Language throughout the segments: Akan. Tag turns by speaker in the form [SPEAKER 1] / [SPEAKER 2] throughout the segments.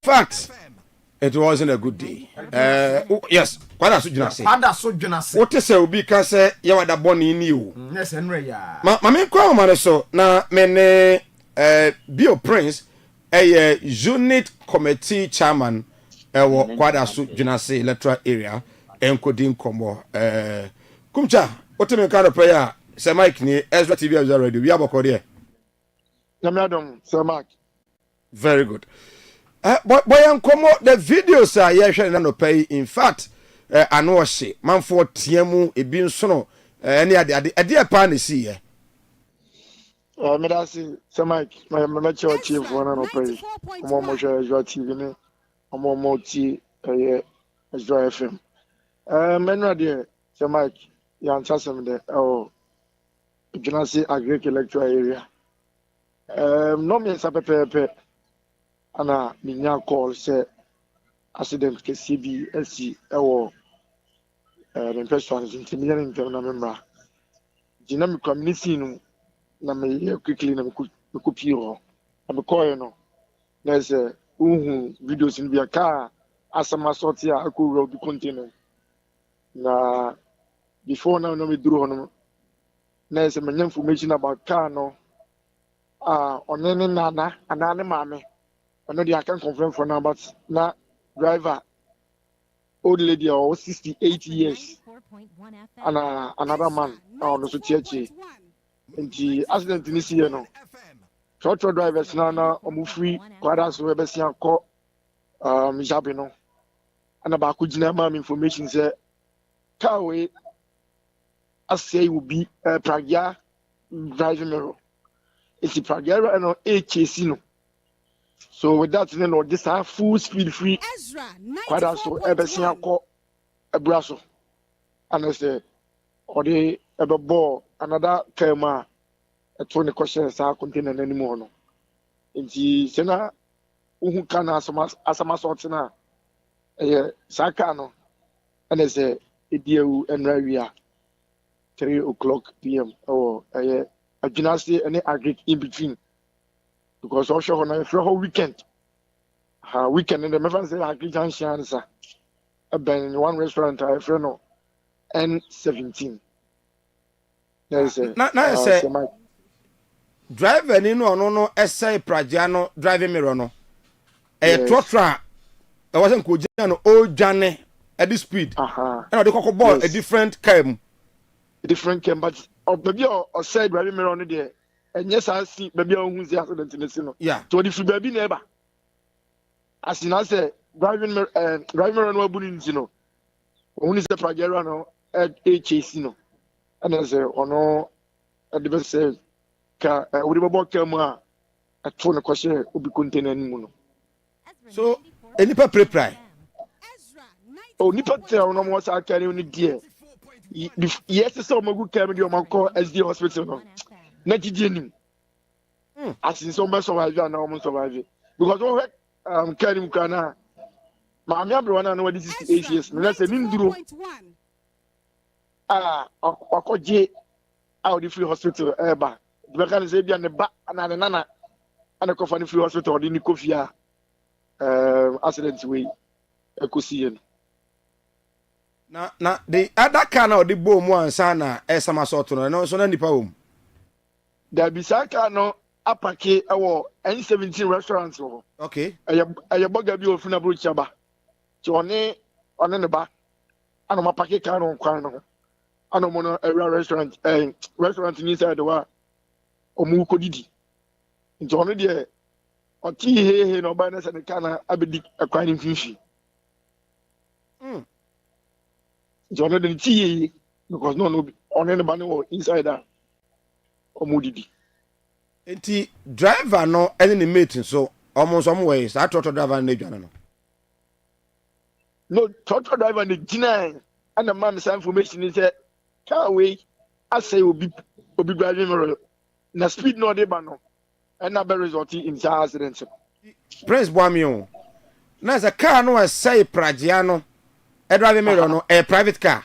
[SPEAKER 1] fact, it wasn't a good day. Yes, Kwadaso Junase.
[SPEAKER 2] Kwadaso Junase.
[SPEAKER 1] What is a big case? You are the bonny in you.
[SPEAKER 2] Yes, Henry.
[SPEAKER 1] Mamma Kwama so na mene Bio Prince, a unit committee chairman, Kwadaso Junase electoral area, and Kodin Combo. Kumcha, what do you kind of prayer? Sir Mike, Ezra TV is already. We have a cordial.
[SPEAKER 3] Sir Mike.
[SPEAKER 1] Very good. Boy, the videos are here no pay. In fact, I know she man for TMU e bin sono any ade pan is here.
[SPEAKER 3] Me da see Sir Mike, my chief one no pay. Mo share Ezra TV ni. Mo ti Ezra FM. Me no dey Sir Mike, you answer some there. Oh, Junase Agric electoral area. No me sa pepe. Ana minya call say accident KCB SC ewo the person is intimidating na member jina mi community no na me quickly na me kupiro am call no there's videos in bia car asama sorti a ko road container na before now no me duro no there's me information about car no onene nana anane mame. I know I can confirm for now, but now driver, old lady or 68 years, and another man on the church. And the accident in this year, no. Short drivers now free, Kwadaso Webesian call Mijabino. And about Kujinama information say, Carway, I say, will be Pragia driving mirror. It's the Pragia and HAC. So with that, you know, this are full speed free. Kwadaso Ebesian call a brasso. And I say, or they ever ball another term a 20 questions are contained anymore. No. In the Sena, who can as a sortina a Sakano, and I say, a dear and Ravia 3 o'clock p.m. or a gymnastic and agric in between. Because also on a whole weekend, weekend in the Memphis Agric I've been in one restaurant, I friend N17. There's a
[SPEAKER 1] driver no essay Pragiano driving mirror no. A trotra, I wasn't Kujano, old Johnny at this speed. And the cocoa ball, a different cam.
[SPEAKER 3] A different cam, but maybe or said driving mirror on there. And yes, I see baby who's the accident in the scene.
[SPEAKER 1] Yeah.
[SPEAKER 3] So if you baby neighbor, as in I say, driving around no bullying, you know. Only the Pragera no at HAC no. And I say, oh no, I never say, we about camera at 20 question will be contained anymore.
[SPEAKER 1] So, any paper pray.
[SPEAKER 3] Oh, Nipper tell no more I carry on the dear. Yes, so my good camera, your call as the hospital. Not genuine. As in so much survive and almost survive. Because Karim Kana, my brother, I know this is 8 years. Let's say, Nindro. Or J out the free hospital, Eba. The mechanism and the back and Nana and a coffee free hospital in the Kofia accident way. I could see him.
[SPEAKER 1] Now, the other kind of the boom one sana, Esama Soto, no, so any poem.
[SPEAKER 3] There be Saka no apake our N17 restaurants.
[SPEAKER 1] Okay.
[SPEAKER 3] I bugger be of Funabu Chaba. Johnny on the back. I know my packet can on Quano. I know mono area restaurant inside the war. Or Muko Didi. Johnny dear. Or tea no banners and the canna abedi acquiring fishy. Johnny the tea because no on any banner inside that. Omudidi.
[SPEAKER 1] Enti driver no any meeting so almost some ways that total driver na dwana
[SPEAKER 3] no total driver na gina and the man some information is car way I say obi driving na speed no dey ba no and na be result in accident.
[SPEAKER 1] Prince Boamio na za car no say Pragiano e driving mirror no a private car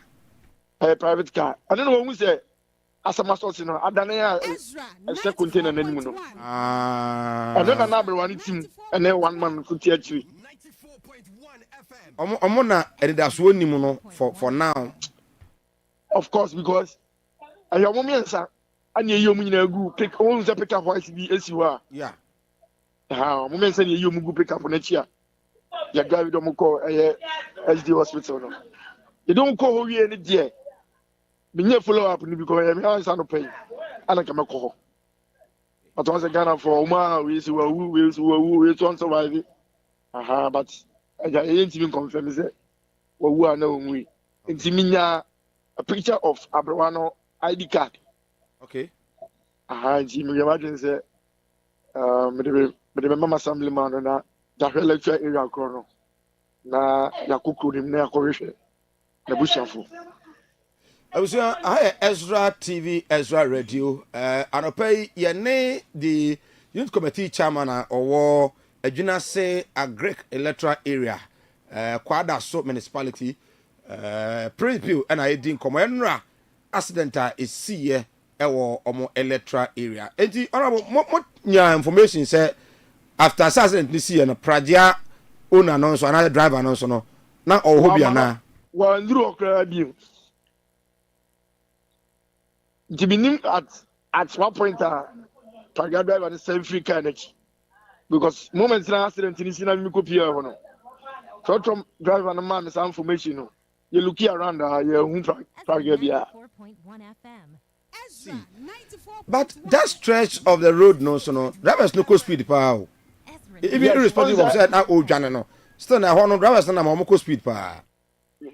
[SPEAKER 1] I don't know who say as a master, Adana, a second container, and then another one team, and then one man could teach you. omo na edidaso nim no for now.
[SPEAKER 3] Of course, because I am womensa and you mean go pick on the pick up voice be as you are.
[SPEAKER 1] Yeah.
[SPEAKER 3] How womensa you go pick up on a chair. You drive them call SD hospital. No. You don't call who any dear. Me follow up because I'm answer no pay. And I come call. But once again for Oma we who survive. Aha, but I ain't even confirm say who are no we. Intiminya a picture of Abrano ID card.
[SPEAKER 1] Okay.
[SPEAKER 3] Aha, Jimmy imagine say the mama assemblyman na the electoral area chrono. Na yakuku nim na yakohwe na bushafo.
[SPEAKER 1] Abusia Ezra TV, Ezra Radio. Anopay yene the unit committee chairman or adwuna say Agric electoral area. Kwadaso municipality. Principal and I didn't come enra accidental is see ewo omo electoral area. Enti honorable what information say after accident this year na pradia owner no so another driver no so no na ohobia na
[SPEAKER 3] wa nduru okra bi dibinim at one point pradia driver is free car because moment na accident ni sina mi copy e no so driver na man some information no you look around you hu pradia bia.
[SPEAKER 1] But that stretch of the road no so no drivers no go speed pa. Even irrespective of said na o dwane no still na ho no drivers na mo go speed pa.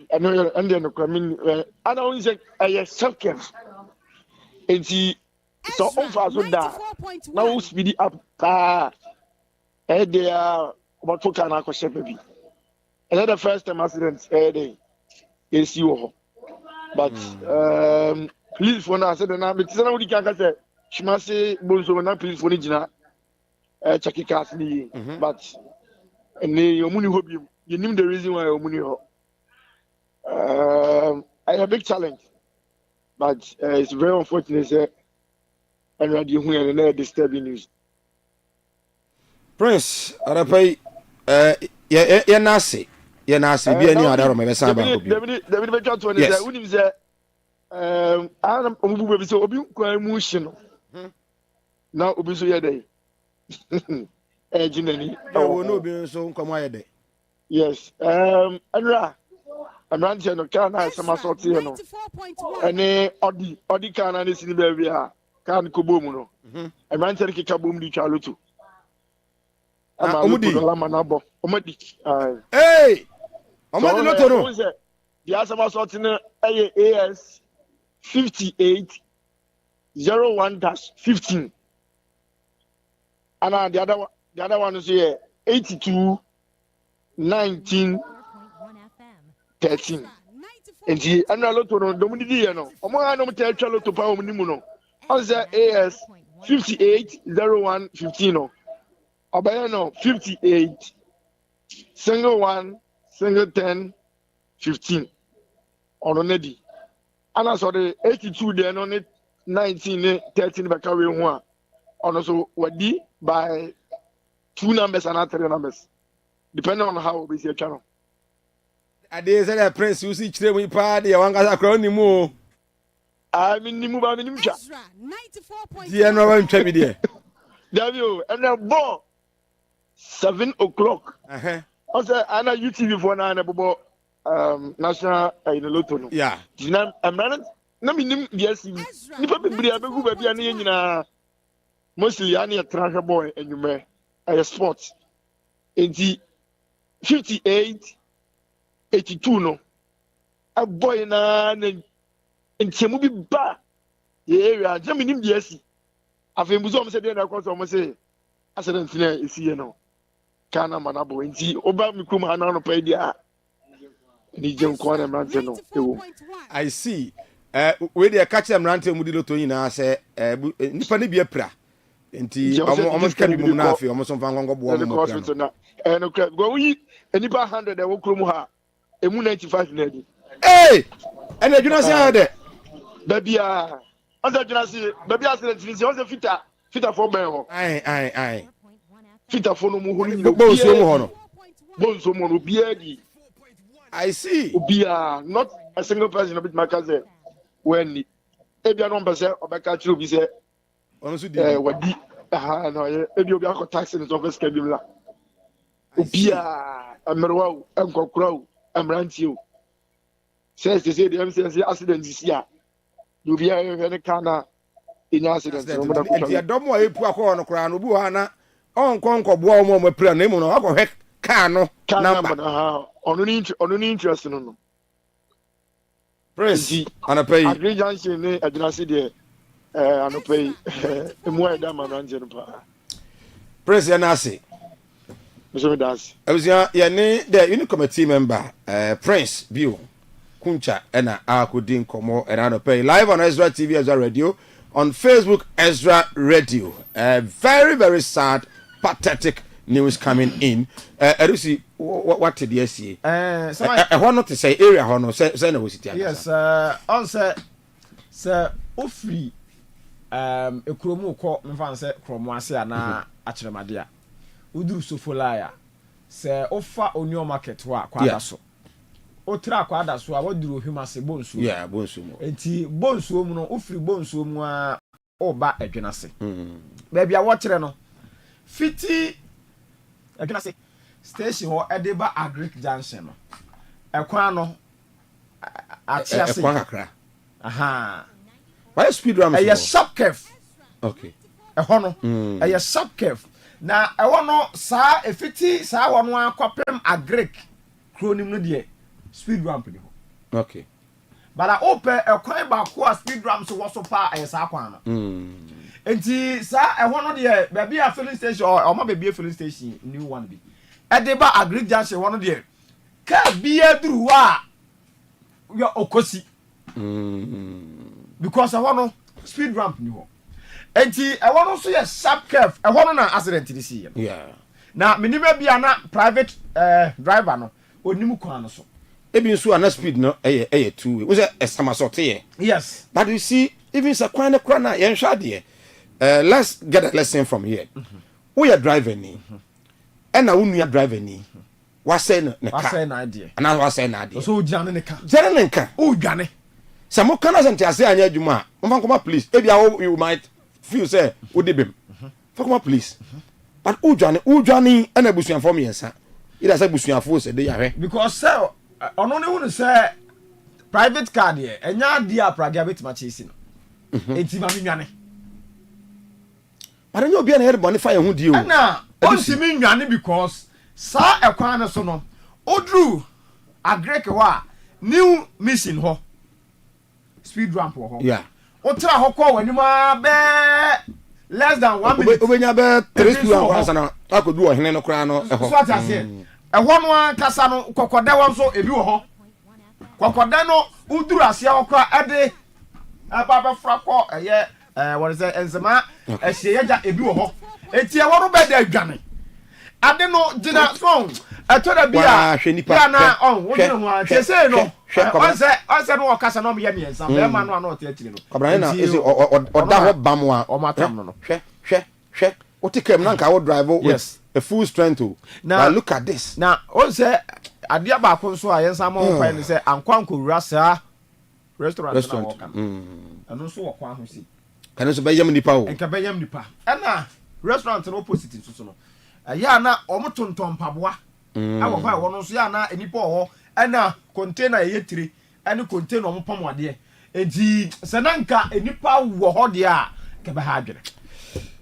[SPEAKER 3] And then I mean I don't say a second enti so on for so that now speed up they are about to can akoshe baby and the first time accident they is you but police for now said na me tsana wudi kan say shimase bonso na police for ni gina check cars ni but any omuni hobi you name the reason why omuni ho I have a big challenge but it's very unfortunate say and radio hu and disturbing news.
[SPEAKER 1] Prince arapay ye nase bi ani adaro me be san ba ko bi
[SPEAKER 3] David be twa to ni say unim say anam omubu be say obi kwa mu hye no na obi so ye dey jinani
[SPEAKER 1] wo no obi so nkomo ye dey.
[SPEAKER 3] Yes anra amrantie no kan na sama sorti no ene odi kan na sini ba wi a kan ko bom no amrantie ke ka bom di twa lotu
[SPEAKER 1] omudi
[SPEAKER 3] omo
[SPEAKER 1] loto no
[SPEAKER 3] dia sama sorti no AS 5801-15 and the other one is here 821913 and the annual lotto no domini no omo no tell lotto pa omo nimu no on the AS 5801-15 no obaya no 58 single 1 single 10 15 on nedi ana so the 82 there no 19 13 be ka we ho a ono so wadi by 2 numbers and 3 numbers depending on how we see a channel.
[SPEAKER 1] Ade say the prince you see chire mu pa de wanga akra ni mu
[SPEAKER 3] I mean ni mu ba ni mcha
[SPEAKER 1] die no wa ntwa bi de
[SPEAKER 3] Davio and the ball 7 o'clock also ana UTV for na bobo national in lotto no
[SPEAKER 1] yeah
[SPEAKER 3] jina amran na minim yes ni pa bibiri abegu ba bia na nyina mostly ani trash boy enyume a sport enti 58 82 no a boy na entiemu bi ba ye area jam minim yes afembuzo om se de na kwaso om se accident na esiye no kana manabo enti oba mikum ana no pa dia ni jem ko na mrante no ewo
[SPEAKER 1] I see we dey catch them mrante mu di loto nyina se nipa ne bi apra enti omo ska bi mu na afi omo so fa ngongo bo omo mo
[SPEAKER 3] na no go we enipa 100 e wo krom ha emu 95 na di
[SPEAKER 1] ene adwuna se ade
[SPEAKER 3] babia onza adwuna se babia accident ni se onza fita for ben ho
[SPEAKER 1] ai
[SPEAKER 3] fita for no mu ho ni
[SPEAKER 1] bo so mu ho no
[SPEAKER 3] bonso mo no biagi
[SPEAKER 1] I see.
[SPEAKER 3] Ubia, not a single person of it, my cousin. When Ebia no person or back at you, be said, what the no, Ebia tax in his office schedule. Ubia, I'm Merwa, Uncle Crow, I'm Rantio. Says to say the MCC accident this year. You be a kind in accident.
[SPEAKER 1] If you don't want to put on a crown, Buana, on Concord, Warm, plan, name on our heck, cano, number.
[SPEAKER 3] On an interest.
[SPEAKER 1] Praise, and I pay.
[SPEAKER 3] A great junction, I did not see there. And I pay more than my engine.
[SPEAKER 1] Praise Yanasi. I was your the committee member, Prince View, Kuncha, and I could din Como, and I pay live on Ezra TV, Ezra Radio, on Facebook, Ezra Radio. Very, very sad, pathetic news coming in. Erusi, what did you see? I want not to say area honor, say no, yes,
[SPEAKER 2] on sir, Ofri, a chromo call, Mvanse, Cromwasi, and Achamadia. Udu Sofolaya, say, offer on your market, Kwadaso. Otra Kwadaso, I would do him as a bonsu.
[SPEAKER 1] Yeah, bonsu.
[SPEAKER 2] Enti bonsu, no, Ofri bonsu, or back a genasi. Maybe I watch it. 50. I can say station or Edeba Agric Junction. A quano at Quanakra. Aha.
[SPEAKER 1] Why speed ram?
[SPEAKER 2] A sub curve.
[SPEAKER 1] Okay.
[SPEAKER 2] A honor. A sub curve. Now I want no sa a 50 sa 1 copem agric chronim no dear speed ramp.
[SPEAKER 1] Okay.
[SPEAKER 2] But I open a coin back speed ramp so what's so far as Aquana. Enti sa e hono de baby a filling station or ma baby a filling station new one be edeba agric junction hono de ka bia duru wa yo okosi because I want speed ramp ni ho enti e hono so ye sharp curve e hono na accident ni see
[SPEAKER 1] yeah
[SPEAKER 2] na minima bia na private driver no onimu kwan no so
[SPEAKER 1] ebi nso ana speed no eye two way we say esamasote
[SPEAKER 2] yes
[SPEAKER 1] but you see even sa kwan na kwan na yen hwa de let's get a lesson from here. We are driving ni, and now we are driving ni. What say na car?
[SPEAKER 2] What say na idea?
[SPEAKER 1] And I was saying na idea.
[SPEAKER 2] So jane ne car.
[SPEAKER 1] Jane ne car.
[SPEAKER 2] Oh jane.
[SPEAKER 1] Some more cannot say say anya juma. Come please. Maybe you might feel say udibim. Come please. But ujani and a busuan for me ensa. It has a busuan for say dey ahwe.
[SPEAKER 2] Because say ono ne hu say private car there. Enya dia praga bit ma chase no. Enti ma minwane.
[SPEAKER 1] But you be an air bonify who deal.
[SPEAKER 2] Na on si mi nwane because sa ekwan no so no odru agrek wa new mission ho speed ramp ho.
[SPEAKER 1] Yeah.
[SPEAKER 2] Otra ho ko wanima be less than 1 minute.
[SPEAKER 1] Obenya be 3 to 1 na akodu ohene no kra no e ho.
[SPEAKER 2] So ata se. E ho no kasa no kokoda won so ebi ho. Kokoda no udru ase ho kra ade ababa fra ko eye what is that enzema ehyeja ebi wo ho enti e wono be da adwane ade no gina phone atoda bia ya na on wo no ho chese no onse no okasa no me ya miensa be ma no ano te akiri no
[SPEAKER 1] kabran na isi oda ho bam a
[SPEAKER 2] o matam no
[SPEAKER 1] hwe o tikem na nka wo drive with a full strength to now look at this
[SPEAKER 2] na onse ade ba ko so a yensa ma wo kwan ni se ankwanko rasa restaurant na wo kan anu so wo kwa ho si
[SPEAKER 1] can so bayam nipa o
[SPEAKER 2] enka bayam nipa na restaurant no opposite so no ya na omotonton paboa awo fa wo no so ya na enipa ho na container yetire ene container ompam ade enti senanka enipa wo ho de a ke ba ha adwere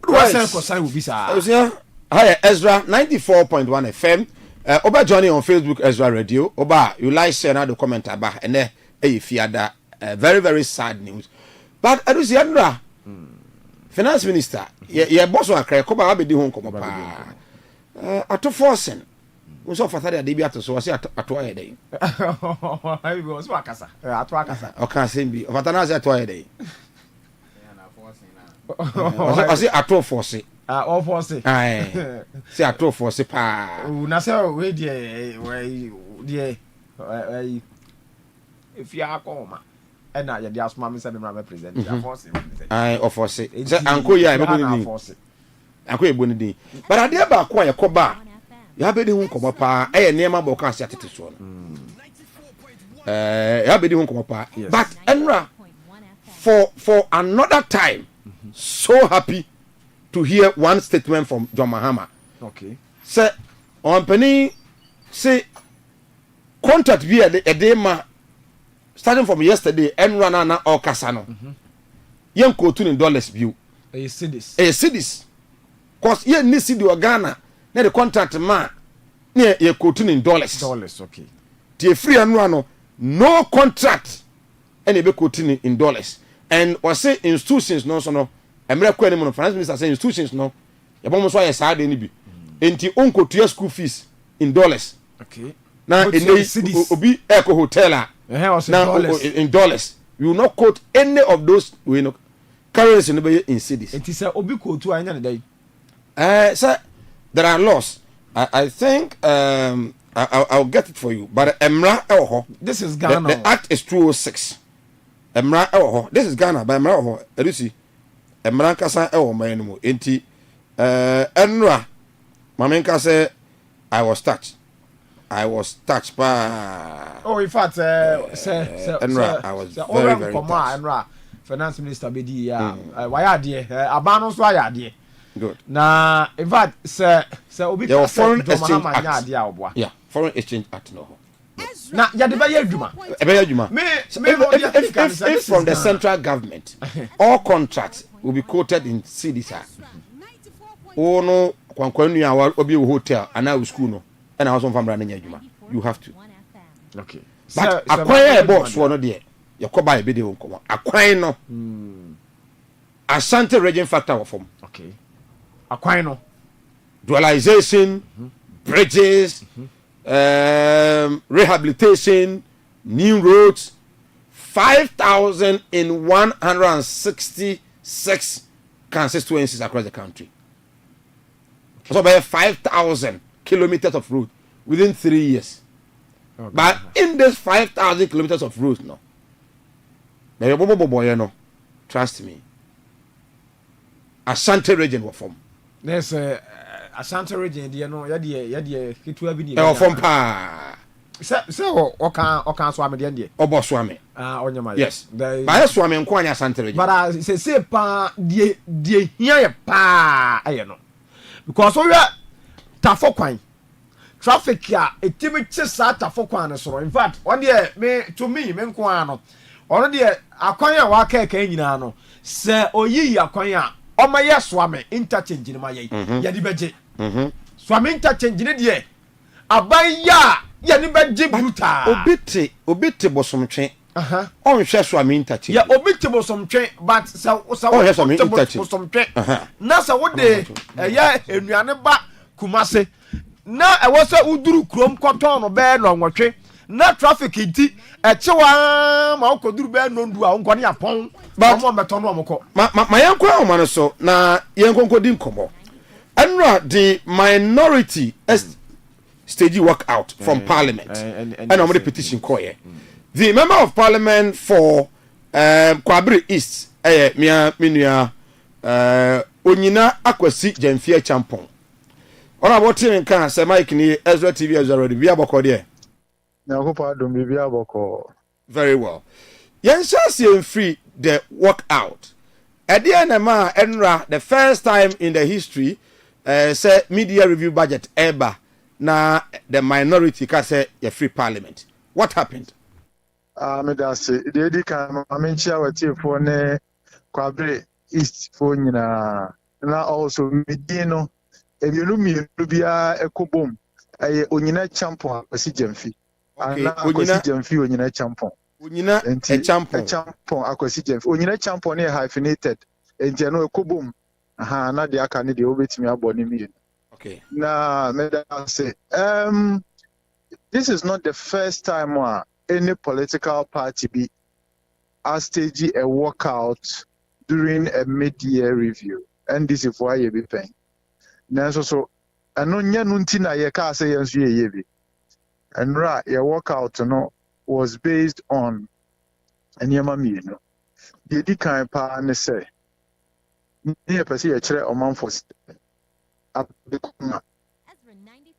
[SPEAKER 2] do say ko sai obi sa
[SPEAKER 1] hi Ezra 94.1 FM oba journey on Facebook Ezra Radio oba you like share na the comment aba ene fiada very very sad news but adusi andra finance minister ye boss wa kra ko ba abedi ho nkomo pa ato forcing we so father dey bi ato so say ato aye dey
[SPEAKER 2] I go so akasa ato akasa
[SPEAKER 1] o kan say bi father na say ato aye dey na forcing na o say ato forcing
[SPEAKER 2] all forcing
[SPEAKER 1] aye say ato forcing pa
[SPEAKER 2] na say we dey if you akoma and na ye asma me say me represent ya forcing
[SPEAKER 1] aye o forcing say anko ya me boni ni anko e boni din but ade ba ko ya koba ya be de hu nkomo pa e ye niam ba o kan say atete so no Abedi ho komo pa. But Enra for another time, so happy to hear one statement from John Mahama.
[SPEAKER 2] Okay.
[SPEAKER 1] Say on penny say contract be a day ma starting from yesterday Enra na or Kasano. Yen ko $2 view.
[SPEAKER 2] You see this.
[SPEAKER 1] Cedis. Cause yen ni cedi or Ghana na the contract ma ne ye ko $2.
[SPEAKER 2] Dollars, okay.
[SPEAKER 1] The free Enra no contract and be quoting in dollars. And was say institutions no so no America any finance minister say institutions no ya bomo so ya sa de ni bi enti onko to school fees in dollars.
[SPEAKER 2] Okay.
[SPEAKER 1] Now in obi eco hotel now in dollars you will not quote any of those we no currency no be in cedis.
[SPEAKER 2] Enti say obi quote to anya dey.
[SPEAKER 1] Sir, there are laws. I think I'll get it for you. But Emra Eho.
[SPEAKER 2] This is Ghana.
[SPEAKER 1] The act is 206. Emra Eho. This is Ghana. But Emra Eho. Elusi. Emra Kasa Eho Mayenu. Enti. Enra. Mamenka say I was touched. I was touched by.
[SPEAKER 2] Oh, in fact,
[SPEAKER 1] Enra. I was very touched.
[SPEAKER 2] Enra. Finance Minister Bedi. Why are they? Abanos why are they?
[SPEAKER 1] Good.
[SPEAKER 2] Na in fact, sir, obi
[SPEAKER 1] ka foreign exchange act. Yeah, foreign exchange act no.
[SPEAKER 2] Na ya de be adwuma.
[SPEAKER 1] E be adwuma. If from the central government, all contracts will be quoted in cedis. Oh no, kwankwanu ya obi hotel and now school no. And I was on family na adwuma. You have to.
[SPEAKER 2] Okay.
[SPEAKER 1] But acquire boss one there. You come buy be dey nkomo. Acquire no. Ashanti region factor of form.
[SPEAKER 2] Okay. Aquino.
[SPEAKER 1] Dualization, bridges, rehabilitation, new roads, 5,166 constituencies across the country. So about 5,000 kilometers of road within 3 years. Okay. But in this 5,000 kilometers of road, no, trust me, Ashanti region will form.
[SPEAKER 2] There's Ashanti region, you know, yadi kitu bi ni.
[SPEAKER 1] From pa.
[SPEAKER 2] So okan swami de ndie.
[SPEAKER 1] Obo swami.
[SPEAKER 2] Onyama.
[SPEAKER 1] Yes. Ba swami nko anya Ashanti region.
[SPEAKER 2] But say pa die hia ye pa aye no. Because we tafo kwan. Traffic ya etimi che sa tafo kwan ne so. In fact, on there me nko ano. Ono de akwan ya wa ka nyina no. Se oyi akwan ya Omaya swame interchange ni maye ya di beje swame interchange ni de abaya ya ni beje bruta
[SPEAKER 1] obite bosomtwe onhwe swame interchange
[SPEAKER 2] ya obite bosomtwe but sa
[SPEAKER 1] swame interchange
[SPEAKER 2] bosomtwe na sa wode ya enuane ba Kumasi na ewo se uduru krom koton no be no nwotwe na traffic nti echewa ma okoduru be no ndu a onko ne apon ba mo meto no omko
[SPEAKER 1] ma yanko ahoma so na yanko nkodi nkomo Enra the minority stage work out from parliament and I'm the petition koye the member of parliament for Kwabere East minua onyina akwasi Jamfie Champon ona botin kan se Mike ni Ezra TV Ezra bi abokode very well. Yenshas free the work out. At the end of Enra, the first time in the history, say media review budget ever. Na the minority can say a free parliament. What happened?
[SPEAKER 3] Me da say the kan amenchia wati for ne Kwabere East for nyina na also medino ebienu mi bia ekobom onyina champion asi Jamfi.
[SPEAKER 1] Okay,
[SPEAKER 3] onyina champion.
[SPEAKER 1] Onyina champion
[SPEAKER 3] akwasi Jamfi. Onyina champion e hyphenated. Enti no ekobom. Na de aka ne de obetimi aboni mi.
[SPEAKER 1] Okay.
[SPEAKER 3] Na me da say this is not the first time any political party be stage a walkout during a mid-year review. And this is why you be paying. Now so ano nya nunti na ye ka say yensu ye bi. And your walkout was based on anyama mi no. The kan pa ne say near person chere omanfo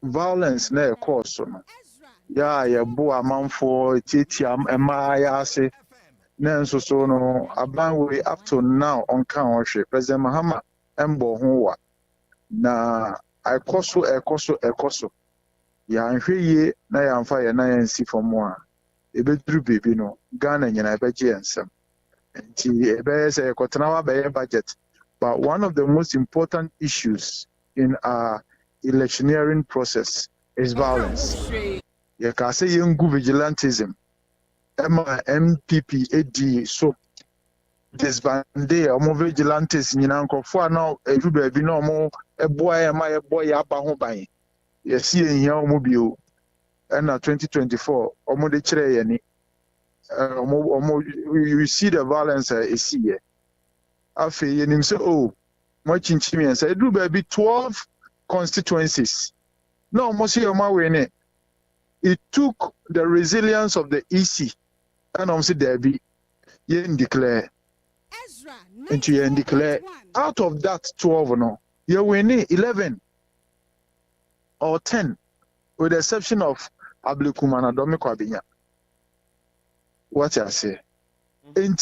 [SPEAKER 3] violence na cause no
[SPEAKER 4] ya bo amanfo tietia ema ya ase na nso so no abanwe up to now on kan ohwe President Mahama embo ho wa na ekoso ya nhwe na ya mfa ya na ya nsi fomo a ebeduru bebi no Ghana nyina ebeje ensem nti ebe say ekotena wa be budget. But one of the most important issues in our electioneering process is violence. You can say young vigilantism. MPP AD so disbanded omo vigilantes nyina nkofo na eruba bi na omo eboa ma eboa aba ho ban. You see ehia omo bio na 2024 omo de kire ye ni you see the violence is here. Afe yenim say mo chinchimi and say eruba bi 12 constituencies. No omo say omo we ne. It took the resilience of the EC and say there be yen declare into yen declare out of that 12 no you win 11 or 10 with the exception of Ablikuma and Domiko Abinya. What I say? And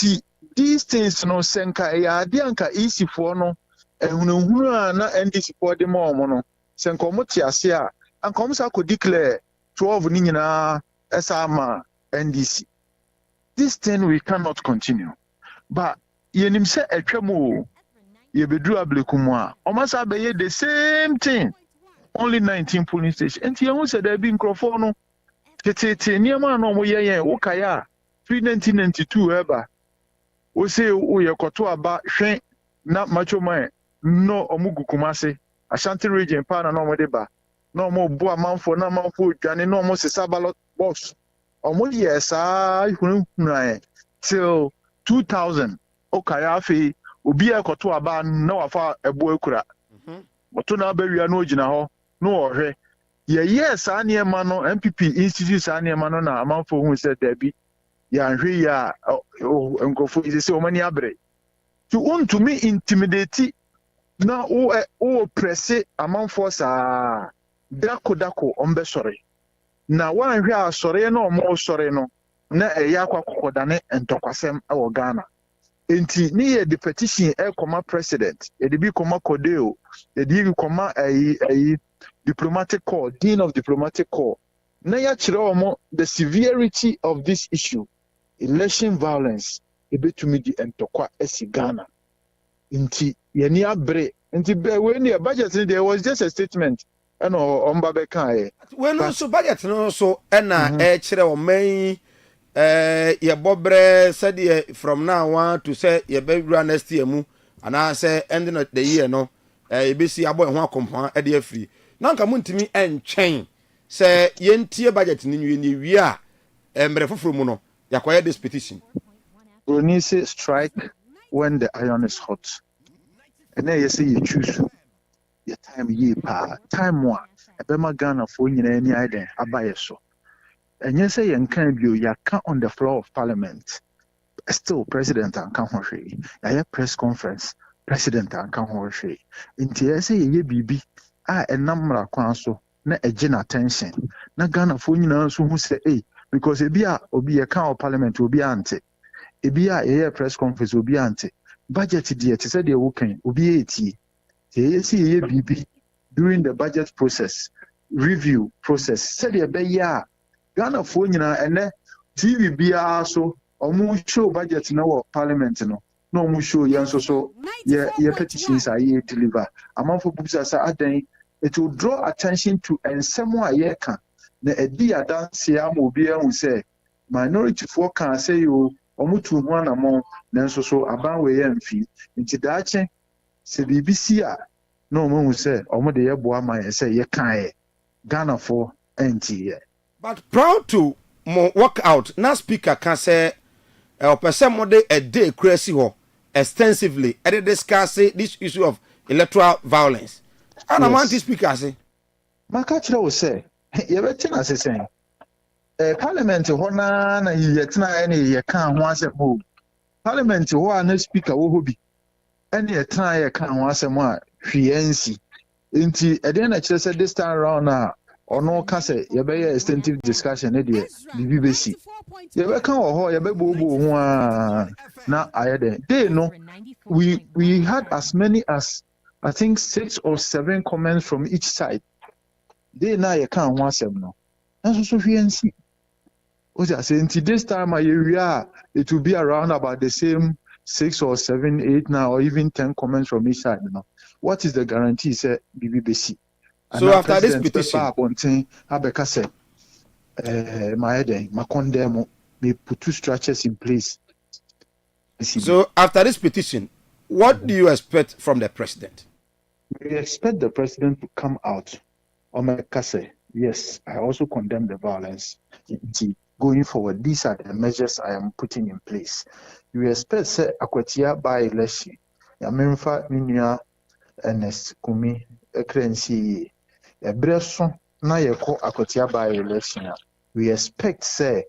[SPEAKER 4] these things no senka ya dianka EC for no ehunu na NDC for the more no senka omoti ase a anka omsa ko declare 12 ni nyina esama NDC. This thing we cannot continue. But yenim se etwamo ye bedru Ablekumu a omasa be the same thing. Only 19 polling stations. And you said there be nkrofo no tete niam no mo ye wo kaya 1992 eba. We say o ye koto aba hwen na macho man no omugu Kumasi Ashanti region pa na no mo de ba. No more boa manfo na manfo dwane no more sesa ballot box omo yesa hunu till 2000 okaya afi obi ekoto aba na wafa ebo ekura oto na abawia no ogina ho no ohwe yes aniema no MPP institute aniema no na manfo hu se dabi ya nhwe ya nkofo ise o mani abre to me intimidate na o presse amanfo sa dako ombe sore na wanhwe asore na omo sore no na eya kwakokodane entokwasem awo Ghana enti ni ye the petition koma president e de bi koma kodeo e de bi koma diplomatic corps dean of diplomatic corps na ya kire omo the severity of this issue election violence e betumi di entokwa esi Ghana enti ye ni abre enti when the budget there was just a statement and omba be kan
[SPEAKER 1] when also budget no so na kire o man ye bobre said from now on to say ye be next year mu and I say ending of the year no e be see aboy ho akompa e de afri na nka muntimi entwen say ye ntie budget ni nwie ni wi a embre foforo mu no yakoye this petition
[SPEAKER 4] we say strike when the iron is hot and then you say you choose your time ye pa time one ebema Ghana for nyina ani aiden abaye so enye say yen kan bio ya kan on the floor of parliament still president an kan ho hwe ya press conference president an kan ho hwe nti say ye bibi a enamra kwan so na ejina attention na Ghana for nyina so hu say because ebia obi ye kan of parliament obi ante ebia ye press conference obi ante budget dey te say dey wo kan obi eti ye bibi during the budget process review process said ye be ya Ghana for nyina ene TV bia so omu show budget na wo parliament no omu show yen so ye petitions are ye deliver amanfo busa sa adan it will draw attention to ensemo a ye kan na edi adanse am obi ehun say minority for kan say yo omu tu ho anamo na so aban we ye mfi nti daache se BBC a no omu say omu de ye boa man say ye kan Ghana for NT.
[SPEAKER 1] But proud to work out. Now speaker can say person more a day crazy ho extensively and discuss this issue of electoral violence. And I want this speaker say
[SPEAKER 4] Makachira will say you better say parliament ho na yetina any ye kan ho asem ho parliament ho na speaker wo hobi any ye tan ye kan ho asem a hwiensi nti eden na kire say this time round na ono ka say ye be extensive discussion e de bibi be si ye be kan ho ye be bobo ho a na ayede they no we had as many as I think 6 or 7 comments from each side they na ye kan ho asem no enso so hwe nsi o just say until this time it will be around about the same 6 or 7 8 now or even 10 comments from each side, you know. What is the guarantee say BBBC?
[SPEAKER 1] So after this petition,
[SPEAKER 4] Abeka say my condemn may put 2 structures in place.
[SPEAKER 1] So after this petition, what do you expect from the president?
[SPEAKER 4] We expect the president to come out. Omeka say, yes, I also condemn the violence. Going forward, these are the measures I am putting in place. We expect say akwatia by election. Yamenfa minia Ernest Kumi ekrensi ebreso na yeko akwatia by election. We expect say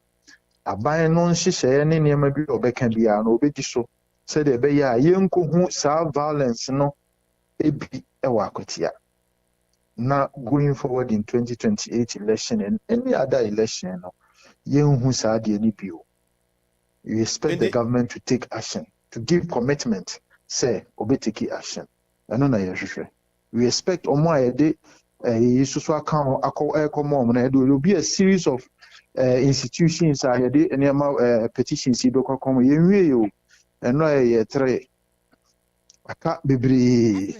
[SPEAKER 4] aban no nhyehyɛ ne nneɛma bi obɛka bia no obɛdi so sɛ de ɛbɛyɛ a yɛnkohu saa violence no ebi ɛwɔ akwatia. Now going forward in 2028 election and any other election no yenhu saa de ni bio. You expect the government to take action, to give commitment, say obeteki action. Eno na yehwehwe. We expect omo ayede yesusu aka akomo na there will be a series of institutions ayede enema petitions ibekwa komo yenwie yo. Eno ye 3 aka bebre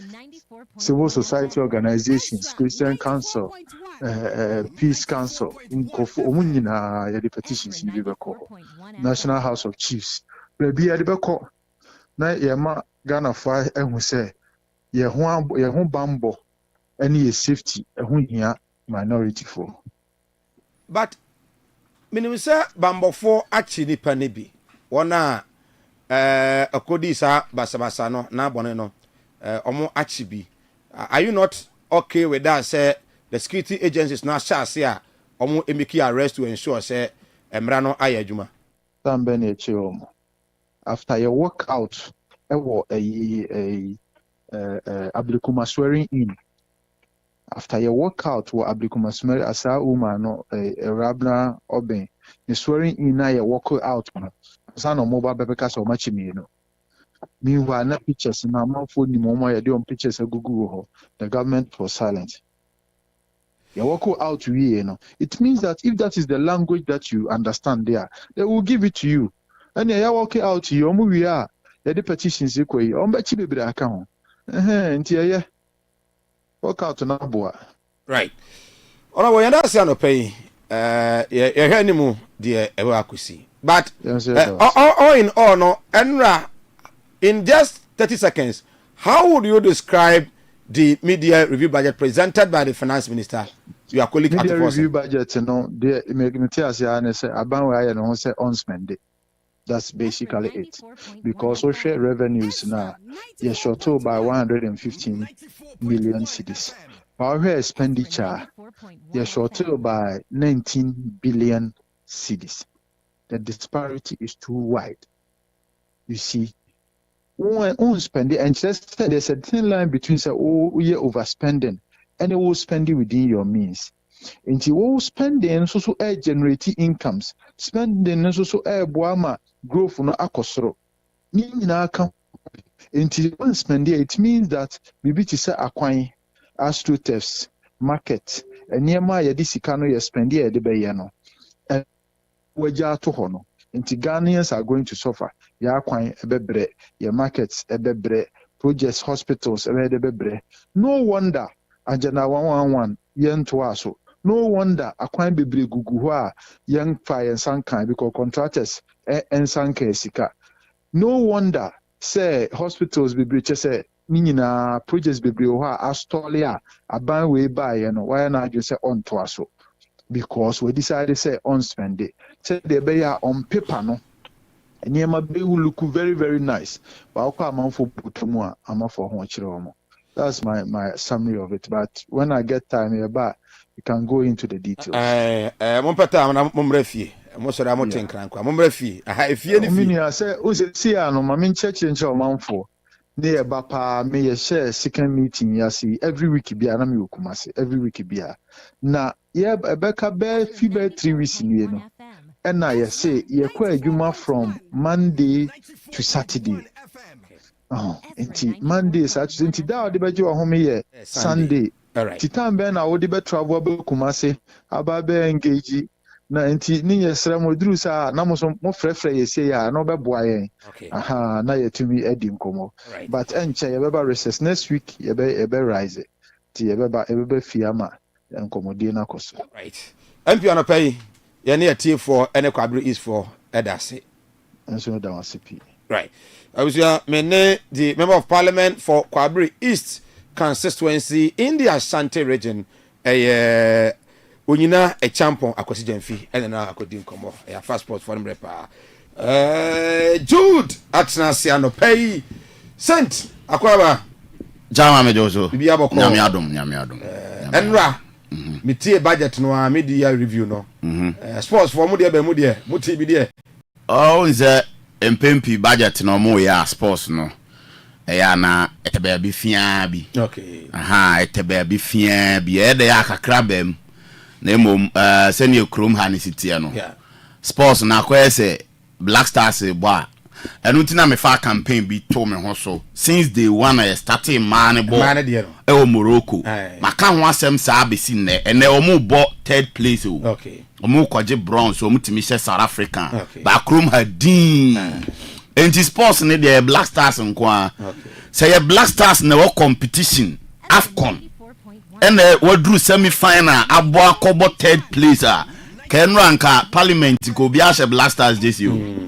[SPEAKER 4] civil society organizations, Christian Council, Peace Council, petitions in National House of Chiefs. Maybe at the back, na yama Ghana fire and who say, Yahoo Bambo, any safety, a here minority for.
[SPEAKER 1] But, Minimisa Bambo for actually Panibi, one a Kodisa Basabasano, na Boneno, Omo Achibi. Are you not okay with that? Say the security agencies now shall say omo emiki arrest to ensure say emrano ayejuma.
[SPEAKER 4] Tambene chiomo. After your work out, a ablikuma swearing in. After your work out, wa ablikuma swearing asa umano a rabna oben. The swearing in na your work out. Sano mobile bebeka so much me no. Meanwhile, na pictures na my phone ni mama ya on pictures a Google. The government was silent. You walk out you know. It means that if that is the language that you understand there, they will give it to you. And you walk out you we are the petitions equally. Ombachi baby account. Ntia walk out na boa.
[SPEAKER 1] Right. Ona wo yanda se anopay ye hwanimu de ewa akusi. But all in all no enra in just 30 seconds, how would you describe the media review budget presented by the finance minister? Your colleague
[SPEAKER 4] media review budget, you know, the unspent. That's basically it. Because social revenues now, you're short by 115 million cedis. Our expenditure, you're short by 19 billion cedis. The disparity is too wide. You see, when spending and just there's a thin line between say you're overspending and you will spend it within your means. And you will spending so generate incomes, spending so boama growth no akosoro. Ni na account until when spending it means that maybe to say acquire astroturfs market and near my yadisicano you spend here the bayano and waja to hono. Until Ghanaians are going to suffer. Ya kwan ebebre, your markets ebebre, projects, hospitals ebebre. No wonder Ajana 111 yen toaso. No wonder akwan bebre guguwa young fire and sankan because contractors and sanke sika. No wonder say hospitals bebre say minina projects bebre wa astolia aban we buy why not just say on toaso. Because we decided say on spend it. Say they be on paper no. And you might look very, very nice. But I'm for Putumua, I'm for Honchiromo. That's my summary of it. But when I get time here back, we can go into the details.
[SPEAKER 1] Mompeta Momrefi, Mosora Motin Crankwa, Momrefi. If you
[SPEAKER 4] any say, see, I know my church in Chow near Bapa may share second meeting, yasi every week be Anami Kumasi, every week be. Now, yeah beka be fi be 3 weeks ni no and na ye say ye kwa adwuma from Monday to Saturday. Oh, enti Monday Saturday enti da odi beje wo home ye Sunday.
[SPEAKER 1] All right.
[SPEAKER 4] Titan ben na odi be travel be Kumasi aba be engage na enti ni ye sra mo duru sa na mo frefre ye say ya no be boa yen.
[SPEAKER 1] Okay.
[SPEAKER 4] Aha na ye tumi edi nkomo.
[SPEAKER 1] Right.
[SPEAKER 4] But enche ye be recess next week ye be rise. Ti ye be fiama nkomodi na koso.
[SPEAKER 1] Right. MP on pay ye near T for any Kwabri is for Edase.
[SPEAKER 4] Enso no da wasipi.
[SPEAKER 1] Right. I was the member of parliament for Kwabri East constituency in the Ashanti region. Unyina a champion akwasi Jenfi and na akodin komo. A passport for them repa. Jude Atnasiano pay sent akwaba.
[SPEAKER 5] Jama mejoso.
[SPEAKER 1] Nyame
[SPEAKER 5] adom.
[SPEAKER 1] Enra. Me tie budget no media review no. Sports for mu de muti bi de.
[SPEAKER 5] Oh, is a MP budget no mo ya sports no. Eya na etebe bi fia bi.
[SPEAKER 1] Okay.
[SPEAKER 5] Aha, etebe bi fia bi e de akakra bem. Na mom send you chrome ha ni sitie no.
[SPEAKER 1] Yeah.
[SPEAKER 5] Sports na kwa say Black Stars boy. Enu tina me fa campaign bi to me ho so since day one I started man bo e Morocco maka ho asem sa abesi ne ene omu bo third place o
[SPEAKER 1] okay
[SPEAKER 5] omu kwaje bronze omu timi she South African ba krom hadin enti sports ne the Black Stars nko a say ye Black Stars ne wo competition AFCON ene wadru semi final abo akobo third place a ken ranka parliament ko bi a she Black Stars this you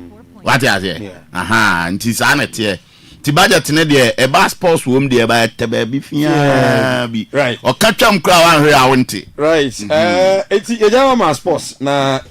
[SPEAKER 5] what is it? Aha, nti sa na tie. Ti budget ne de e ba sports wom de e ba tebe bi fia bi.
[SPEAKER 1] Right.
[SPEAKER 5] O ka twam kra wan hwe a wonte.
[SPEAKER 1] Right. Eti e jama ma sports na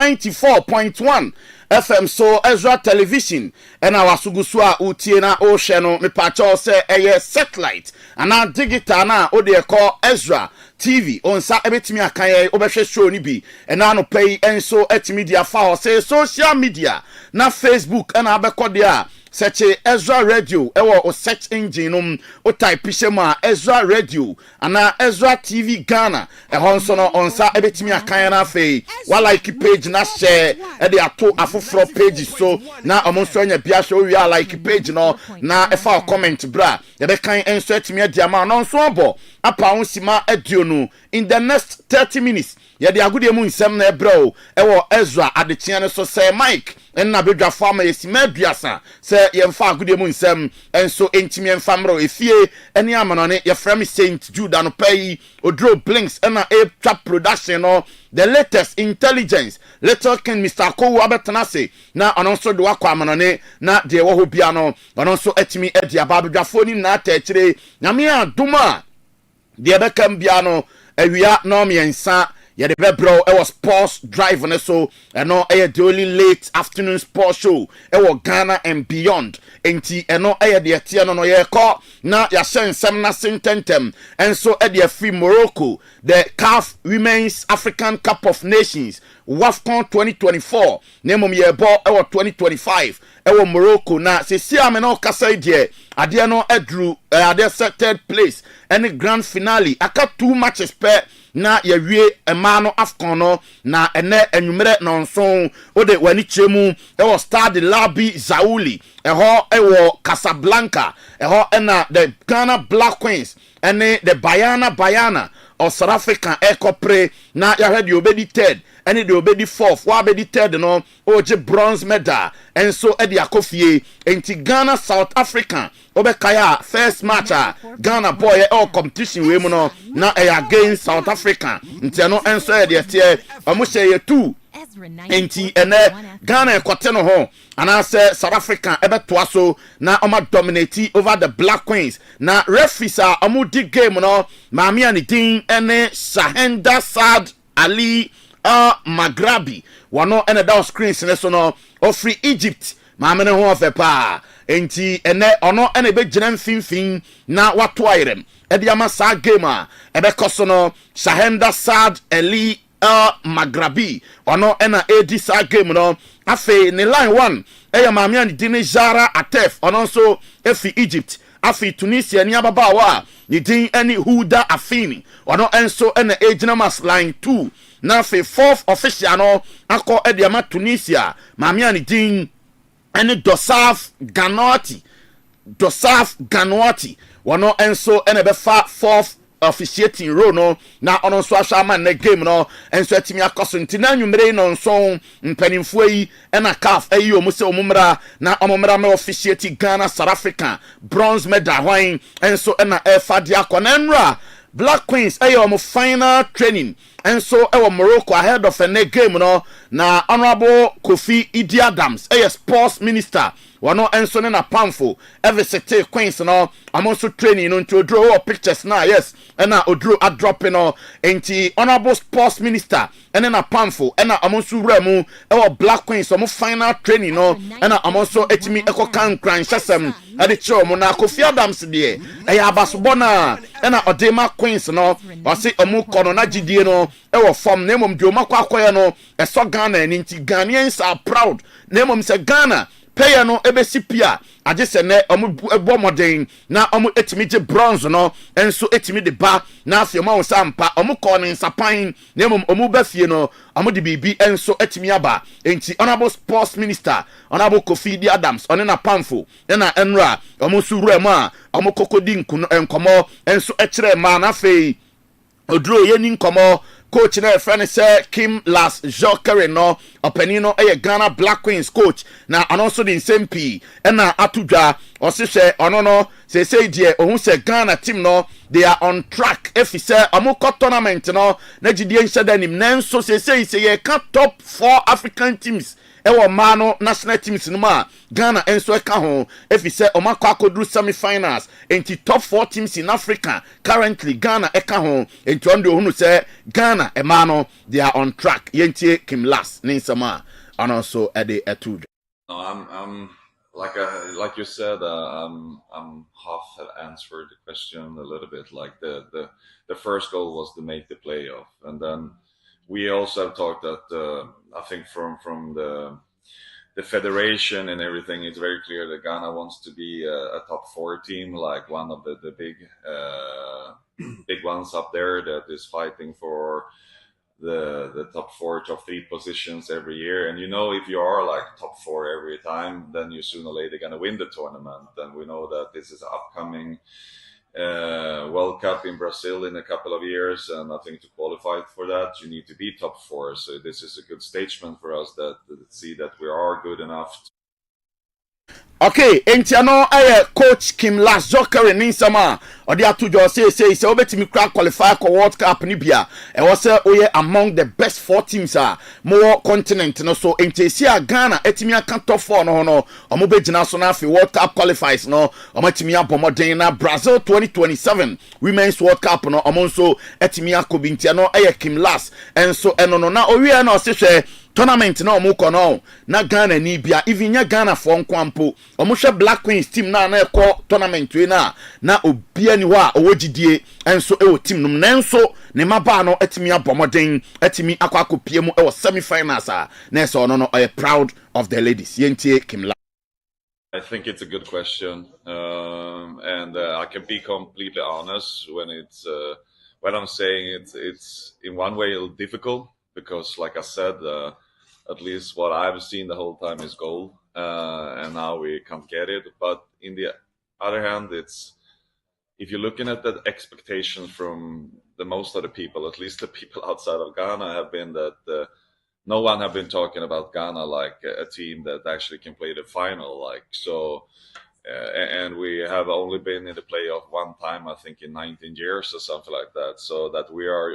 [SPEAKER 5] .1 FM so Ezra Television and our sugusua utie na o hye no me pacho se eye satellite ana digital na o de call Ezra TV onsa ebetimi akan ye obehwe show ni bi ena no pay enso etimi dia fa o say social media na Facebook and abekọ de a search Ezra Radio o search engine o type shema Ezra Radio ana Ezra TV Ghana honso no onsa ebetimi akan na afei wa like page na share e de ato afoforo page so na omonso anya bia show we like page no na efa comment bra ye be kan enso etimi adiama no nso obo apa onsima aduonu in the next 30 minutes ye de agudie mu nsem na ebra o Ezra adechia ne so say Mike na bedwa fama yesima aduasa say ye mfa agudie mu nsem enso entimi mfa mro efie eni amanone ye frame Saint Jude no pay odro blinks na a trap production no the latest intelligence little king Mr. Kowu abetanase na anonso do akwa amanone na de wo ho bia no anonso etimi edi ababedwafo ni na ta kire nyame adoma de bekam bia no awia no miensa ye de bebro e was sports drive ne so eno e the only late afternoon sports show e was Ghana and beyond enti eno e de tie no ye ko na ya sensem na sententem enso e de free Morocco the CAF Women's African Cup of Nations WAFCON 2024 nemom ye bo e was 2025 e was Morocco na se si ameno kasa die ade no edru ade third place any grand finale aka 2 matches per na yawie emano afcon no na ene enwumere nonson ode wani chemu e wo Stade Labi Zaouli eho e wo Casablanca eho na the Ghana Black Queens ene the Bayana of South Africa ekopre na ya hwede obedi third ene de obedi fourth wa obedi third no oje bronze medal enso e de akofie enti Ghana South Africa obekaya first match Ghana boy e competition we mu no na e against South Africa nti no enso e de tie omuhye ye 2 enti ene Ghana ekote no ho anase South Africa ebetoa so na oma dominate over the Black Queens na referees omu di game no maami ani din ene Shahenda Sad Ali Magrabi wano ene da screens ne so no ofri Egypt maami ne ho ofepa enti ene ono ene be gina mfimfin na wato ayrem e de ama sa game ebe koso no Shahenda Sad Ali Magrabi ono ena edi sa game no afi ni line 1 eya maami ani din Zara Atef ono so efi Egypt afi Tunisia ni ababawa ni din eni Huda Afini ono enso ena ejina mas line 2 na afi 4th official no akọ edi ama Tunisia maami ani din eni Dosaf Ganouati wono enso ena be fa 4th officiating role no na ono so ahwa na game no enso atimi akoso ntina nwumere no nso mpanimfo yi na CAF ayi omuse omumra na omumra me officiating Ghana South Africa bronze medal hwan enso na efade akona nra Black Queens ayo final training enso ewo Morocco ahead of a game no na honorable Kofi Idi Adams sports minister wano enso ne na pamfo eversete Queens no amonso training no to draw pictures na yes na odro a drop no enti honorable sports minister ene na pamfo na amonso wramu ewo Black Queens omo final training no na amonso etimi ekokan kran hyesem ade che mo na Kofi Adams de abasobo na odema Queens no wase omo kono na gidie no ewo form na mom de omakwa akoye no eso Ghana enti Ghanaians are proud na mom se Ghana pay no ebesi pia agese ne omo ebo modern na omo etimi je bronze no enso etimi de ba na afie ma won mpa omo ko ne nsapan na omo ba fie no omo de bibi enso etimi aba enti honorable sports minister honorable Kofi Idi Adams one na pamfo na enra omo suru emu a omo kokodi nkomo enso ekire ma na fei odro ye ni nkomo coach na friend say Kim Las Jokere no openino Ghana Black Queens coach na also the same P na atudwa o se ono no say die ohun say Ghana team no they are on track if say amukọ tournament no na gidie nhyedanim nanso say ye can top 4 African teams ewo mano national teams no ma Ghana enso eka ho if say omakọ akodru semi-finals enti top 4 teams in Africa currently Ghana eka ho enti on the ohunu say Ghana emano they are on track yentie Kim Las ninsama and also ede etu.
[SPEAKER 6] No, I'm like you said, I'm half answered the question a little bit. Like the first goal was to make the playoff, and then we also have talked that I think from the federation and everything, it's very clear that Ghana wants to be a top 4 team, like one of the big big ones up there that is fighting for the top 4, top 3 positions every year. And if you are like top 4 every time, then you sooner or later gonna win the tournament. And we know that this is upcoming World Cup in Brazil in a couple of years, and I think to qualify for that you need to be top 4. So this is a good statement for us that see that we are good enough.
[SPEAKER 5] Okay, entiano coach Kim last Joker in Insama or the atu jo say obetimi crack qualify for World Cup ni bia e was say oye among the best 4 teams more continent no. So enti Ghana etimi aka top 4 no omo be gina so na fi World Cup qualifies no omo etimi abomoden na Brazil 2027 Women's World Cup no omo so etimi akobi entiano Kim last enso eno no na owie na o se hwe tournament na omuko no na Ghana ni bia even nya Ghana for nkwampo omuhwe Black Queens team na ekọ tournament we na obia ni wa owogidie enso ewo team num nenso ne maba no etimi abomoden etimi akwa mu ewo semi-finals na eso no proud of the ladies yentie Kim.
[SPEAKER 6] I think it's a good question, and I can be completely honest when I'm saying it's in one way a little difficult, because like I said, at least what I've seen the whole time is gold, and now we can't get it. But in the other hand, if you're looking at the expectations from the most of the people, at least the people outside of Ghana, have been that no one have been talking about Ghana like a team that actually can play the final, like so. And we have only been in the playoff one time, I think, in 19 years or something like that. So that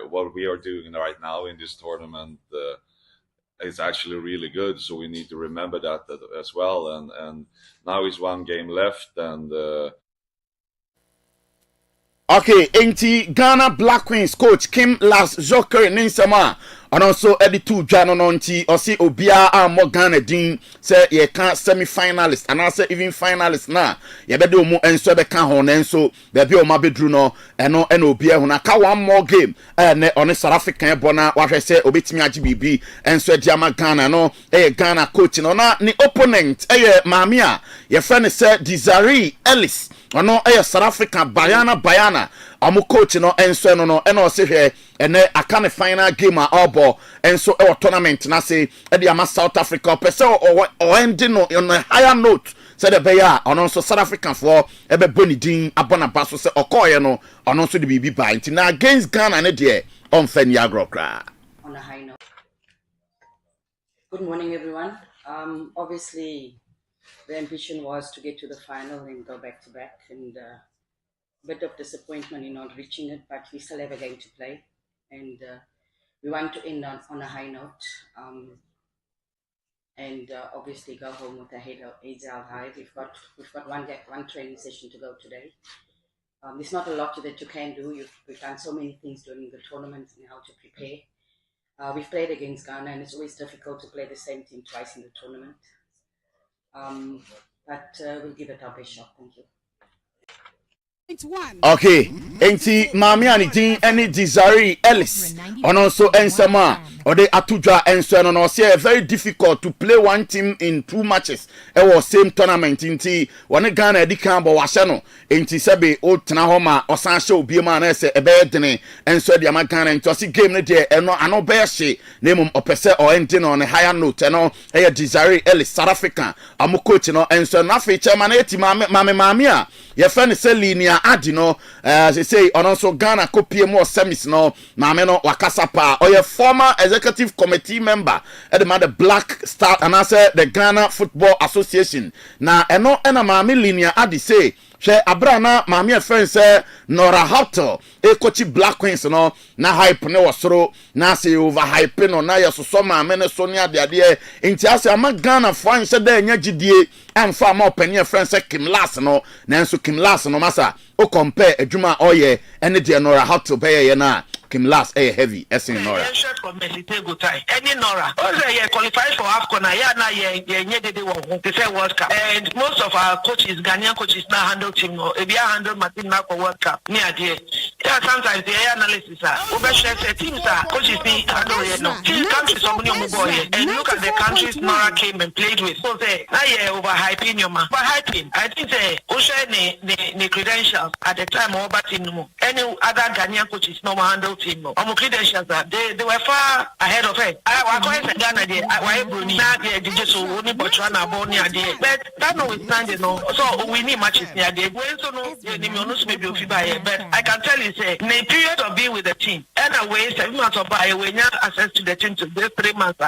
[SPEAKER 6] what we are doing right now in this tournament is actually really good. So we need to remember that as well. And now is one game left, and
[SPEAKER 5] okay, enti Ghana Black Queens coach Kim last Joker Ninsama and also Eddie 2 Jano nonti or see Obia mo Ghana din say ye can semi-finalist and also even finalist na ye bedo mu enso be kan ho nenso be o ma bedru no eno Obia hu na ka one more game ne on South African bona wa hwe say obetimi agi bibi enso diama Ghana no Ghana coach no na ni opponent maami a ye friend say Desiree Ellis ono South African Bayana amu coach no enso no eno se hwe ene aka final game obo enso tournament na say ama South Africa pese o ending no on a higher note said the beya ono so South African for ebe boni din abona baso se okoye no ono so de bibi ba nti na against Ghana ne de on fan yagro kra
[SPEAKER 7] on a high note. Good morning, everyone. Obviously the ambition was to get to the final and go back to back, and a bit of disappointment in not reaching it, but we still have a game to play, and we want to end on a high note, and obviously go home with a head high. We've got one training session to go today. There's not a lot that you can do. We've done so many things during the tournament and how to prepare. We've played against Ghana, and it's always difficult to play the same team twice in the tournament. But we'll give it our best shot. Thank you.
[SPEAKER 5] Okay, enti mami ani din any Desiree Ellis and also ensama or the atujwa enso no say very difficult to play one team in 2 matches e was same tournament enti one Ghana edi kan bo wahye no enti sebe o tena ho ma osan hye obi ma na se ebe dene enso de ama Ghana enti osi game ne de eno ano be hye na mum opese o ending on a higher note no e Desiree Ellis South African amu coach no enso na fe chairman eti mami a ye friend say linear adi no they say on also Ghana kopie mo semis no maame no wakasa pa or your former executive committee member at the Black Star and I said the Ghana Football Association na eno ena maame linear adi say she abrana maame friend say Nora Hotel coach Black Queens no na hype ne wasoro na say over hype no na yesoso maame ne so ne ade enti ase ama Ghana fan say da nya gidie amfa ma opani friend say Kim last no na enso Kim last no masa o compare adwuma oye ene de Nora Hotel be ye na Kim last heavy in Nora.
[SPEAKER 8] Any Nora. Also, qualified for AFCON. They say World Cup. And most of our coaches, Ghanaian coaches, now handle team. If you handle Martin now for World Cup, near there. Yeah, sometimes the analysis are over teams are coaches handle it. No, countries and look at the countries Nora came and played with. So say now overhyping your man. Overhyping. I think say the credentials at the time over team no. Any other Ghanaian coaches no handle team no. Credentials they were far ahead of it. I call it Ghana there. Why Bruni? Now they just only Botswana born near there. But that notwithstanding no. So we need matches near there. So no, but I can tell you say in the period of being with the team, anyway, 7 months of buy when you access to the team to this 3 months.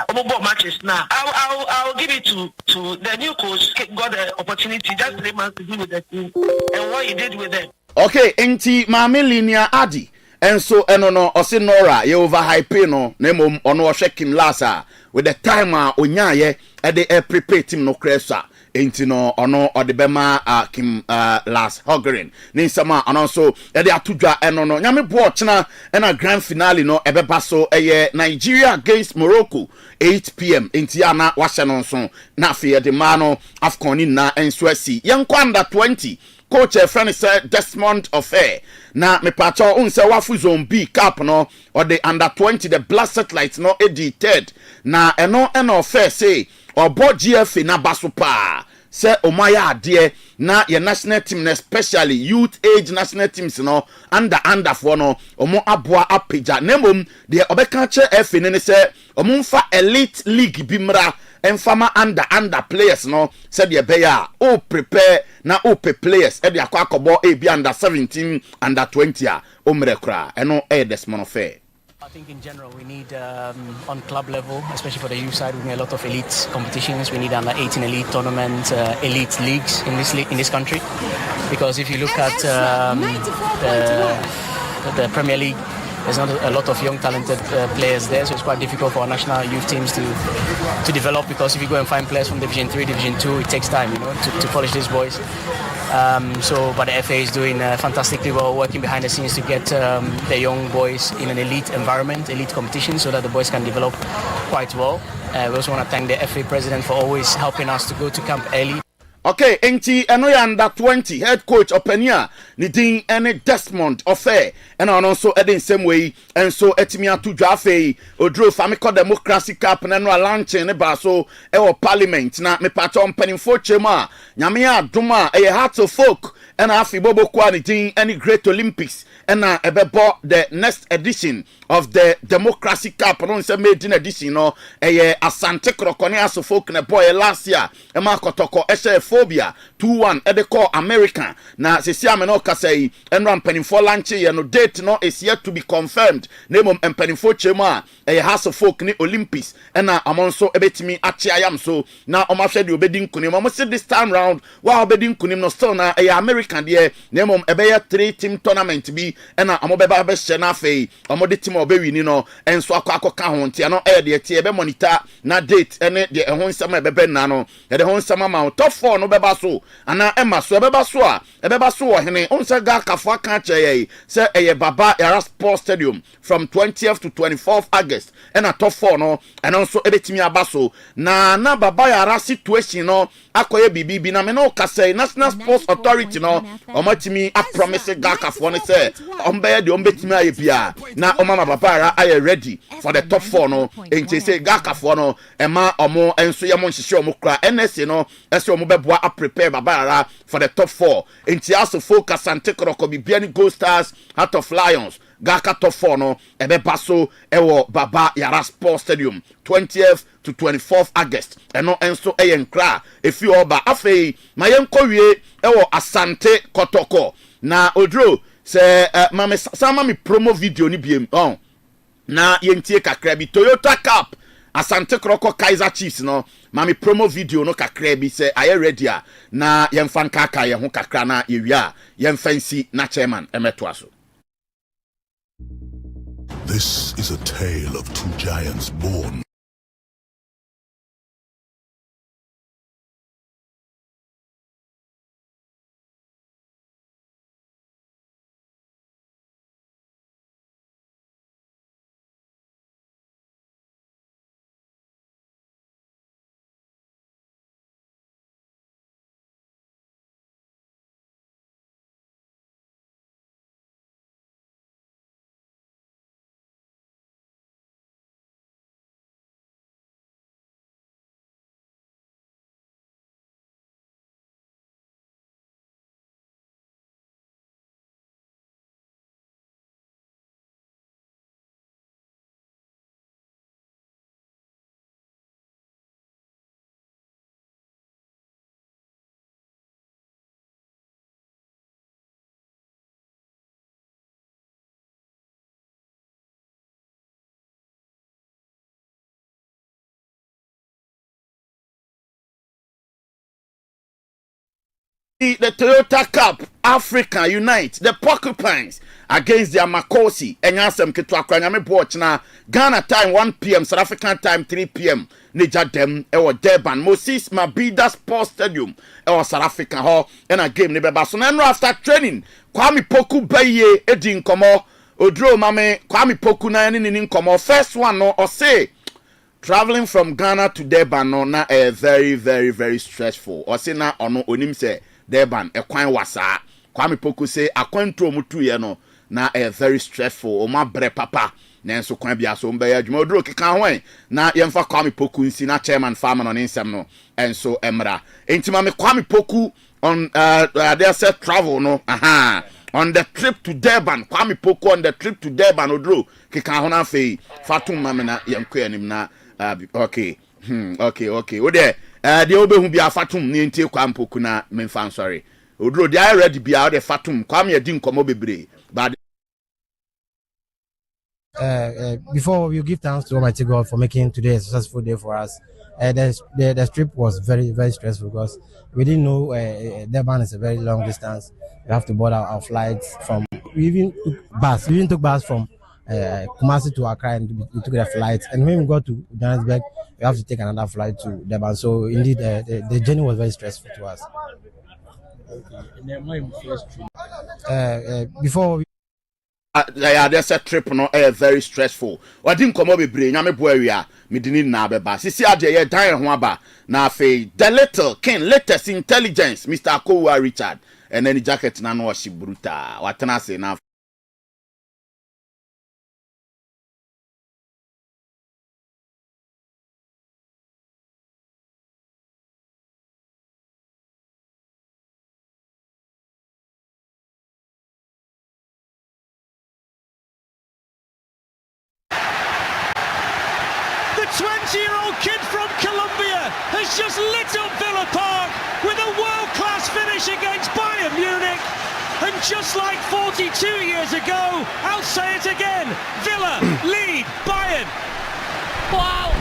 [SPEAKER 8] Matches now. I'll give it to the new coach. Got the opportunity just 3 months to be with the team and what he did with them.
[SPEAKER 5] Okay, enti Mami Linia Adi. And so no Osi Nora ye overhype no nemo ono hwe lasa with the time onya ye e de prepare team no cresa enti no ono odebema Kim last Hoggerin ni sama ono so e de atudwa eno no nyame bo ochena na grand finale no ebeba so eye Nigeria against Morocco 8 p.m. enti ana wahye no so na afi de ma no AFCON ni na enso asi yenko under 20 coach friend said Desmond Affair na me pacho unse wafu zone B cap no or the under 20 the blast satellite no edited na eno Affair say or board GFA na basupa say omaya ade na your national team especially youth age national teams no under for no omo aboa apeja nemom de obeka che FA ne say omo fa elite league bimra enfama under players no said the beya o prepare na o players e de akobo e bi under 17 under 20 o mrekra eno Desmond Affair.
[SPEAKER 9] I think in general we need on club level, especially for the youth side, we need a lot of elite competitions. We need under 18 elite tournaments, elite leagues in this country. Because if you look at the Premier League, there's not a lot of young talented players there, so it's quite difficult for our national youth teams to develop, because if you go and find players from Division 3, Division 2, it takes time, to polish these boys. But the FA is doing fantastically well, working behind the scenes to get the young boys in an elite environment, elite competition, so that the boys can develop quite well. We also want to thank the FA president for always helping us to go to camp early.
[SPEAKER 5] Okay, enti eno ya under 20 head coach openia ni din ene Desmond Affair and also in same way and so etimi atudwa afei odro famiko democracy cup na no launch ne ba so e wo parliament na me pacho mpanimfo chema nyame adoma e heart of folk and afi bobo kwa ni din any great Olympics and ebebo the next edition of the democracy cup no say made in edition no asante krokone aso folk na boy last year e ma kotoko phobia 2-1 e de call American na sesi ameno kasai enra mpanimfo lanche ye no date no is yet to be confirmed name mpanimfo chema house of folk ni Olympics na amonso ebetimi achi ayam so na omahwe de obedi nkunim am say this time round wa obedi nkunim no still na American de name ebeye 3 team tournament bi na amobeba be hye na afei amode team obewini no enso akọ ho ntia no de tie ebe monitor na date ene de ho nsama ebebe na no de ho nsama ma top 4 no beba so ana ema so ebeba so ohene onse ga kafo aka cheye say baba Yara Sports Stadium from 20th to 24th August and a top 4 no and also ebetimi abaso na baba Yara situation no akoye bibi na me no ka say National Sports Authority no omatimi a promise ga kafo ne say ombe de ombetimi aye bia na omama baba Yara aye ready for the top 4 no enti say ga kafo no ema omo enso ye mo nhihye omo kra NSA no ese omo beboa a prepare baba Yara for the top 4 enti aso focus ante kroko bibia ni Gold Stars Heart of Lions Gaka top 4 no ebe baso ewo baba Yara Sports Stadium 20th to 24th August eno enso eyenkra efi oba afei mayenko wie ewo Asante Kotoko na odro se mami promo video ni biem na yentie kakra bi Toyota Cup Asante Kroko Kaizer Chiefs no mami promo video no kakra bi se aye ready a na yemfa nkaka ye ho kakra na yewia yemfansi na chairman emeto aso.
[SPEAKER 10] This is a tale of two giants born
[SPEAKER 5] The Toyota Cup, Africa Unite, the Porcupines against the Makosi. Enyasem ketwa kwanyame watch na Ghana time 1 p.m. South African time 3 p.m. Nija dem ewo Durban Moses Mabida Sports Stadium ewo South Africa ho and a game ne beba so na after training Kwame Poku baye edi nkomo odro mame Kwame Poku na ni nkomo first one no or say traveling from Ghana to Durban no na very very very stressful or say na ono onim say Durban ekwan wasa Kwame Poku say akwantro mutu ye no na very stressful o ma bre papa nanso kwan bia so mba ya dwuma odro keka hwan na yemfa Kwame Poku nsi na chairman farmer no nsem no enso emra entima me Kwame Poku on there said travel no on the trip to Durban Kwame Poku on the trip to Durban odro keka ho na fei fatum mame na yemko anim na okay okay o de obehu bia fatum ne ntie Kwame Poku na memfa sorry odro they are ready bia o de fatum Kwame edi nkomo bebre but
[SPEAKER 11] before we give thanks to Almighty God for making today a successful day for us, the trip was very, very stressful because we didn't know Durban is a very long distance. We have to board our flights from. We even took bus from Kumasi to Accra, and we took a flight. And when we got to Johannesburg, we have to take another flight to Durban. So indeed, the journey was very stressful to us. Before we
[SPEAKER 5] there's a trip no very stressful. I didn't come up with brain. I'm a boy. Me didn't na beba. Sisi ade ye dan ho aba. Na fe the little king latest intelligence Mr. Akowa Richard. And then the jacket na no shi bruta. Watana say na
[SPEAKER 12] The 20-year-old kid from Colombia has just lit up Villa Park with a world-class finish against Bayern Munich. And just like 42 years ago, I'll say it again, Villa lead Bayern. Wow!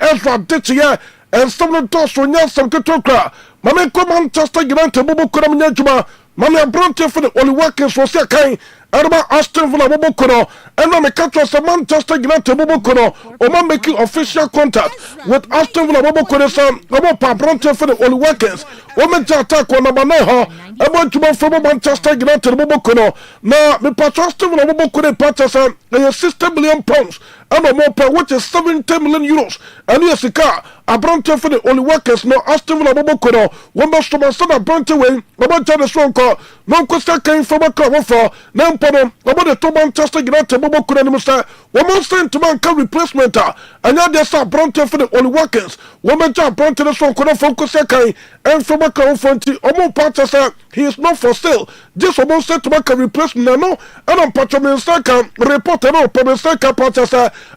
[SPEAKER 13] Ezra Ditchia and someone toss when you're some Katoka. Mamma come Manchester United, Bobo Kuram Mamma Bronte for the only workers for Sakai, Araba Aston Villa Bobokono, and I'm a catcher of Manchester United Bobokono, or man making official contact with Aston Villa Bobokono, Bobo Bronte for the only workers. Woman to attack on Amaneho, about to from Manchester United Bobokono. Now, the Aston Villa Bobokone purchase a 60 million pounds. And a more which is 70 million euros. And yes, a car. A Bronte for the only workers, no Aston Villa Bobokono. One must to my son, a Bronte way, about the strong car. No question came from a club for Nampano, about the two Manchester United Bobokono. One must send to man replacement. And now there's a Bronte for the only workers. One man to Bronte the strong corner from Kosakai and from a club for Omo Patches. He is not for sale. Just almost said to make a replacement. No, and I'm Patchaman Saka reported on Pamesaka Patches.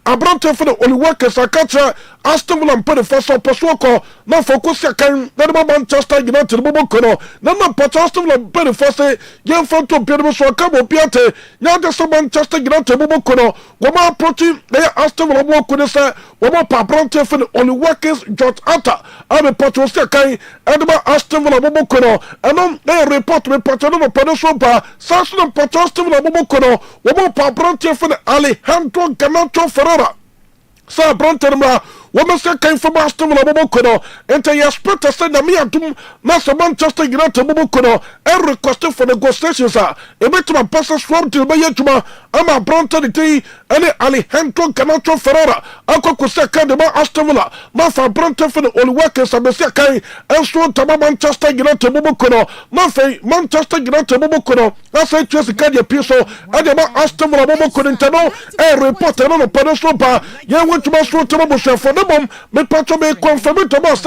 [SPEAKER 13] A Bronte for the only workers. I catch Aston Villa put the first of Paswako. Now for Kosakai, then Manchester United Bobokono. Then my Aston Villa put the first young front to Pedro Swakabo Piate. Now there's a Manchester United Bobokono. Wama approaching the Aston Villa Bobokono. Wama Bronte for the only workers. George Atta. I'm a Patchaman and my Aston Villa Bobokono. And on their report with Patano Panasopa. Sasson Aston Villa Bobokono. Wama Bronte for the Alejandro Ganacho Ferrara. Sir Bronte woman say came from Aston Villa Bobokono. And I expect to send me to Master Manchester United Bobokono and requested for negotiations. A bit of a passes from to Bayatuma. I'm a Bronte the tea and Alejandro Ganacho Ferrara. Uncle Kusaka de Aston Villa. Mafa Bronte for the only workers of the Sakai and so to Manchester United Bobokono. Mafe Manchester United Bobokono. That's a Jessica Piso and the Aston Villa Bobokono and reported on a Panasopa. Yeah, which must go to Mabusha for me patro me confirm to boss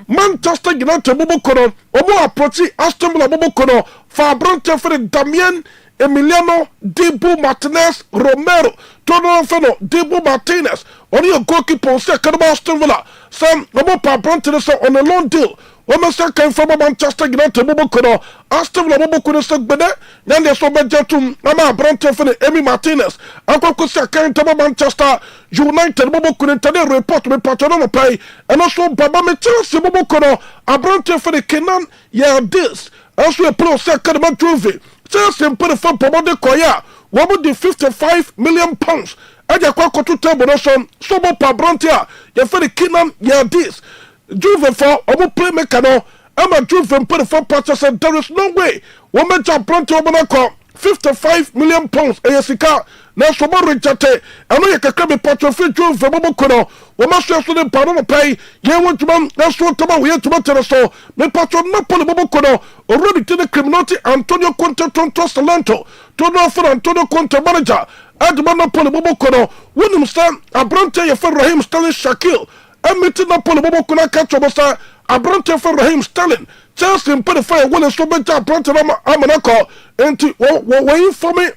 [SPEAKER 13] Manchester United Bobokono omo approach Aston Villa Bobokono for Bronte for Damien Emiliano Dibu Martinez Romero Tono Feno Dibu Martinez only a goalkeeper say Kadaba Aston Villa some Omo Brantford on a loan deal Woman came from Manchester United Bobokono Aston Villa Bobokono Sagbede Nande so bejatum Ama Brantford Emi Martinez Akoko say came to Manchester United Bobokono today report me patrono pay and also Baba me Chelsea Bobokono a Brantford Kenan yeah this also a pro say Kadaba Juve Chelsea put a for Pomode Koya what would the 55 million pounds Aja kwa kotu table no so Bopa Brantia ya for the Kenan yeah this Juve for omo playmaker no ama Juve put for purchase and there is no way woman jump Brantia omo 55 million pounds ayesika na so mo rejate eno ye kaka be patron Juve mo kono woman so de pano pay ye won tuma na so tuma we tuma tere so me patron Napoli mo kono already to the criminality Antonio Conte Tonto Salento to no for Antonio Conte manager Adman Napoli mo kono wonim stand Abrante ye for Raheem Sterling Shaquille Emitin Napoli mo kono catch obosa Abrante for Raheem Sterling Chelsea put the fire when so better Abrante amanako enti wo informe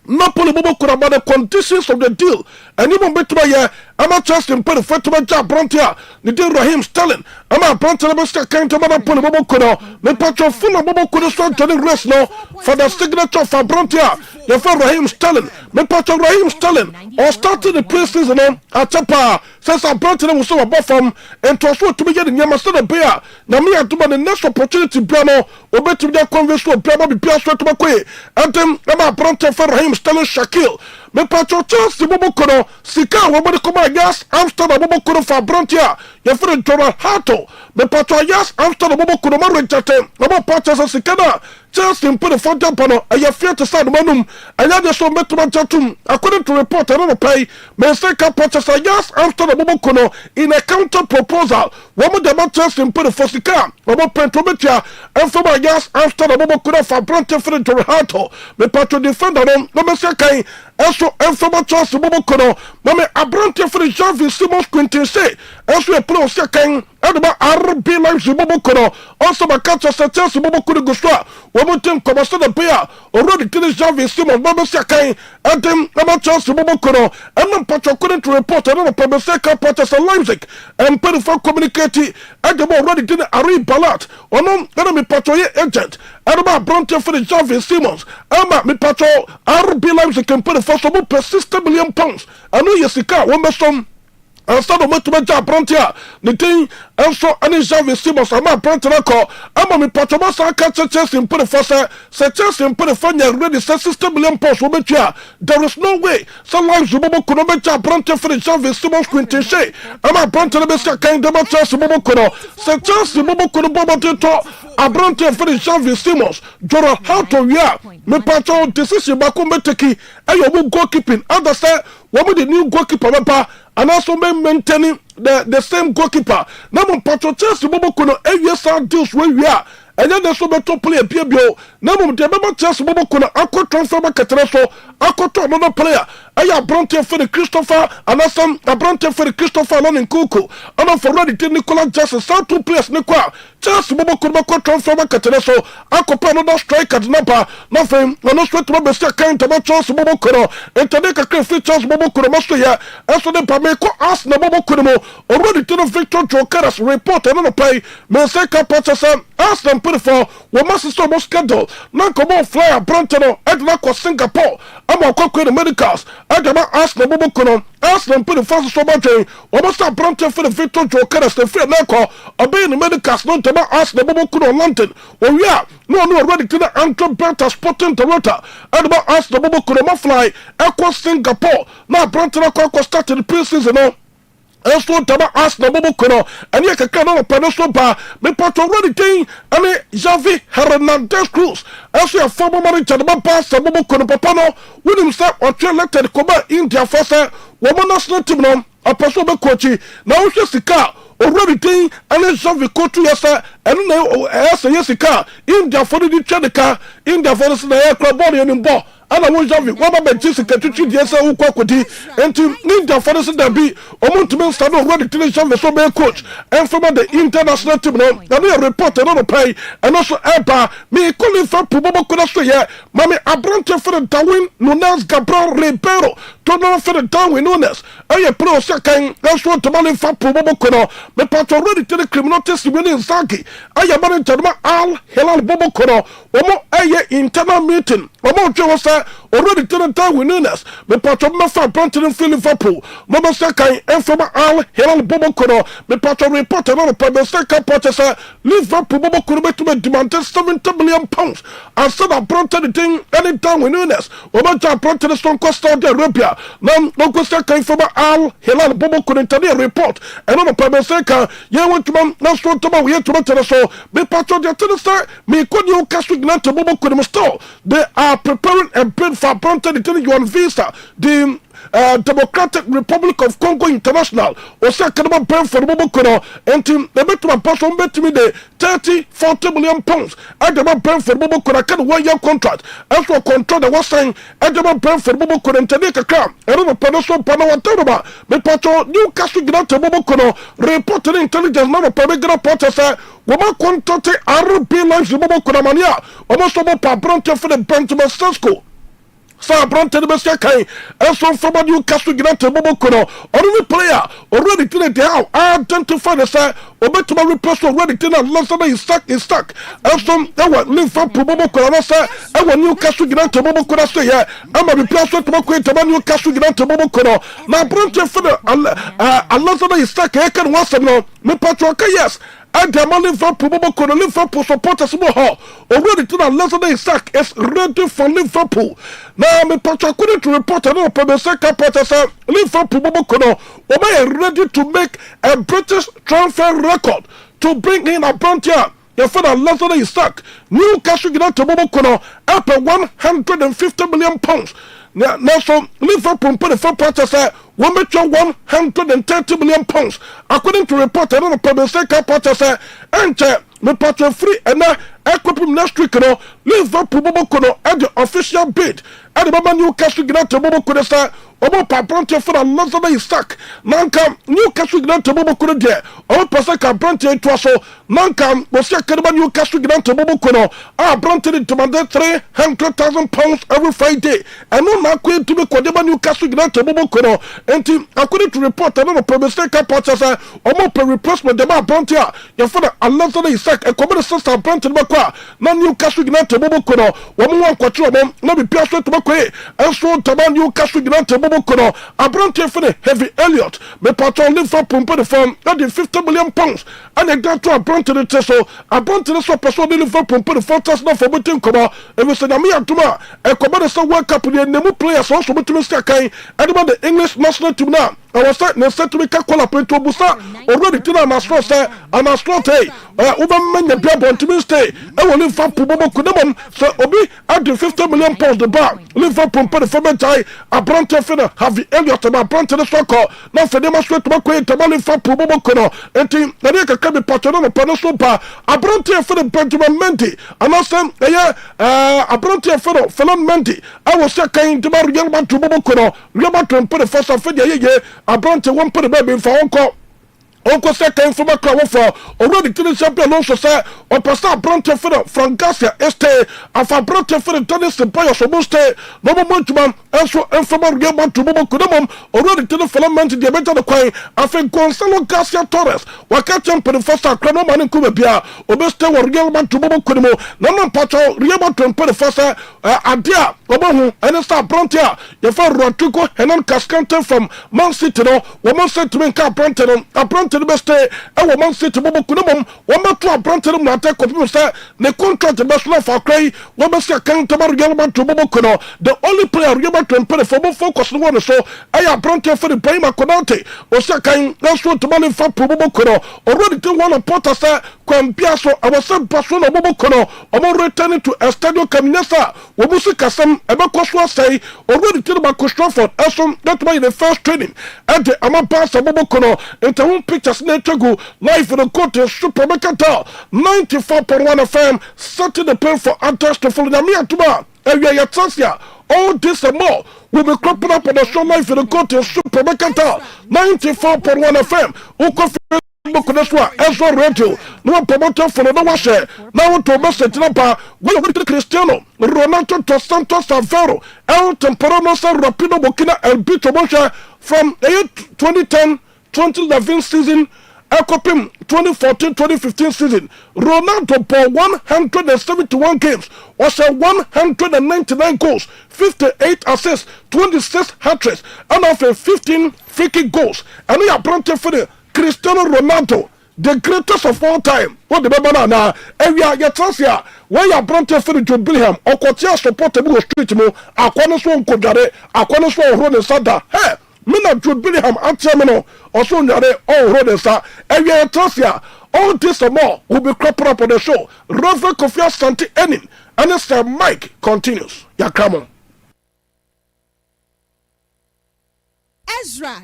[SPEAKER 13] Napoli bobo could about the conditions of the deal and even better yeah I'm Chelsea put the fire to better Abrante the deal Raheem Sterling I'm Abrante the best came to Napoli bobo kono me patron full bobo kono so Johnny Grace no for the signature of Abrante the for Raheem Sterling me patron Raheem Sterling or started the pre-season at Chapa since Abrante was so above from and to also to be getting Yamasada Bear na me atuma the next opportunity piano obetu dia convince to piano be piano to makwe and then I'm Abrante for Raheem Sterling Shaquille me patron Chelsea bobo kono sika wo body come against Amsterdam bobo kono for Abrante ya for Jordan Hato me patron yes Amsterdam bobo kono ma rejate bobo purchase sika na Chelsea put the front up on a fear to start manum and I just met to Manchatum according to report I don't pay me say can purchase yes Amsterdam bobo kono in a counter proposal woman the Chelsea put the Fosika bobo pentometia and for my yes Amsterdam bobo kono for Abrante for Jordan Hato me patron defender no me say kai also informa Chelsea bobo kono mame Abrante for Javi Simons Quintin say also a pro say kai adaba RB Live bobo kono also my catch Chelsea bobo kono goswa woman team Kwadaso the player already to the Javi Simons mame say kai and them Chelsea bobo kono and no patron couldn't report and no Pemeseka purchase Leipzig and pay for communicate and them already to the Ari Balat or no me patron agent adaba Abrante for the Javi Simons ama me patron RB Leipzig can pay for some $60 million. I know Yesika when some instead of to make Abrante the thing also any Javi Simons ama Abrante call ama me patron sa catch Chelsea put the first say Chelsea put the fund already $60 million wo betua there is no way some lives bobo kono make Abrante for the Javi Simons Quintin Shea ama Abrante be say kind dem Chelsea bobo kono say Chelsea bobo kono bobo to Abrante for the Javi Simons Jordan Hato yeah me patron decision ba ko meteki ayo mo goalkeeping understand what the new goalkeeper member and also maintaining the same goalkeeper. Now, mon patron Chelsea bobo kono AUSR deals where we are. And then there's so better player PBO. Now, mon the Chelsea bobo kono akko transfer market so akko to another player. Aya Abrante for the Christopher and also Abrante for the Christopher and Nkuku. And for ready to Nicolas Jackson. So two players Nikwa. Chelsea bobo kono akko transfer market so akko to another striker Napa. Nothing. No straight to be kind to Chelsea bobo kono. And today can free Chelsea bobo kono master here. And so the Pameko ask na bobo kono already to the Victor Jokeras report and on the play. Menseka purchase ask them put it for what must is almost schedule. Now come on fly Abrante no Edna Singapore. I'm a cook with the medicals. I cannot ask the bobo kono. Ask them put the first so much. Almost Abrante for the Victor Jokeras the free Nako obeying the medicals. Don't ask the bobo kono London. Oh yeah, no already to the Antwerp Beta Sporting Toronto. I don't ask the bobo kono fly Echo Singapore. Now Abrante no started the pre-season. Also, Taba asked the bobo kono, and yet a canon of Panaso Bar, me part already thing, and Javi Hernandez Cruz. Also, a former manager, the Baba, the bobo kono Papano, with himself or elected Koba India first, woman national team, a person coachy. Now, just the car. Already thing, and Javi coach yes, and now, yes, a car, India for the car, India for the aircraft body and ball. ana wo javi wo ba be tisi ketutu die se wo kwakodi enti ninja for the da bi omontumi start already tele javi so be coach and from the international team no na no report no pay and also eba me qualify for bobo kuna so ye mami abrante for the Darwin Nunes Gabriel Ribeiro to no for the Darwin Nunes aye pro second that's what to mani for bobo kuna me part already tele criminal testimony Zaki aye mani tadma Al Hilal bobo kuna omo aye internal meeting omo twe say already tele Darwin Nunes me part of me for abrante in Liverpool no second and from Al Hilal bobo kuna me part report no problem second part say Liverpool bobo kuna betume demand 70 million pounds and said abrante the thing anytime we know this omo ja abrante the strong cost of Arabia now no go second from Al Hilal bobo kuna internet report and no problem second ye want to na so to we to tell so me part of the tell say me could you cash ignorant bobo kuna store they are preparing a bid for abrante the thing you on visa the Democratic Republic of Congo International or second pay for bobo kuna and team the better person bet me the 30-40 million pounds at the pay for bobo kuna can 1 year contract as for control the was saying at the pay for bobo kuna and take a crap and no person pana whatever me pato Newcastle ignorant bobo kuna reported intelligence no public report say woman contact RB Lives bobo kuna mania almost about Pabronte for the Benjamin Sesko sa abrante de besia kai eso from Newcastle ignorant bobo kuna only player already today how identify the say obetuma replace already today Lazada is stuck eso that what Liverpool bobo kuna say e wa Newcastle ignorant bobo kuna say yeah am replace to bobo kuna Newcastle ignorant bobo kuna na abrante for the Lazada is stuck e can once no me patro yes and the Liverpool bobo Liverpool supporters already to the Lazada Isaac is ready for Liverpool. Now me patch couldn't to report no problem second part say Liverpool bobo ready to make a British transfer record to bring in a Brontia. Your father Lazada Isaac Newcastle United bobo up at 150 million pounds. Now so Liverpool put the four parts say 130 million pounds. According to report, I don't know problem second part say enter me patch free and equipment next week no Liverpool bobo kono at the official bid at the moment Newcastle United bobo kono say obo Pabronte for the Lazada Isaac nanka Newcastle United bobo kono there obo pasa ka Pabronte to so nanka bosia kadaba Newcastle United bobo kono Pabronte demanded 300,000 pounds every Friday and no na kwe to be kodeba Newcastle United bobo kono and according to report I don't know problem second part say obo per replacement the Pabronte your father Lazada Isaac e komere sister Pabronte na Newcastle United bobo kono wo mo kwacho mo na be piaso to makoe enso taba Newcastle United bobo kono abrante fene Heavy Elliott me patron Liverpool put the form that the 50 million pounds and a got to abrante the so abrante so person Liverpool put the forecast now for betting kono e we say na me atuma e komere so World Cup the nemu players also between kai and the English national team now I was set to make a call up into Busa already to na master say and a slot woman the people to stay I will live for bobo kudamon so obi at the 50 million pounds the bar Liverpool put the former tie abrante fena Heavy Elliott abrante the soccer now for them straight to make to live for bobo kono and team na dey ka be patron no pano so ba abrante for the Benjamin Mendy and also abrante for the Felon Mendy I was say kind to bar young man to bobo kono Real put the first of ye abrante one put the baby for uncle Uncle second from a crowd for already to the champion also say or pastor Bronte for the from Garcia Este and for Bronte for the tennis and players almost no more man also and from a game to Bobo Kudamum already to the filament the better the coin and for Gonzalo Garcia Torres what catch him for the first crano man in Cubia obeste or real man to Bobo Kudumo no man patrol real man to put the first idea Obahu and it's a Bronte you for Rodrigo Henan Cascante from Man City no woman said to me Bronte the best e wo Man City bobo kunum wo mato abrante no na take kopim say ne contract the best for cry wo be say kan to bar gelman to bobo kuno the only player gelman to play for focus no one so I abrante for the prime Konate o say kan na so to man for bobo kuno already to one porter say kwambia so I was say paso no bobo kuno o mo returning to Estadio Caminesa wo musu kasam e be koso say already to the Stratford asom that way the first training at the amapa bobo kuno into one pictures Netego live for the court super Mercantile 94.1 FM setting the pen for Antas to follow the Miatuma area Yatsasia all this and more will be cropping up on the show live in the content Super Mercantile 94.1 FM. Uko Facebook this one, Ezra Radio. No promoter for the share. Now to message number. We will Cristiano Ronaldo dos Santos Aveiro El Temporanosa Rapido Burkina El Bito Mosha from the 2010-2011 season. Ekopim 2014-2015 season, Ronaldo for 171 games, also 199 goals, 58 assists, 26 hat-tricks, and after 15 free-kick goals. And we are brought for the Cristiano Ronaldo, the greatest of all time. What the baby now? And we are Yatansia. Why you are brought for the Jude Bellingham? Or Kotia support the street mo? Aquaniswan Kodare, Aquaniswan Rone Sada. Hey! Mina Jude Bellingham Antiamino also Nyare all Rodesa and Tasia. All this and more will be cropping up on the show. Reverend Kofi Santi Enin and Mr. Mike continues. Yeah, come on.
[SPEAKER 14] Ezra.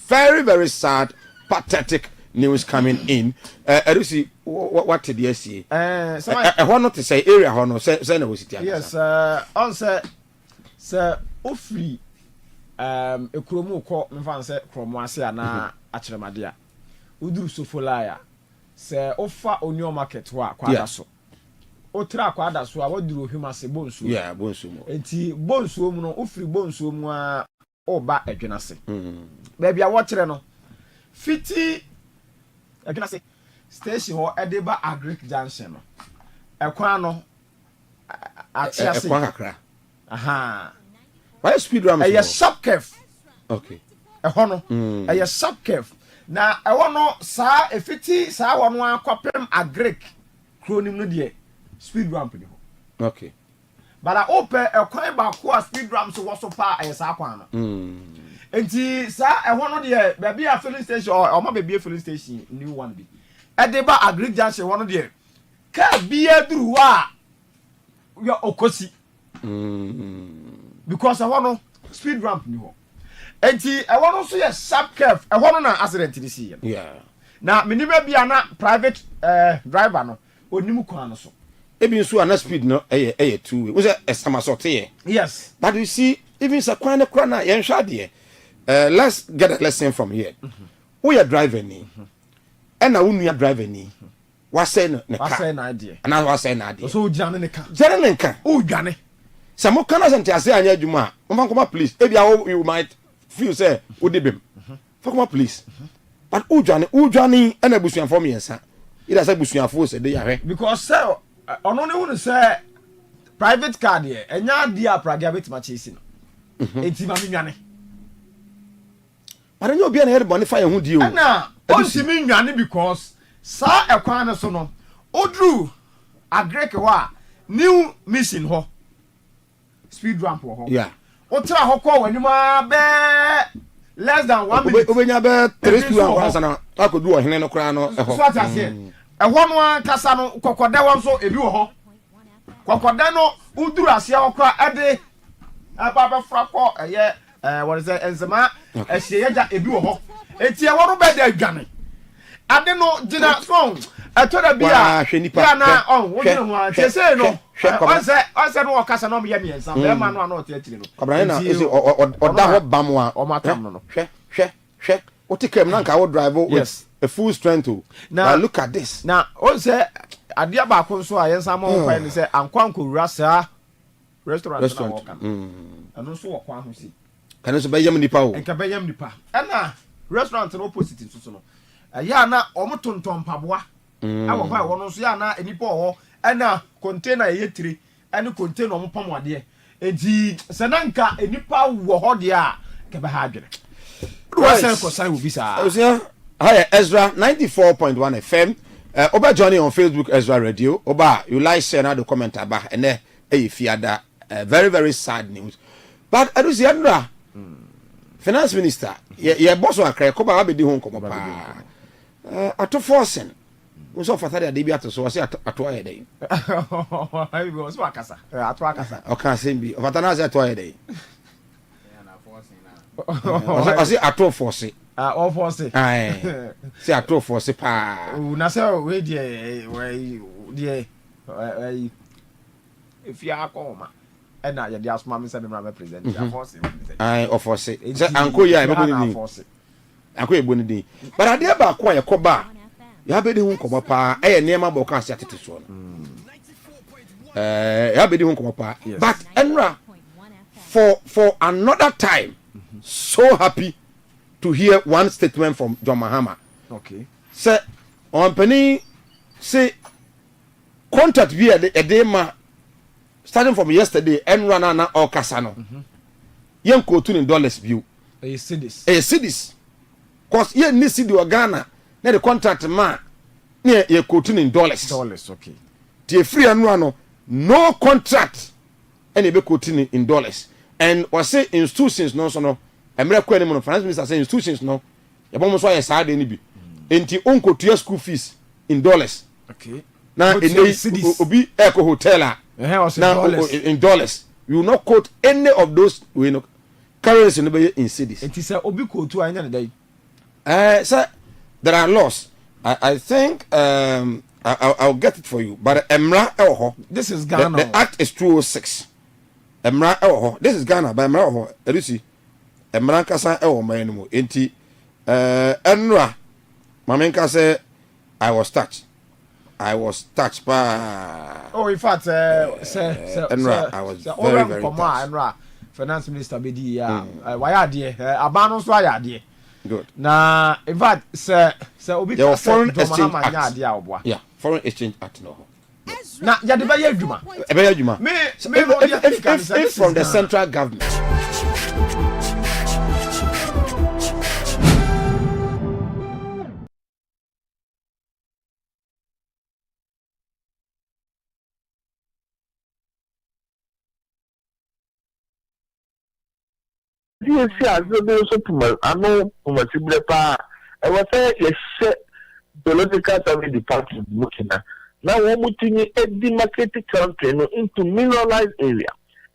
[SPEAKER 1] Very, very sad, pathetic news coming in. I do see what did you see? I want not to say area honor. Say no,
[SPEAKER 2] yes, on sir. Ofri ekromu ko mfa nse kromwase ana akyeremade a uduru sofolaya se ofa onio market ho a Kwadaso otra Kwadaso a waduru ohwimase bonsu
[SPEAKER 1] bonsu mo
[SPEAKER 2] enti bonsu mu no ofri bonsu mu a oba edwenase ba bia wo kyere no fiti edwenase station ho edeba agric junction no ekwan no atiase
[SPEAKER 1] ekwan kakra
[SPEAKER 2] aha.
[SPEAKER 1] Why speed ram?
[SPEAKER 2] A sharp curve.
[SPEAKER 1] Okay.
[SPEAKER 2] A hono. A sharp curve. Na I want no sa efiti sa wonu akwapem agric kronim no de speed ramp ni ho.
[SPEAKER 1] Okay.
[SPEAKER 2] But I open a kwan ba ko speed ramp so woso pa e sa kwan no. Enti sa e hono de baby a filling station or ma baby a filling station new one bi. E de ba agric junction hono de ka bi aduru wa yo okosi. Because I want to speed ramp ni ho. Enti I want to see a sharp curve. I want na accident ni see.
[SPEAKER 1] Yeah.
[SPEAKER 2] Na minima bia na private driver no onimu kwan no so.
[SPEAKER 1] Ebi nso ana speed no eh two way. We say esamasote here.
[SPEAKER 2] Yes.
[SPEAKER 1] But you see even sa kwan na kwan na yen hwa de. Let's get a lesson from here. Who you driving ni? And na who you driving ni? What say no ne car?
[SPEAKER 2] What say na idea?
[SPEAKER 1] And what say na idea?
[SPEAKER 2] So jane ne car.
[SPEAKER 1] Jane ne car.
[SPEAKER 2] O jane.
[SPEAKER 1] Some kind of ase anya adwuma come please maybe you might feel say odebem come please but udwane na busuanfo me yensa ida say busuanfo say dey ahwe
[SPEAKER 2] because say ono ne hu say private car dey enya ade a pragia betima chesi no enti ma menwane
[SPEAKER 1] but enyo bia na head money fire hu die o
[SPEAKER 2] na onti menwane because sa ekwan no so no odru agrek wa new mission ho speed ramp ho.
[SPEAKER 1] Yeah.
[SPEAKER 2] Otra hokọ wanima be less than 1 minute.
[SPEAKER 1] Obenya be 3 2 kasa na akodu ohene no kra no eho.
[SPEAKER 2] So atase. Eho no ankasa no kokoda won so ebi wo ho. Kokoda no uduru ase hokọ ade ababa frako eye what is it enzema ehye yaja ebi wo ho. Eti eho no be da adwane. Ade no gina phone atoda bia ya na on wo no ho atese no. Onse no okasa no me yemiensa be ma no ana otiatire no
[SPEAKER 1] kabran na ese oda ho bam a
[SPEAKER 2] o matam no
[SPEAKER 1] hwe otikem na nka wo drive with a full strength to now look at this
[SPEAKER 2] na onse ade ba ko so ayensa ma wo ni say ankwanko rasa restaurant na wo kan anu so wo kwa ho si
[SPEAKER 1] kan so be yam nipa o
[SPEAKER 2] enka be yam nipa na restaurant no opposite so no ya na omotonton paboa awo kwa wo no so ya na enipa ho ana container yetire ani container mo pamwade enti senanka enipa wo ho de a ke be ha adwene do say ko sai obi sa
[SPEAKER 1] hi Ezra 94.1 FM oba journey on Facebook Ezra Radio oba you like share na the comment aba ene fiada very very sad news but I do see Andra finance minister ye boss wa kra ko ba abedi ho nkomo pa ato forcing so father dey bi ato so say ato aye dey
[SPEAKER 2] I go so akasa ato akasa
[SPEAKER 1] o kan say bi father na say ato aye dey na forcing na o say ato forcing
[SPEAKER 2] all forcing
[SPEAKER 1] ai say ato forcing pa
[SPEAKER 2] na say we dey if you are coma. And now you ask Mammy Sam represent.
[SPEAKER 1] I offer say, Uncle, yeah, I'm forcing. Uncle Bundy. But I dare back quite a coba. You have been home come up, eh, near my bocas at it one. You have been home come up, but Enra for another time, so happy to hear one statement from John Mahama.
[SPEAKER 2] Okay.
[SPEAKER 1] Say, on penny, say, contract via a day ma. Starting from yesterday, Enra na or Casano. Young $2 view.
[SPEAKER 2] A
[SPEAKER 1] cities. Cause ye ni city or Ghana, na the contract man near ye $2.
[SPEAKER 2] Okay.
[SPEAKER 1] The free and run no contract any be $2. And was say institutions no so no. America any finance minister say institutions no. Ya bomo so ya sa de ni bi. Enti onko to school fees in dollars.
[SPEAKER 2] Okay.
[SPEAKER 1] Now in obi eco hotel now in dollars. You will not quote any of those currency in cities.
[SPEAKER 2] It is a obi quote to any day.
[SPEAKER 1] Sir, there are laws. I think I'll get it for you. But Emra Elho.
[SPEAKER 2] This is Ghana.
[SPEAKER 1] The act is 206. Emra Elho. This is Ghana by Emra Elho. Elusi. Emra Kasa Elho Mayenmo. Enti Enra. Mamenka say I was touched by.
[SPEAKER 2] Oh, in fact,
[SPEAKER 1] Enra, I was very, very touched.
[SPEAKER 2] Enra, Finance Minister Bedi, why are they? Abanos, why are they?
[SPEAKER 1] Good.
[SPEAKER 2] Now, in fact, sir, Obi,
[SPEAKER 1] there was foreign exchange act. Yeah, foreign exchange act no.
[SPEAKER 2] Now, you the Bayer Juma.
[SPEAKER 1] If from the central government.
[SPEAKER 14] You see, as the supplement, I know Kumasi Blepa. I was saying, yes, political service department looking at. Now, we're moving a demarcated country into mineralized area.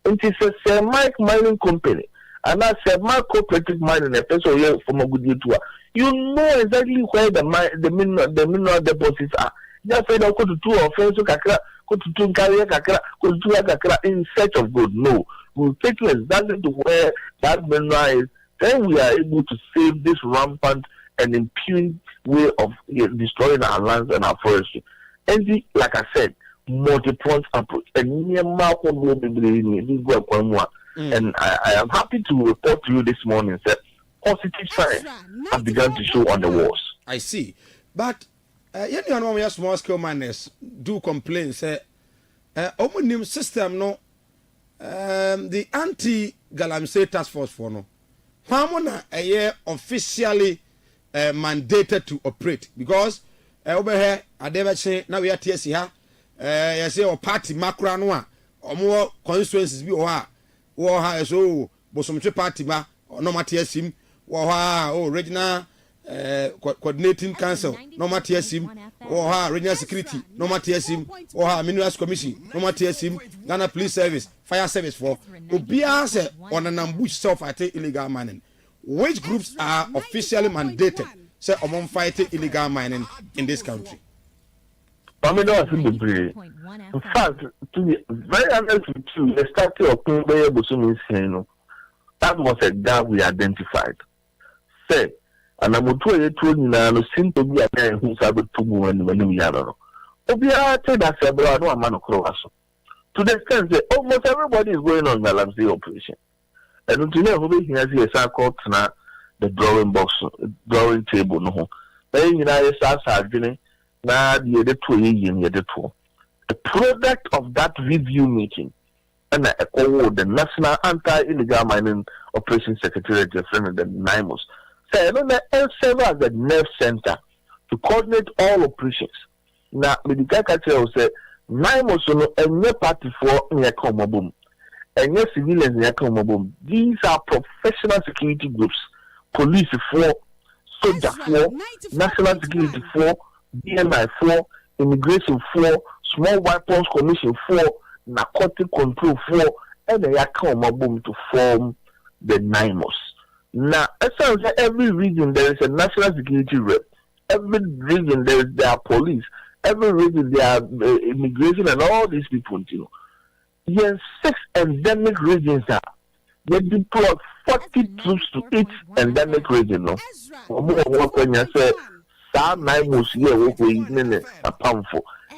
[SPEAKER 14] It is a semi mining company, and that's a cooperative mining. A person here from a good tour. You know exactly where the mineral deposits are. Just say, go to 2 or 4 kakra, go to 2 carrier kakra, go to 2 kakra in search of gold. No. We'll take you exactly to where that mineral is. Then we are able to save this rampant and impudent way of destroying our lands and our forestry. And like I said, multi-pronged approach. And I am happy to report to you this morning that positive signs have begun to show on the walls.
[SPEAKER 1] I see. But you know, when small scale miners do complain, say, omunim system no. The anti-Galamsey task force for no. Pamona a year officially mandated to operate because over here I never say now we are TSC ha. You say or party macro no or more constituencies be or ha so bosomtwe party ma or no TSC or ha regional coordinating council no TSC or ha regional security no TSC or ha minerals commission no TSC Ghana police service fire service for obia say on an ambush self fighting illegal mining. Which groups are officially mandated say among fighting illegal mining in this country?
[SPEAKER 14] In fact, to be very honest with you, the statute of Kumasi, that was a gap we identified. Say, and I'm going to tell you now, seem to be a man who's able to move and many yard. Obia said that several no man of Kwadaso. To the extent that almost everybody is going on the Galamsey operation. And to know who has a circle to the drawing box, drawing table, no. Then you know, starts arguing, now the other 2 years, the other 2. The product of that review meeting, and the National Anti-Illegal Mining Operations Secretariat, the NIMOS, said, I serve as the nerve center to coordinate all operations. Now, the Kakatio said, NIMOS no any party for Nyakomabum, and yes, civilians Nyakomabum. These are professional security groups, police for, soldier for, national security for, DNI for, immigration for, small weapons commission for, narcotic control for, and the Nyakomabum to form the NIMOS. Now, essentially, every region there is a national security rep. Every region there are police. Every region there are immigration and all these people. You know, yes 6 endemic regions are they deploy 40 troops to each endemic region no say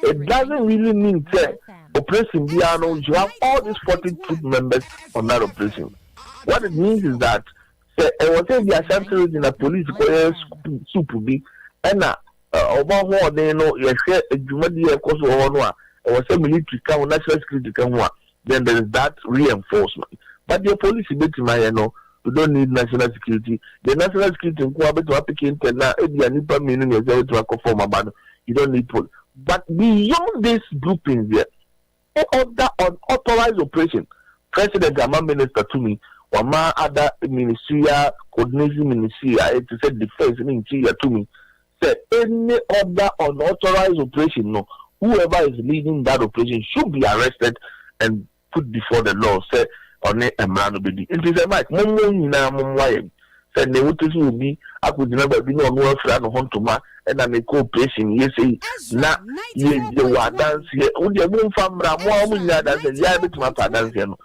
[SPEAKER 14] it doesn't really mean that operation Biano, you have all these 40 troop members on that operation. What it means is that whatever the Ashanti region of police super big and over they know you share a Jumadi course or was a military come national security come then there is that reinforcement. But the police is better my no. We don't need national security. The national security in Kuwait to applicant and now meaning is to conform about you don't need police. But beyond this grouping there, other unauthorized operation, President Gama Minister to me, or my other ministerial coordination ministry, I to say defense ministry to me, say any other unauthorized operation, no, whoever is leading that operation should be arrested and put before the law. Say on a man will be. It is a mic. Said they would be. I could never be no more friend of Hontoma and I make cooperation. Yes, now you are dance here. Would you move from Ramon? That's a yard to my father's. You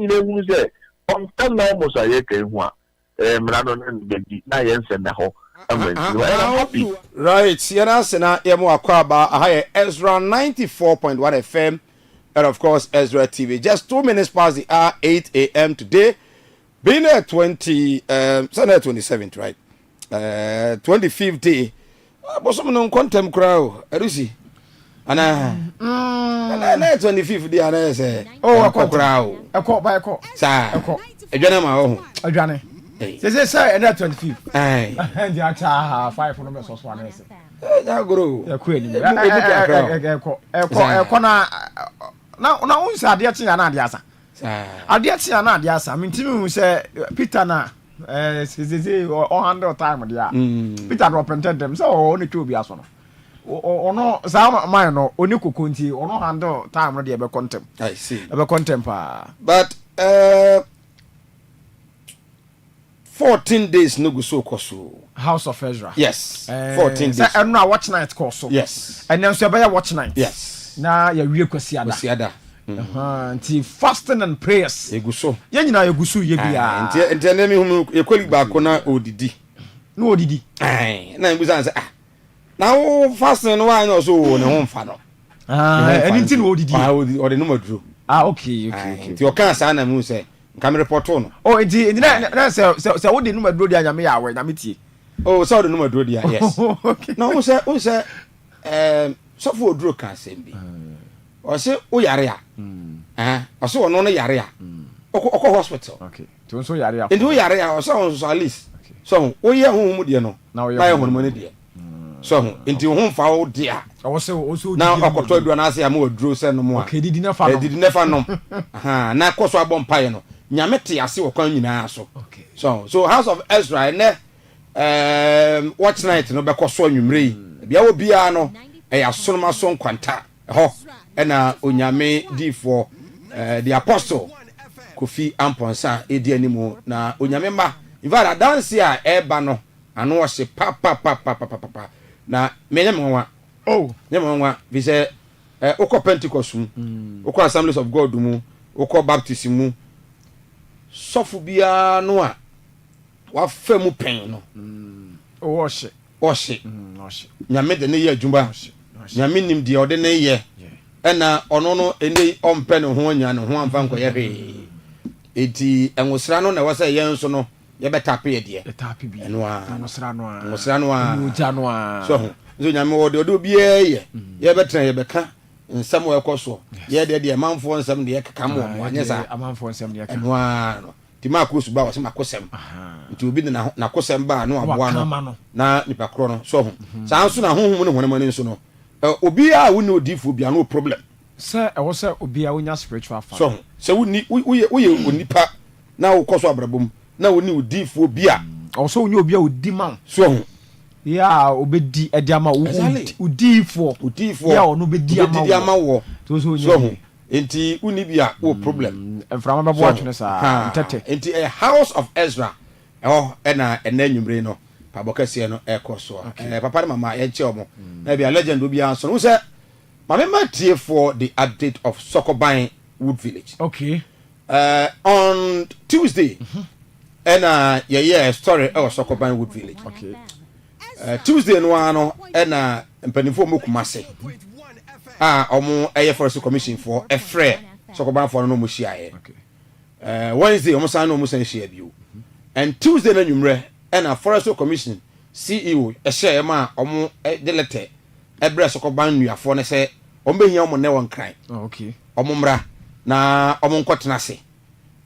[SPEAKER 14] know who say on 10 almost a year came one. Mradon and Betty, Nians and the whole.
[SPEAKER 1] Right, Sierra Sena Emo Akwaba, a higher Ezra 94.1 FM. And of course, Ezra TV. Just 2 minutes past the hour, 8 a.m. today. Being a 27th, right? 25th day. But some non contempt crowd. Erusi. And 25th day, and I say, oh, a crowd.
[SPEAKER 2] A court by a court.
[SPEAKER 1] Sir, a gentleman.
[SPEAKER 2] A Johnny. They say, and that 25th. Aye. And the other 5 numbers was one.
[SPEAKER 1] Now, Guru.
[SPEAKER 2] A queen. A corner. Now, who's a dear thing and Adiasa? A dear thing and Adiasa. I mean, Timu say Peter na 100 time. Peter represented them, so only 2 years on. Or no, some mine or Oniku Kunti or no 100 time ready about contempt.
[SPEAKER 1] I see.
[SPEAKER 2] About contempt.
[SPEAKER 1] But 14 days no go so koso.
[SPEAKER 2] House of Ezra.
[SPEAKER 1] Yes. 14 days.
[SPEAKER 2] And now watch night koso.
[SPEAKER 1] Yes.
[SPEAKER 2] And then so by watch night.
[SPEAKER 1] Yes.
[SPEAKER 2] Na ya wie kwasiada nti fasting and prayers
[SPEAKER 1] eguso
[SPEAKER 2] ye nyina eguso ye bia
[SPEAKER 1] nti na mi hu ekoli ba ko na odidi na eguso say na wo fasting no wa na so wo ne ho mfa no
[SPEAKER 2] eni nti na odidi
[SPEAKER 1] ode no maduro
[SPEAKER 2] okay
[SPEAKER 1] nti o kan sa na mu say nka report no
[SPEAKER 2] nti na say wo de no maduro dia nyame ya we na metie
[SPEAKER 1] so ode no maduro dia yes na wo say so for oduro kan sembi o se o yare o se ono no yare okọ hospital
[SPEAKER 2] okay to so yare
[SPEAKER 1] and o yare o so at least so o ye hu mu de no na ye hu mu ne de so nti hu fa o de a
[SPEAKER 2] o se
[SPEAKER 1] na okoto aduro na ase am oduro se no mu a
[SPEAKER 2] okay didi na fa
[SPEAKER 1] no na koso abom paye no nyame te ase wo kwan nyina so
[SPEAKER 2] okay
[SPEAKER 1] so House of Ezra ne watch night no be koso anwumre bia wo bia no ya sonoma son kwanta ho na onyame difo the apostle Kofi Amponsa edi animu na onyame ma invara dance a eba no ano wo se pa na menyamwa nyamwa vi se ukọ Pentecost mu ukọ Assemblies of God mu ukọ baptism mu sofu bia no a wa fa mu pen no
[SPEAKER 2] wo hye
[SPEAKER 1] nyame de ne ye adwuma nyame nim de ode ne ye na ono no ene ompe ne ho anya ne ho amfa nko ye hwe eti enwosra no na wasa ye nso no ye betape ye de
[SPEAKER 2] etape bi
[SPEAKER 1] eno a
[SPEAKER 2] enwosra no
[SPEAKER 1] a so nyame wo de obi ye betra ye beka nsam wo ekoso ye de manfo nsam de ye kaka mo anya sa
[SPEAKER 2] amanfo nsam de ye kaka
[SPEAKER 1] eno a no ti makosu ba wase makosem nti obi na kosem ba no aboa no na nipa kro no so sa nso na honhom ne honamani nso no obi a woni odifo bia no problem
[SPEAKER 2] se e wo se obi a wonya spiritual fa
[SPEAKER 1] so se woni uye onipa na wo koso abrabom na woni odifo bia
[SPEAKER 2] o so woni obi a odi man
[SPEAKER 1] so
[SPEAKER 2] ya obedi ediama udifo ya ono bedi ama
[SPEAKER 1] wo so enti uni bia wo problem
[SPEAKER 2] enframa babo atwene sa tete
[SPEAKER 1] enti a House of Ezra na enanwumre no pabokase no ekoso papa and mama ye che omo na bia legend obi anso no say mama tie for the update of Sokoban Wood Village.
[SPEAKER 2] Okay.
[SPEAKER 1] On Tuesday, and yeah, story Sokoban Wood Village.
[SPEAKER 2] Okay.
[SPEAKER 1] Tuesday no ano na mpanimfo mo Kumasi. Omo Forest Commission for a frɛ Sokoban for no mo hia ye. Wednesday omo san no mo san hia bio. And Tuesday na nwumre na Forest Commission CEO share ma omo de letter ebre Sokoban nuafo ne sɛ omo behia omo ne won kran.
[SPEAKER 2] Okay.
[SPEAKER 1] Omo mra na omo nkotena se.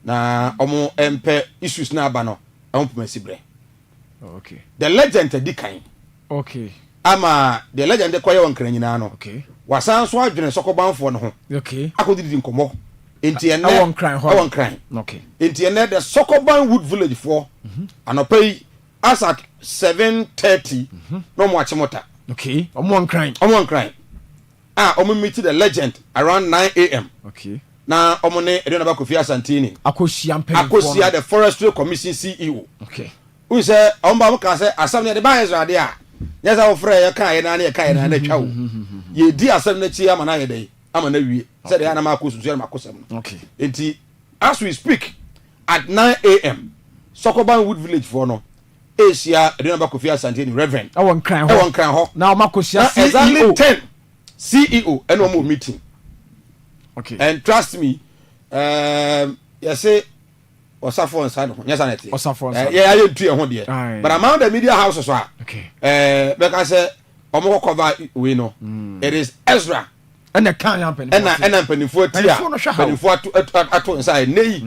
[SPEAKER 1] Na omo empe issues na aba no omo pumasi bre.
[SPEAKER 2] Okay.
[SPEAKER 1] The legend di kan.
[SPEAKER 2] Okay.
[SPEAKER 1] Ama the legend de koye won kran nyina no.
[SPEAKER 2] Okay.
[SPEAKER 1] Wasan so adwene Sokobanfo no ho.
[SPEAKER 2] Okay.
[SPEAKER 1] Akodidi nkomo. Enti ene
[SPEAKER 2] won kran ho.
[SPEAKER 1] Won kran.
[SPEAKER 2] Okay.
[SPEAKER 1] Enti ene the Sokoban Wood Village for anopai as at 7:30 no mo achimota.
[SPEAKER 2] Okay. Omo won kran.
[SPEAKER 1] Omo won kran. Omo meet the legend around 9 a.m.
[SPEAKER 2] Okay.
[SPEAKER 1] Na omo ne Edona Bakofi Asantini.
[SPEAKER 2] Akosia
[SPEAKER 1] the Forestry Commission CEO.
[SPEAKER 2] Okay.
[SPEAKER 1] We say omba mo ka say asam ne de ba Israel a yes I offer ya kan ye na na twa wo ye di asam na chi ama na ye dey ama na wie say de na ma kosu so na makosam.
[SPEAKER 2] Okay.
[SPEAKER 1] Enti as we speak at 9 a.m. Sokoban Wood Village for no Asia Edona Bakofi Asantini Reverend
[SPEAKER 2] won kran ho na makosia CEO
[SPEAKER 1] exactly 10 CEO and one more meeting.
[SPEAKER 2] Okay.
[SPEAKER 1] And trust me you say Osafo inside no yes anete
[SPEAKER 2] Osafo
[SPEAKER 1] yeah I do ho de but among the media houses so
[SPEAKER 2] okay
[SPEAKER 1] because say omo cover we know it is Ezra
[SPEAKER 2] and the kan yampani
[SPEAKER 1] and panifo tia panifo ato inside nei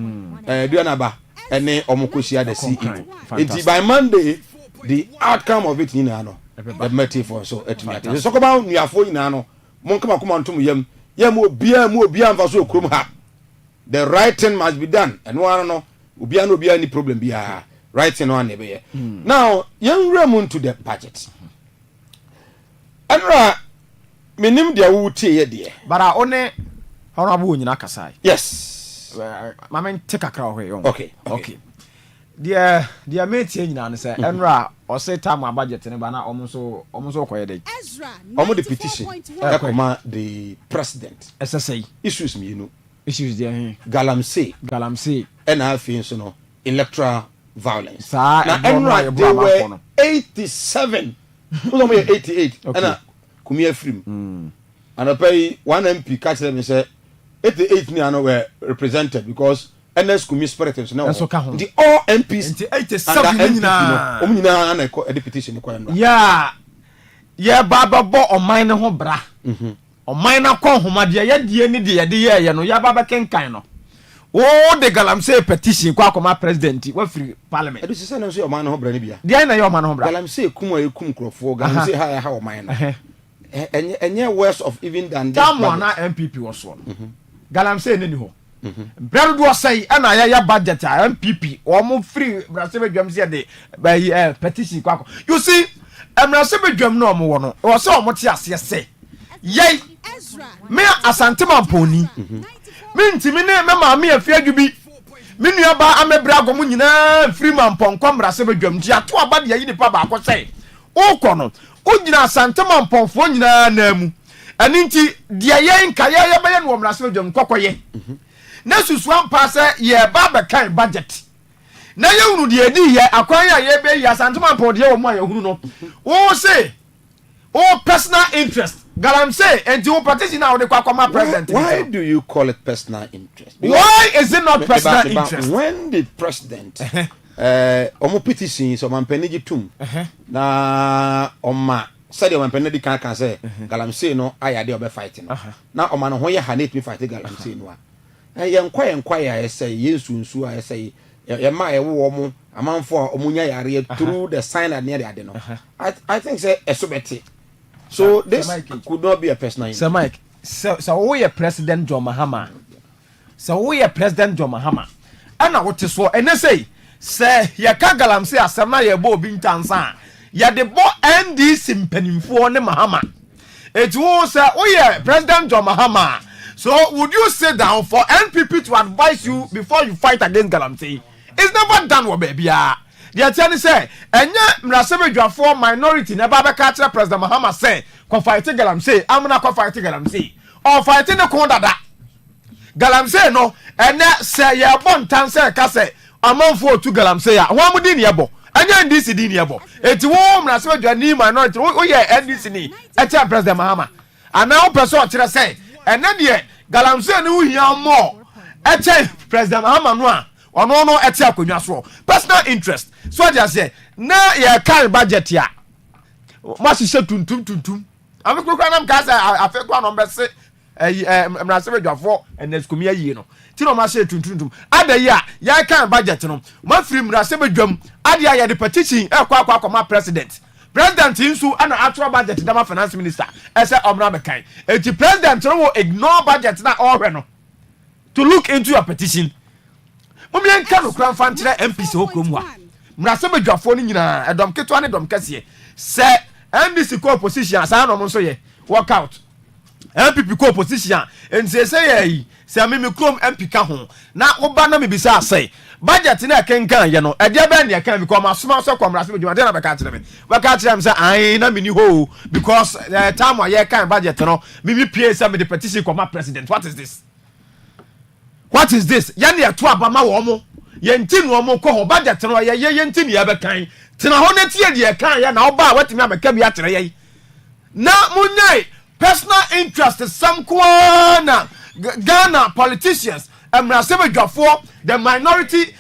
[SPEAKER 1] duanaba ene omo kosia the CEO it by Monday the outcome of it ni na no the matter for so etumi so ko ba nuafo nyina no mon kama kuma ntum yam obia mfa so okrom ha the right thing must be done and one no obia any problem bia right thing on ebe now young rem to the budget anra menim dia wutie ye de
[SPEAKER 2] bara one honorable nyina kasai
[SPEAKER 1] yes
[SPEAKER 2] mama take akra ho yo
[SPEAKER 1] okay
[SPEAKER 2] dia metie nyina no say enra o say time budget ne ba na omo so koye dey
[SPEAKER 1] omo the petition ekoma the president
[SPEAKER 2] SSA
[SPEAKER 1] issues me you
[SPEAKER 2] issues there
[SPEAKER 1] galamsey and I feel so no electoral violence
[SPEAKER 2] na
[SPEAKER 1] enra they were 87 who me 88 and kumia film and I pay one MP catch them and say 88 ni ano were represented because NS Kumi spirit now the all MPs
[SPEAKER 2] the 87
[SPEAKER 1] na omnyina na a petition ko enra
[SPEAKER 2] yeah baba bo oman ne ho bra oman na kon homa de ye die ni de ye no ya baba kenkan no o de galamsey petition kwa akoma president wa free parliament
[SPEAKER 1] edu se na so oman no ho bra ni bia
[SPEAKER 2] de na ye oman no ho bra
[SPEAKER 1] galamsey kum krofo galamsey ha oman no enye worse of even than this
[SPEAKER 2] one na MPP was one galamsey ne ni ho brado do say na ya budget a MPP o mo free brasebe dwam se de petition kwa you see brasebe dwam no mo wo no o se o mo te ase se yei me asantema poni me ntimi ne me ma me afia dwubi me nua ba amebra agom nyina free man ponkwa brasebe dwam ji ato aba de yi nipa ba akosai o kono o nyina asantema ponfo nyina na mu ani nti de ye nka ye be ye no brasebe dwam kokoye na susuan pa se ye ba be kan budget na ye hunu de edi ye akwan ya ye be ya santuma po de wo mo ya hunu no wo say o personal interest galamsey and you petition now the kwakoma president
[SPEAKER 1] why do you call it personal interest
[SPEAKER 2] why is it not personal interest
[SPEAKER 1] when the president omo petition so man penigi tum na oma said man penigi kan say galamsey no aya de obe fight no na oma no ho ye hanet me fight galamsey no yenkwa ya say yesu nsu a say ye ma ye wo mo amanfo omunya yare through the sign and near the ade no I think say esobeti so this could not be a personal
[SPEAKER 2] interest. Sir Mike, so we are President John Mahama. So we are President John Mahama. And I want to so and say ya ka galamsey asem na ye bo bi ntansa ya de bo NDC mpanimfo ne Mahama. It was say we are President John Mahama. So would you sit down for NPP to advise you before you fight against galamsey? It's never done wo baby ah. The attorney say enye mrasebedwafo minority na baba ka kire President Mahama say ko fight galamsey amna ko fight galamsey or fight ne ko dada galamsey no ene se ye bontan se ka se amanfo tu galamsey a ho amudi ne yebo anya ndc di ne yebo eti wo mra se badwani minority wo ye ndc ni e che president mahama ana wo person o kire se ene de galamsey ne wo hia mo e che president mahama no a ono no e che akonwa so personal interest so dia se na ye kan budget ya ma se tuntum amekwa nam ka se afekwa no mbese mrase bedwafo eneskomia yi no ti no ma se tuntum adayi a ya kan budget no ma firi mrase bedwam ade ya de petition akwa ma president insu ana actual budget dama finance minister ese omra be kan eti president no ignore budget na all no to look into your petition mum yen kan okran fa nkyere MPC okrom wa mrase bedwafo no nyina edom keto ne dom kase se NDC co opposition asa no mo so ye work out MPP co opposition and say ye say me krom MP ka ho na oba na me bisa say budget na kenkan ye no e dia be na kan because masoma so kwamra se bedwuma de na be ka kire me say ai na me ni ho because time wa ye kan budget no me pay say me the petition kwama president. What is this ye na to abama wo mo ye nti no mo ko ho budget no ye nti ne ye be kan tina ho na tie de kan ye na oba watimi ameka bi akyere ye na munyai personal interest some kwana Ghana politicians emrasebe dwafo the minority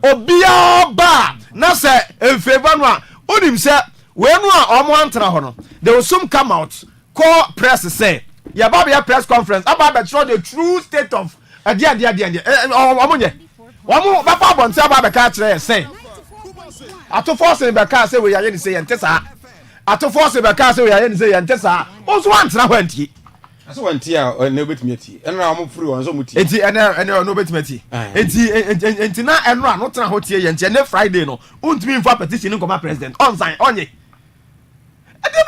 [SPEAKER 2] obia ba na se enfeva no a onim se we no a omo antra ho no they will soon come out call press say ya baba ya press conference about the true state of dia omonye omo baba bonse baba ka kire say ato force be ka say we ya ye ni say yentesa ato force be ka say we ya ye ni say yentesa oso antra ho anti
[SPEAKER 1] aso wanti a ne betimi ati eno a mo free won so muti
[SPEAKER 2] enti ene no betimi ati enti na eno a no tra ho tie yenti ene Friday no untimi mfa petition nkoma president onsan onye ade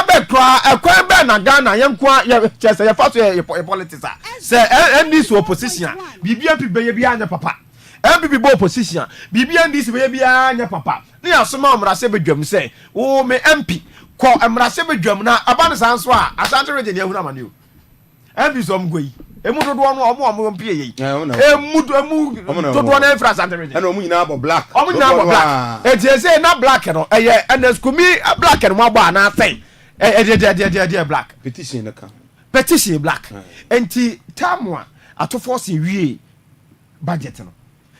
[SPEAKER 2] be kra ekwan be na Ghana yenkwa ye chese ye faso ye politics a se NDC opposition bibia pibe ye bia anya papa MPP bo opposition bibia NDC be ye bia anya papa ni asoma omrase bedwam se wo me MP ko emrase bedwam na aba ne sanso a asante region ehuna mane o MPP so mgoi emu dodo no omo mpie yi emu dodo na infra asante region
[SPEAKER 1] na omu nyina abo black
[SPEAKER 2] etiese na black no eye NSKUMI black no abo na say de black
[SPEAKER 1] petition na ka
[SPEAKER 2] petition black enti tamwa ato force wie budget no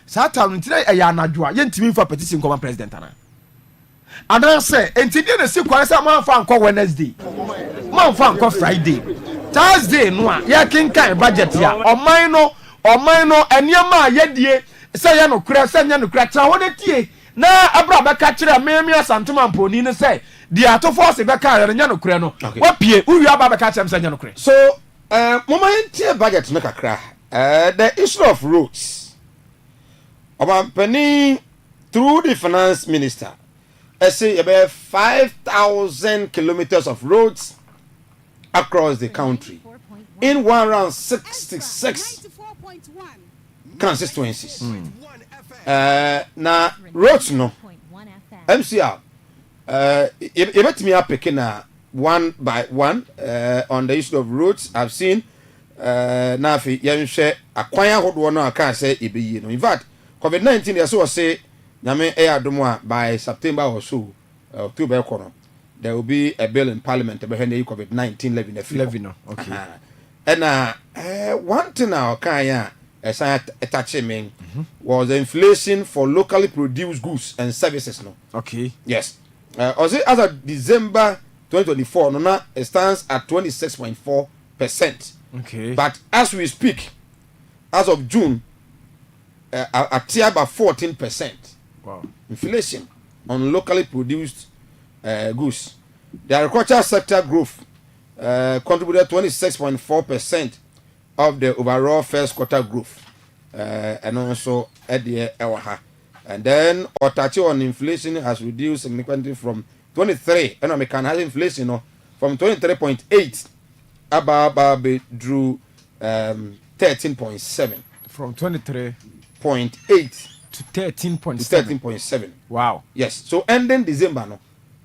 [SPEAKER 2] sa tam ntire eye anadwo a yentimi fa petition come president ana say enti de na si kware say man fa anko Wednesday man fa anko Friday Thursday no a ya kinkan budget ya oman no eniama yedie say ya no kura say nya no kura tra wo de tie na abra be ka kire me asantuma mponi ne say dia ato force be ka nya no kura no wapie uwi aba be ka kire say nya no kura
[SPEAKER 1] so mama tie budget no kakra the issue of roads Penny through the finance minister I say about 5,000 kilometers of roads across the country in 166 constituencies. Now roads no MCR you met me up picking one by one on the issue of roads. I've seen now fi yɛnhwɛ akwan ahodoɔ no aka sɛ ɛbɛyie no in fact COVID-19 yɛ so wɔ se nyame ɛyɛ adom a by September or so October no there will be a bill in parliament about the COVID-19 levy no
[SPEAKER 2] okay
[SPEAKER 1] and one thing I can touching me was the inflation for locally produced goods and services no
[SPEAKER 2] okay
[SPEAKER 1] yes as of December 2024 no now it stands at 26.4%.
[SPEAKER 2] Okay.
[SPEAKER 1] But as we speak, as of June, at about 14%.
[SPEAKER 2] Wow.
[SPEAKER 1] Inflation on locally produced goods. The agricultural sector growth contributed 26.4% of the overall first quarter growth. And also at the Ewaha. And then Otachi on inflation has reduced significantly from 23. And American has inflation from 23.8. Ababa drew 13.7
[SPEAKER 2] from 23.8 to
[SPEAKER 1] 13.7.
[SPEAKER 2] Wow.
[SPEAKER 1] Yes. So ending December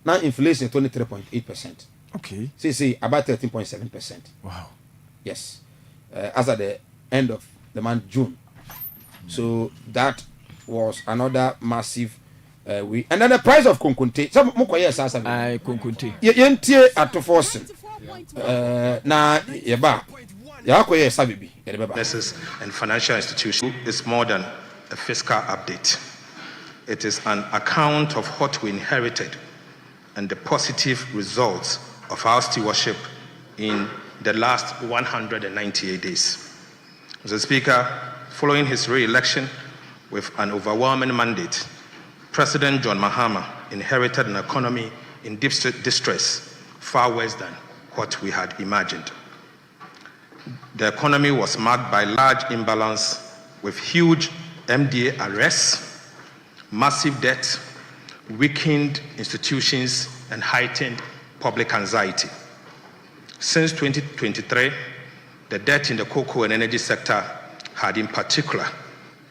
[SPEAKER 1] now inflation 23.8%.
[SPEAKER 2] Okay.
[SPEAKER 1] See about 13.7%.
[SPEAKER 2] Wow.
[SPEAKER 1] Yes. as at the end of the month June. So that was another massive we. And then the price of konkonte. Some mukoye sasa.
[SPEAKER 2] Konkonte.
[SPEAKER 1] Yentie atoforce. Na yeba. Yakoye sabibi.
[SPEAKER 15] Businesses and financial institutions is more than a fiscal update. It is an account of what we inherited and the positive results of our stewardship in the last 198 days. Mr. Speaker, following his re-election with an overwhelming mandate, President John Mahama inherited an economy in deep distress, far worse than what we had imagined. The economy was marked by large imbalance with huge MDA arrests, massive debt, weakened institutions, and heightened public anxiety. Since 2023, the debt in the cocoa and energy sector had in particular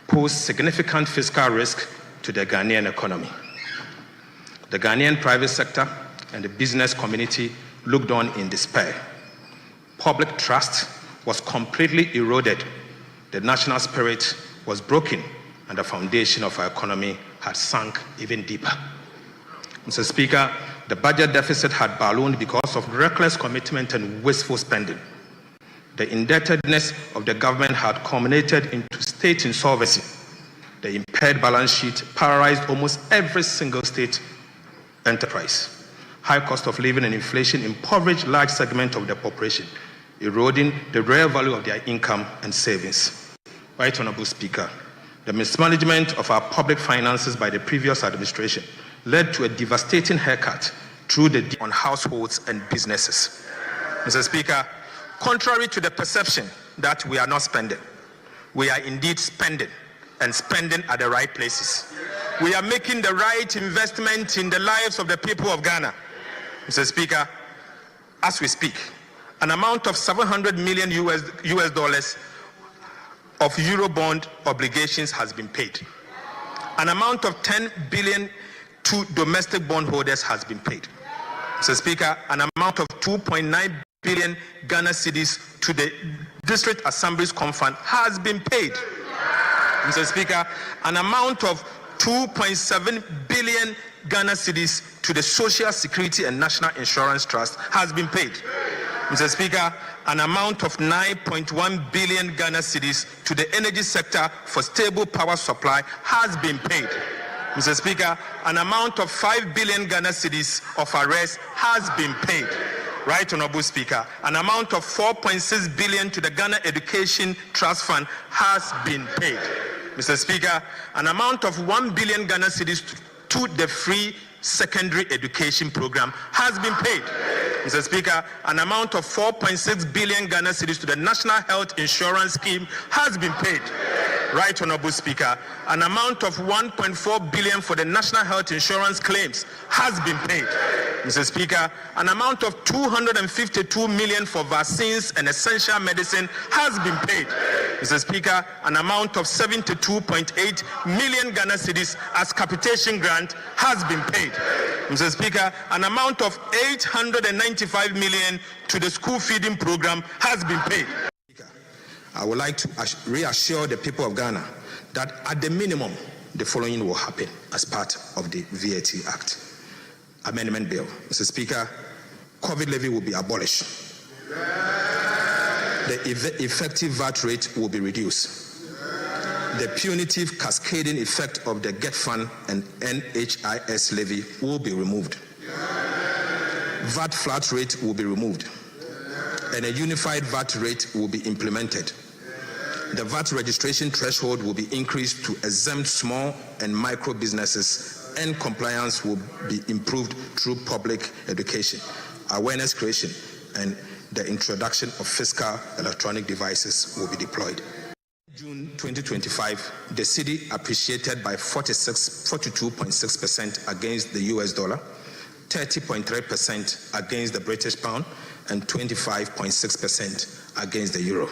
[SPEAKER 15] posed significant fiscal risk to the Ghanaian economy. The Ghanaian private sector and the business community looked on in despair. Public trust was completely eroded. The national spirit was broken, and the foundation of our economy had sunk even deeper. Mr. Speaker, the budget deficit had ballooned because of reckless commitment and wasteful spending. The indebtedness of the government had culminated into state insolvency. The impaired balance sheet paralyzed almost every single state enterprise. High cost of living and inflation impoverished large segments of the population, eroding the real value of their income and savings. Right Honorable Speaker, the mismanagement of our public finances by the previous administration led to a devastating haircut through the on households and businesses. Mr. Speaker, contrary to the perception that we are not spending, we are indeed spending, and spending at the right places. We are making the right investment in the lives of the people of Ghana. Mr. Speaker, as we speak, an amount of $700 million US dollars of Eurobond obligations has been paid. An amount of 10 billion to domestic bondholders has been paid. Mr. Speaker, an amount of 2.9 billion Ghana cedis to the District Assembly's Confund has been paid. Mr. Speaker, an amount of 2.7 billion Ghana cedis to the Social Security and National Insurance Trust has been paid. Mr. Speaker, an amount of 9.1 billion Ghana cedis to the energy sector for stable power supply has been paid. Mr. Speaker, an amount of 5 billion Ghana cedis of arrest has been paid. Right Honorable Speaker, an amount of 4.6 billion to the Ghana Education Trust Fund has been paid. Mr. Speaker, an amount of 1 billion Ghana cedis to the free secondary education program has been paid. Mr. Speaker, an amount of 4.6 billion Ghana cedis to the National Health Insurance Scheme has been paid. Right Honorable Speaker, an amount of 1.4 billion for the National Health Insurance claims has been paid. Mr. Speaker, an amount of 252 million for vaccines and essential medicine has been paid. Mr. Speaker, an amount of 72.8 million Ghana cedis as capitation grant has been paid. Mr. Speaker, an amount of 895 million to the school feeding program has been paid. I would like to reassure the people of Ghana that at the minimum, the following will happen as part of the VAT Act. Amendment Bill. Mr. Speaker, COVID levy will be abolished. The effective VAT rate will be reduced. The punitive cascading effect of the GET Fund and NHIS levy will be removed. VAT flat rate will be removed, and a unified VAT rate will be implemented. The VAT registration threshold will be increased to exempt small and micro businesses, and compliance will be improved through public education, awareness creation, and the introduction of fiscal electronic devices will be deployed. June 2025, the cedi appreciated by 42.6% against the US dollar, 30.3% against the British pound, and 25.6% against the euro.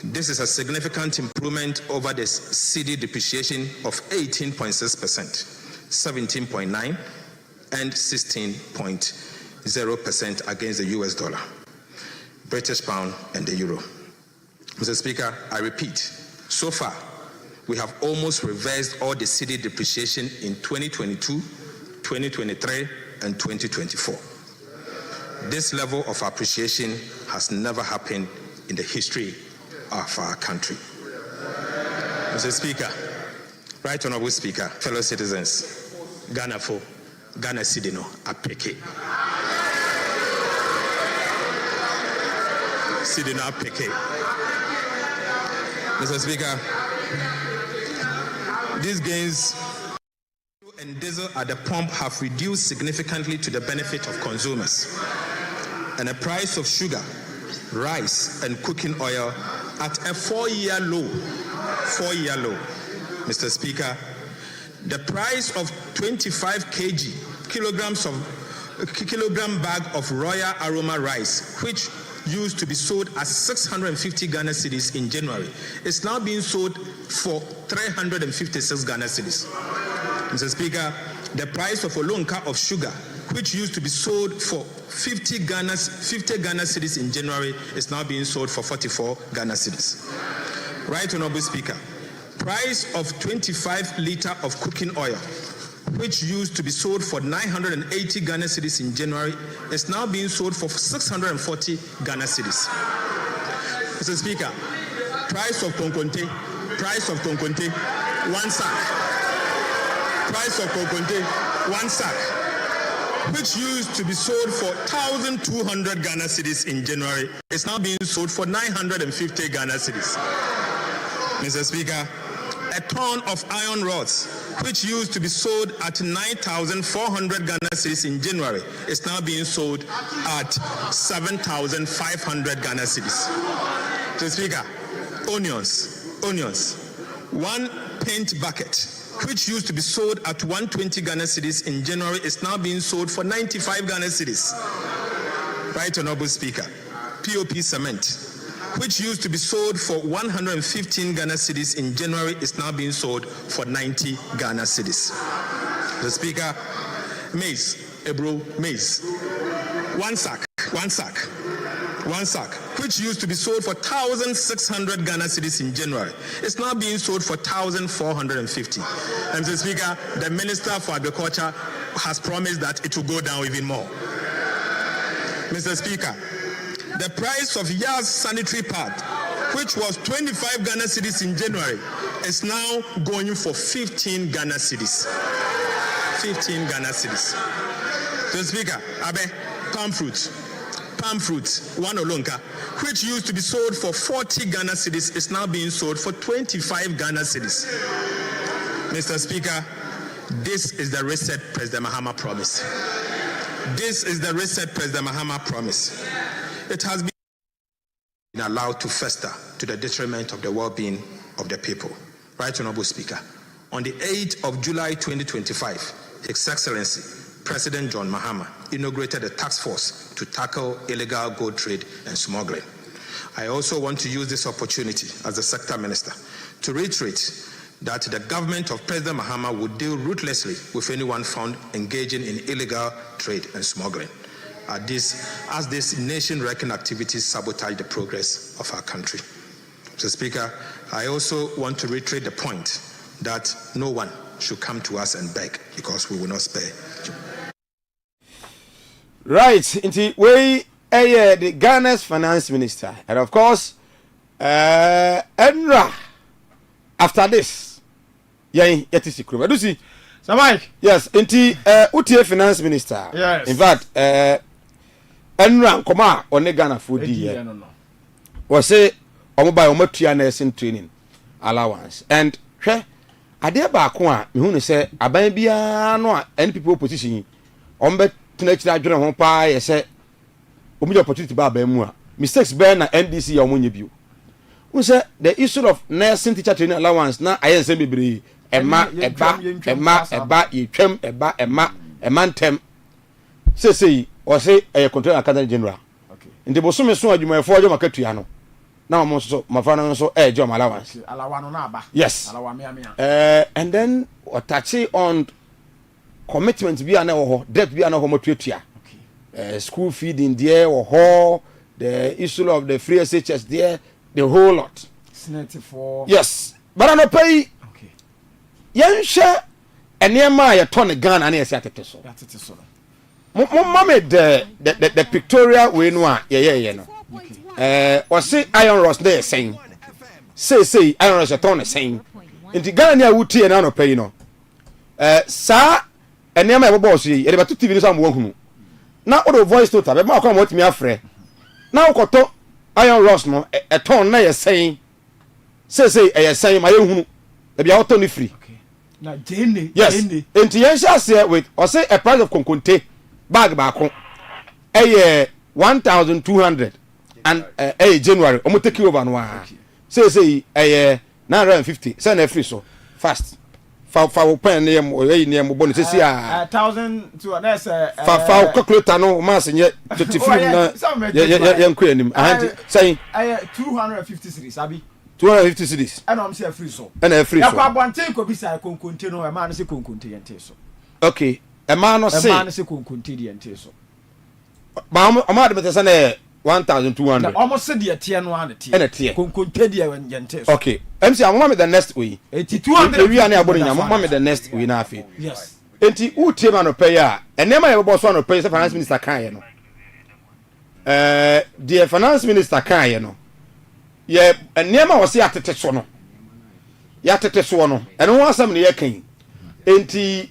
[SPEAKER 15] This is a significant improvement over the cedi depreciation of 18.6%, 17.9%, and 16.0% against the US dollar. British pound, and the euro. Mr. Speaker, I repeat, so far, we have almost reversed all the cedi depreciation in 2022, 2023, and 2024. This level of appreciation has never happened in the history of our country. Mr. Speaker, Right Honorable Speaker, fellow citizens, Ghana cedi no apeke. Cedi no apeke. Mr. Speaker, these gains and diesel at the pump have reduced significantly to the benefit of consumers. And the price of sugar, rice, and cooking oil at a 4-year low. Mr. Speaker, the price of 25 kilogram bag of Royal Aroma rice, which used to be sold at 650 Ghana cedis in January, is now being sold for 356 Ghana cedis. Mr. Speaker, the price of a lonka of sugar, which used to be sold for 50 Ghana cedis in January, is now being sold for 44 Ghana cedis. Right Honorable Speaker, price of 25 litre of cooking oil, which used to be sold for 980 Ghana cedis in January, is now being sold for 640 Ghana cedis. Mr. Speaker, price of konkonte, 1 sack. Price of konkonte, 1 sack, which used to be sold for 1,200 Ghana cedis in January, is now being sold for 950 Ghana cedis. Mr. Speaker, a ton of iron rods, which used to be sold at 9,400 Ghana cedis in January, is now being sold at 7,500 Ghana cedis. Mr. Speaker, onions, 1 paint bucket, which used to be sold at 120 Ghana cedis in January, is now being sold for 95 Ghana cedis. Right Honorable Speaker, POP cement, which used to be sold for 115 Ghana cedis in January, is now being sold for 90 Ghana cedis. The Speaker, maize, 1 sack, which used to be sold for 1,600 Ghana cedis in January, is now being sold for 1,450. And Mr. Speaker, the Minister for Agriculture has promised that it will go down even more. Mr. Speaker, the price of Yas sanitary pad, which was 25 Ghana cedis in January, is now going for 15 Ghana cedis. 15 Ghana cedis. Mr. Speaker, palm fruit, 1 olonka, which used to be sold for 40 Ghana cedis, is now being sold for 25 Ghana cedis. Mr. Speaker, this is the reset President Mahama promise. This is the reset President Mahama promise. It has been allowed to fester to the detriment of the well-being of the people. Right Honorable Speaker, on the 8th of July 2025, His Excellency President John Mahama inaugurated a task force to tackle illegal gold trade and smuggling. I also want to use this opportunity as the Sector Minister to reiterate that the government of President Mahama would deal ruthlessly with anyone found engaging in illegal trade and smuggling, as these nation-wrecking activities sabotage the progress of our country. Mr. Speaker, I also want to reiterate the point that no one should come to us and beg, because we will not spare.
[SPEAKER 1] Right, indeed, we the Ghana's finance minister, and of course, Enra. After this, yet is secret. Do see,
[SPEAKER 2] so Mike?
[SPEAKER 1] Yes, indeed, UTA finance minister.
[SPEAKER 2] Yes.
[SPEAKER 1] In fact, Enra Koma on the Ghana food year. Was say, Omoba Omotia nursing training allowance, and Adia Bakwa, who say, Abambia no any people position on next I don't know why I said, opportunity by Bemua. Mistakes burn at NDC or Munyibu. Who said the issue of nursing teacher training allowance now I am saying, a man tem. Say, or say a control academy general. Okay. In the Bosum so you may afford your market piano. Now I'm also my father so a job allowance. Yes. And then what touchy on commitment be an debt be an homotutia. School feeding there or hall the issue of the free SHS there, the whole lot.
[SPEAKER 2] It's 94.
[SPEAKER 1] Yes, but I no pay.
[SPEAKER 2] Okay.
[SPEAKER 1] Yen share ene ma ye ton gun and yes atete so.
[SPEAKER 2] Atete so.
[SPEAKER 1] Mama the pictorial we no a ye no. O say iron rods dey saying. Say iron rods ton saying. Inti Ghana ni a wuti na no pay no. Sa ene ma e bobo so ye be to TV no so am wo hunu. Na o voice note be ma ko mo timi afre. Na o koto iron rods no e ton na ye saying. Say e saying ma ye hunu. E bia auto ni free.
[SPEAKER 2] Na jene.
[SPEAKER 1] Yes. Enti yen sha say with or say a price of konkonte bag baako. 1,200 and January. Omo take over no a. Say 950. Say na free so fast. Fa pen ne mo ne mo bonus say
[SPEAKER 2] 1,000 to that's
[SPEAKER 1] fa calculator no ma se nye 25 na yen kɔ anim. Say
[SPEAKER 2] 250 series abi.
[SPEAKER 1] 250 cities.
[SPEAKER 2] And I'm say free so.
[SPEAKER 1] And free so.
[SPEAKER 2] Yakwa bonte ko bisa konkonte no e ma no se konkonte yente so.
[SPEAKER 1] Okay. E ma no se.
[SPEAKER 2] E ma no se konkonte di yente so.
[SPEAKER 1] Ba o ma de betesa na 1,200.
[SPEAKER 2] Almost said the tie no an tie.
[SPEAKER 1] And tie.
[SPEAKER 2] Konkonte di yente so.
[SPEAKER 1] Okay. MC am me the next way.
[SPEAKER 2] 200.
[SPEAKER 1] We are na abori nya mo me the next way na afi.
[SPEAKER 2] Yes.
[SPEAKER 1] Enti u tie ma no pay ya. Enema ye bo so no pay se finance minister kan ye no. The finance minister kan ye no. Ye enema wo se atete so no. Ya atete so no. Eno ho asam ne ye kan. Enti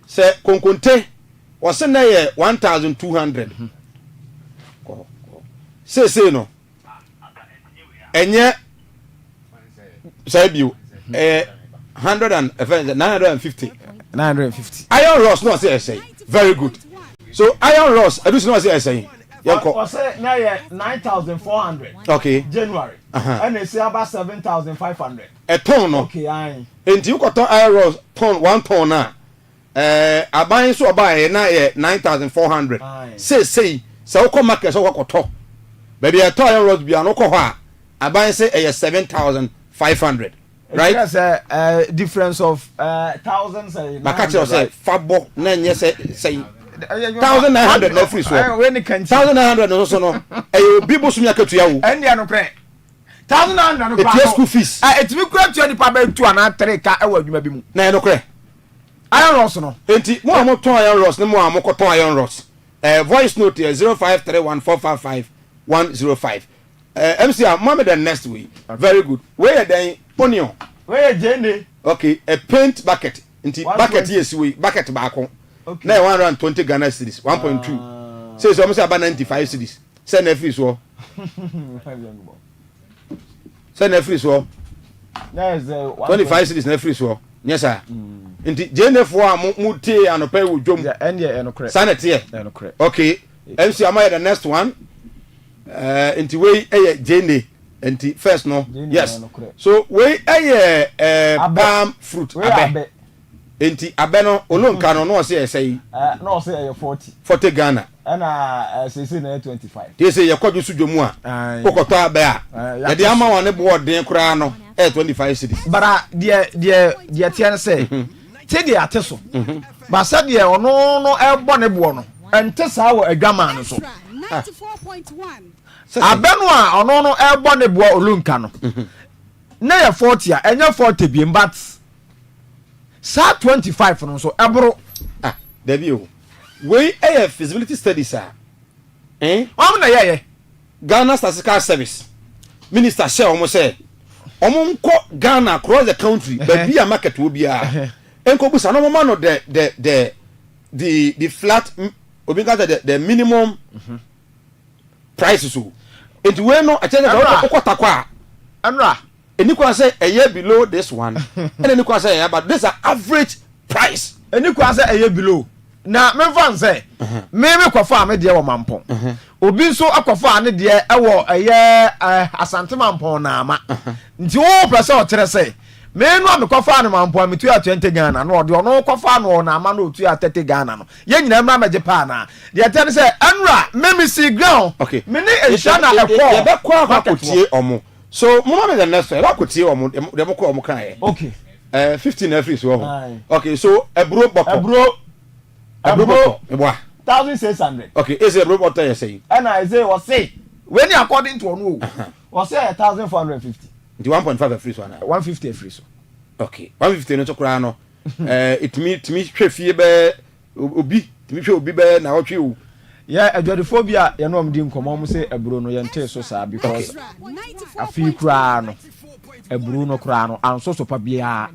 [SPEAKER 1] se konkonte wo se na ye 1,200. Say no. Enye say bio 950.
[SPEAKER 2] 950.
[SPEAKER 1] Iron rods no say. Very good. So iron rods I do no say.
[SPEAKER 2] I say now 9,400.
[SPEAKER 1] Okay.
[SPEAKER 2] January. And they say about 7,500.
[SPEAKER 1] A ton no.
[SPEAKER 2] Okay, aye.
[SPEAKER 1] And you got iron rods ton 1 ton na. Aban so buy na 9,400. Say so come market so what to. Baby a iron rods bi an ko ho a aban say 7,500. Right?
[SPEAKER 2] That's a difference of thousands.
[SPEAKER 1] Makachi say fabo na nye say 1,900 na free so. 1,900 no so no. Obi bo sumi akatua wo.
[SPEAKER 2] Endia no pre. 1,900 no pa.
[SPEAKER 1] It school fees.
[SPEAKER 2] Etimi kura tu ani pa ba 2 na 3 ka e wa adwuma bi mu.
[SPEAKER 1] Na no kre.
[SPEAKER 2] Iron rods no.
[SPEAKER 1] Enti mo am ton iron rods ne mo am ko ton iron rods. Voice note 0531455105. MC am the next week. Very good. Where then onion.
[SPEAKER 2] Where jende.
[SPEAKER 1] Okay, a paint bucket. Inti bucket yes we bucket baako. Okay. Na 120 Ghana cedis 1.2. Say so almost about 95 cedis. Say na free so. Say na free so.
[SPEAKER 2] That is
[SPEAKER 1] 25 cedis na free so. Yes sir. Inti jende fo a mu tie anopa wo dwom.
[SPEAKER 2] Yeah, and yeah, no correct.
[SPEAKER 1] Sanity.
[SPEAKER 2] No correct.
[SPEAKER 1] Okay. MC am the next one. Inti we jende. Enti first no. Yes. So we palm fruit abe. Enti abe no olonka no say
[SPEAKER 2] no say
[SPEAKER 1] 40 Ghana.
[SPEAKER 2] And say na 25.
[SPEAKER 1] They say you kwadwo sudwomu a. Kokoto abe a. Ya de ama wane board den kra no 25 cedis.
[SPEAKER 2] Bara de tian say te de ateso. Ba sa de ono no ebo ne bo no. Ente sa wo adwama no so.
[SPEAKER 16] 94.1.
[SPEAKER 2] Abenu a ono no ebo ne bo olunka no. Na ya 40 a enya 40 bi but sa 25 no so ebro
[SPEAKER 1] there be o. We feasibility studies are.
[SPEAKER 2] Na ye
[SPEAKER 1] Ghana Statistical Service. Minister share almost say omo nko Ghana across the country but be a market will be a enko busa no man no the flat obi got the minimum prices so it we no a change okota kwa
[SPEAKER 2] anra
[SPEAKER 1] eni kwa say a year below this one and eni kwa say but this are average price
[SPEAKER 2] eni kwa say a year below na me fan say me kwafa me de wo mampon obi nso akwafa ne de e wo eye asante mampon na ama nti wo prese o kire say me no me kwafa ne mampon me tu ya 20 Ghana no de ono kwafa no na ama no tu ya 30 Ghana no ye nyina mra meje pa na de tell say anra me see ground
[SPEAKER 1] okay
[SPEAKER 2] me ne ehwa na ekwo
[SPEAKER 1] ye be kwa akotie omo so mama me the next one akotie omo de mo kwa omo kan ye
[SPEAKER 2] okay
[SPEAKER 1] 15 every so okay so ebro boko Ebro 1,600. Okay, is a robot you say?
[SPEAKER 2] And I say was say when according to onu o say 1450
[SPEAKER 1] the 1.5 a free so na
[SPEAKER 2] 150 a free so
[SPEAKER 1] okay 150 no to kura no it me hwe fie be obi me hwe obi be na wotwe wo
[SPEAKER 2] yeah adwadephobia ye no omdi nkomo mo say eburo no ye nte so saa because afi kura no eburo no kura no anso so pa bia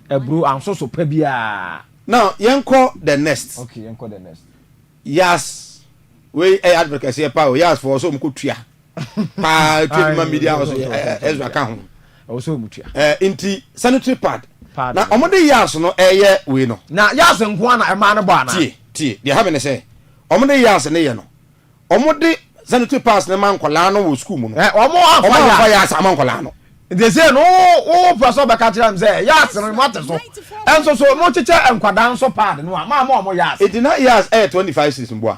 [SPEAKER 2] eburo anso so pa bia
[SPEAKER 1] now yenko the next
[SPEAKER 2] okay yenko the next
[SPEAKER 1] yes we advocacy pa yes for so mkotua pa twa media also Ezra ka ho
[SPEAKER 2] also mutua
[SPEAKER 1] inti sanitary pad na omode yes no eye we no
[SPEAKER 2] na yes nko na ema no ba na
[SPEAKER 1] tie they have ne say omode yes ne ye no omode sanitary pass ne man kwala no wo school mu no
[SPEAKER 2] omo afa
[SPEAKER 1] yes amankwala no
[SPEAKER 2] they say no o person be ka tell am say yes no matter so enso so mo chiche enkwada nso pad no ma omo yes
[SPEAKER 1] it did not yes 25 cities mboa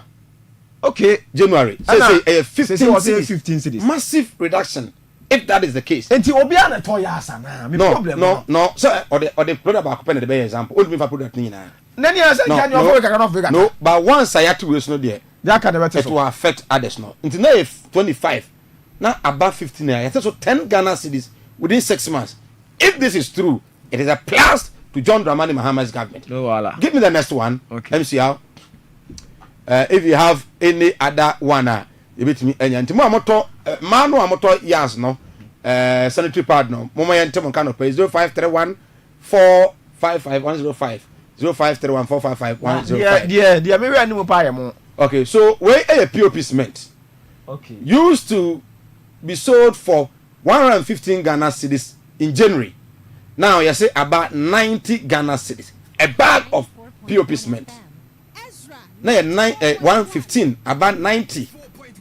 [SPEAKER 2] okay
[SPEAKER 1] January say 15
[SPEAKER 2] cities
[SPEAKER 1] massive reduction if that is the case
[SPEAKER 2] enti obi an to yes na me problem
[SPEAKER 1] no so or the product back pen the be example only for product ni na
[SPEAKER 2] nani say can you for ka figure
[SPEAKER 1] no but once I had to waste no there
[SPEAKER 2] that can better
[SPEAKER 1] it will affect others no until now 25 now above 15 naira so 10 Ghana cedis within 6 months if this is true it is a plus to John Dramani Mahama's government.
[SPEAKER 2] No wala.
[SPEAKER 1] Give me the next one.
[SPEAKER 2] Okay.
[SPEAKER 1] Let me see how if you have any other one you bet me enyanti mo amoto manu amoto yes no sanitary pad no mo yente mo kan no pay 0531 455 105 0531 455 105
[SPEAKER 2] yeah me we animu pa ye mo.
[SPEAKER 1] Okay, so where a POP cement
[SPEAKER 2] okay
[SPEAKER 1] used to be sold for 115 Ghana cedis in January. Now you say about 90 Ghana cedis. A bag of POP cement. Now 115, about 90.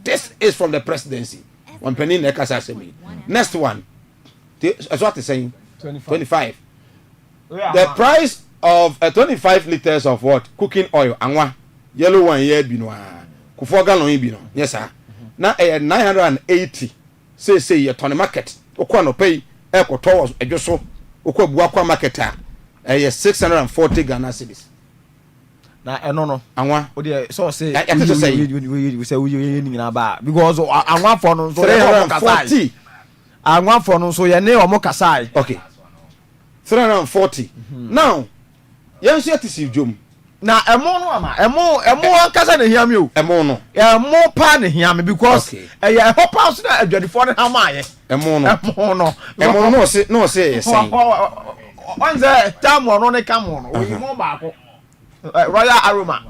[SPEAKER 1] This is from the presidency. One penny next one. That's what they're saying. 25. The price of 25 liters of what? Cooking oil. Anwa. Yellow one year bino. Kufo gallon bino. Yes sir. Now 980. Say your ton market. Okwa no pay. Eko towards a joso. Okwa buakwa market. 640 Ghana cedis.
[SPEAKER 2] Na eno no
[SPEAKER 1] anwa
[SPEAKER 2] o dey so say
[SPEAKER 1] we
[SPEAKER 2] say we ni na ba because anwa for no so
[SPEAKER 1] 340
[SPEAKER 2] anwa for no so ye ne omo kasai
[SPEAKER 1] okay 340 now yen so atisi dwom
[SPEAKER 2] na emo no ama emo kasa na hiam yo
[SPEAKER 1] emo no
[SPEAKER 2] emo pa na hiam because e hopa so na adwadifo ne hamaye
[SPEAKER 1] emo no say say
[SPEAKER 2] onze tamo no ne kamo no we mo ba ko Royal Aroma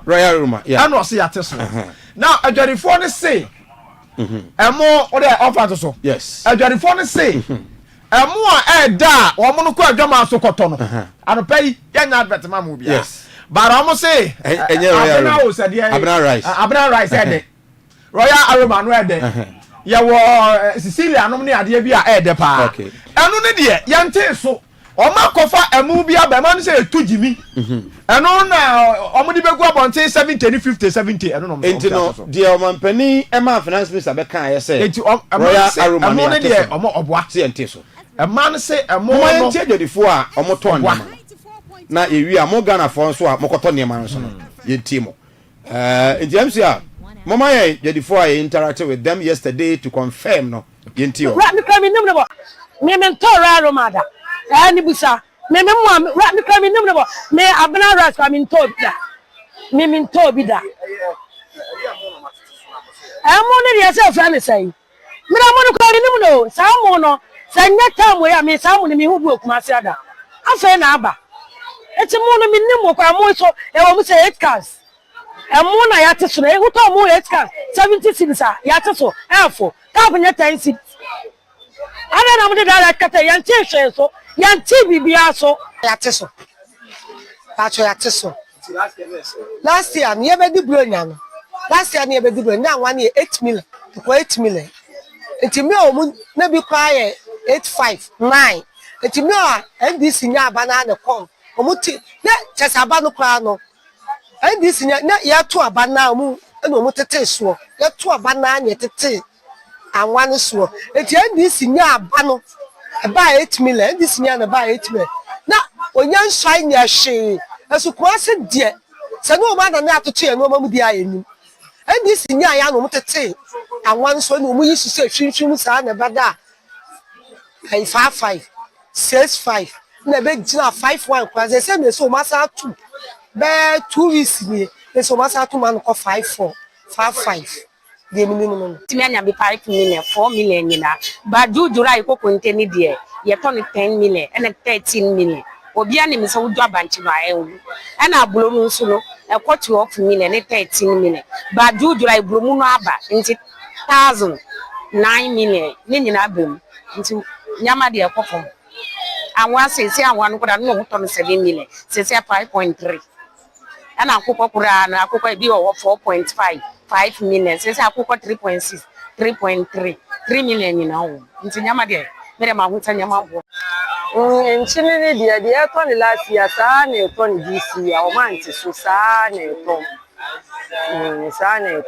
[SPEAKER 1] yeah
[SPEAKER 2] and was yate so now adwadifo ne say emo o dey offer so
[SPEAKER 1] yes
[SPEAKER 2] adwadifo ne say emo a da o mo no ko adwama so koto no anopai ya nya advert ma mo bia
[SPEAKER 1] yes
[SPEAKER 2] but o mo say abena rice ede Royal Aroma no ede ye wo Cecilia no ne ade bia ede pa eno ne de yante so Oma kofa emu bia be man say tujimi eno na omudi begu abonte 70 50 70 eno no
[SPEAKER 1] enti no de omampani ema finance minister be kan ye say
[SPEAKER 2] enti emu ne de omo oboa
[SPEAKER 1] se enti so
[SPEAKER 2] e man say emu
[SPEAKER 1] no enti adwodifo a omo ton na ewi a mo Ghana fo so a mokoto ne man so no ye enti mo enti amsi a mama ye adwodifo a interacted with them yesterday to confirm no ye enti o
[SPEAKER 17] me mentor Romada ani busa me mo me kra me nim no me abena ras kwa me ntobida me ntobida amo ne dia se fra ne sai me na mo no kwa nim no sa mo no sa nya tam we ya me sa mo ne me hu bu Kumasi ada afa na aba eti mo no me nim kwa mo so e wo mo say 8 cars e mo na ya te so na e hu to mo 8 cars 70 cities ya te so e fo ka nya 10 cities ana na mo de da kata yan che hwe so yan ti bibia so yate so pacho yate so last year me be di bronya no last year me be di bronya wan 8 million ko 8 million enti me o mu na bi kwa ye 85 9 enti me a ndc nya aba na ne kom o mu ti na chesa aba no kwa no ndc nya na ya to aba na mu na o mu tete so ya to aba na nya tete anwan so enti ndc nya aba no ba 8 million this nya na ba 8 million na onya nsai nya hwe asu Kumasi de se no ma na atoto ye no ma mu di ayenim this nya ya no mutete one so no we used to say swim sa na bada 5 6-5 na be gina 5-1 kwa ze say me so masa 2 be 2 weeks ni me so masa 2 man ko 5-4 5-5 de minimum
[SPEAKER 18] timi anya be 5 million 4 million nyina ba jujura iko konte ni de ye to ni 10 million and 13 million obi ani me so do abanchi no ayewu ana aburo mu nso no e ko 12 million ni 13 million ba jujura iburo mu no aba nti 9 million ni nyina bem nti nyama de ekofom anwa sesi anwa no koda no to no 7 million sesi 5.3 ana akoko kura na akoko bi o 4.5 5 million sesi akoko 3.6 3.3 3 million ni na wo nti nyama de mere ma huta nyama bo
[SPEAKER 17] nchini ni de to ni last year sa na to ni this year o man ti so sa na to sa na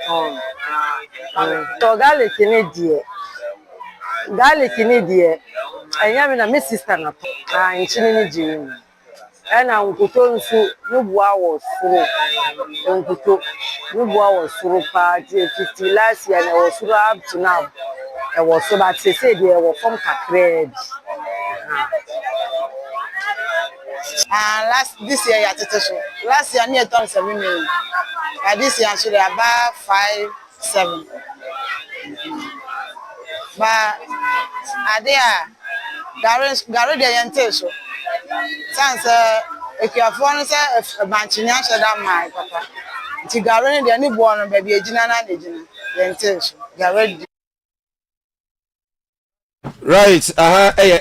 [SPEAKER 17] to garlic ni de enya me na me sister na nchini ni je ena nkuto nsu nubuwa wo suru nkuto nubuwa wo suru pa 50 last year na wo suru up to now e wo so ba say dey wo from kakred
[SPEAKER 19] this year ya teteso last year near 7 million this year should about 5-7 but adia garo de yente so sans ekiafo no say banchinya sheda mai papa ti garo ne de ni bo no ba bi ejina na ejina yente so garo.
[SPEAKER 1] Right,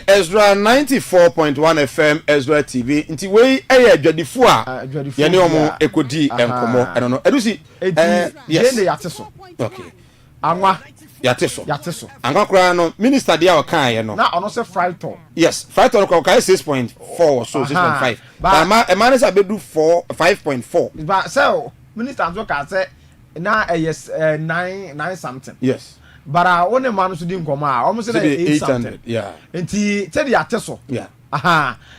[SPEAKER 1] Ezra 94.1 FM Ezra TV. Nti we adwadifo a ye ne omo ekodi enkomo eno no. Edusi yes.
[SPEAKER 2] Yateso.
[SPEAKER 1] Okay.
[SPEAKER 2] Anwa
[SPEAKER 1] yateso. Anwa kura no minister dia o kan ye no.
[SPEAKER 2] Na ono se Frighton.
[SPEAKER 1] Yes, Frighton ko kai 6.4 or so 6.5. But man is abedu 5.4.
[SPEAKER 2] But so minister anzo ka say na yes 9 something.
[SPEAKER 1] Yes.
[SPEAKER 2] Bara one man so di nkoma a almost say 800.
[SPEAKER 1] Yeah.
[SPEAKER 2] Enti tedi yateso.
[SPEAKER 1] Yeah.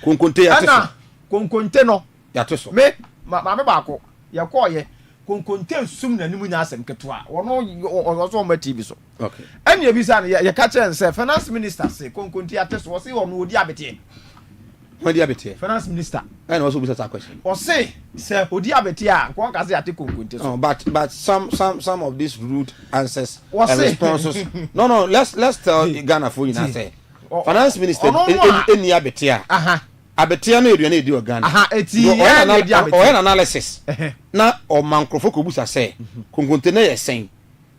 [SPEAKER 2] Konkonte yateso. Ana konkonte no
[SPEAKER 1] yateso.
[SPEAKER 2] Me ma me ba ko ye ko ye konkonte sum na nimu nya asem ketwa. Wono so ma TV so.
[SPEAKER 1] Okay.
[SPEAKER 2] Anya bi sa ye ka chen say finance minister say konkonte yateso wo say wono odi abete.
[SPEAKER 1] When the abete?
[SPEAKER 2] Finance minister.
[SPEAKER 1] And also bisa question.
[SPEAKER 2] Or say odi abete a ko ka say ate konkonte so.
[SPEAKER 1] Oh, but some of these rude answers and responses. No, let's tell Ghana for you now say. Finance minister any abete a. Abete no eduane edi Ghana.
[SPEAKER 2] Eti or
[SPEAKER 1] analysis. Na o mankrofo ko busa say konkonte na yesen.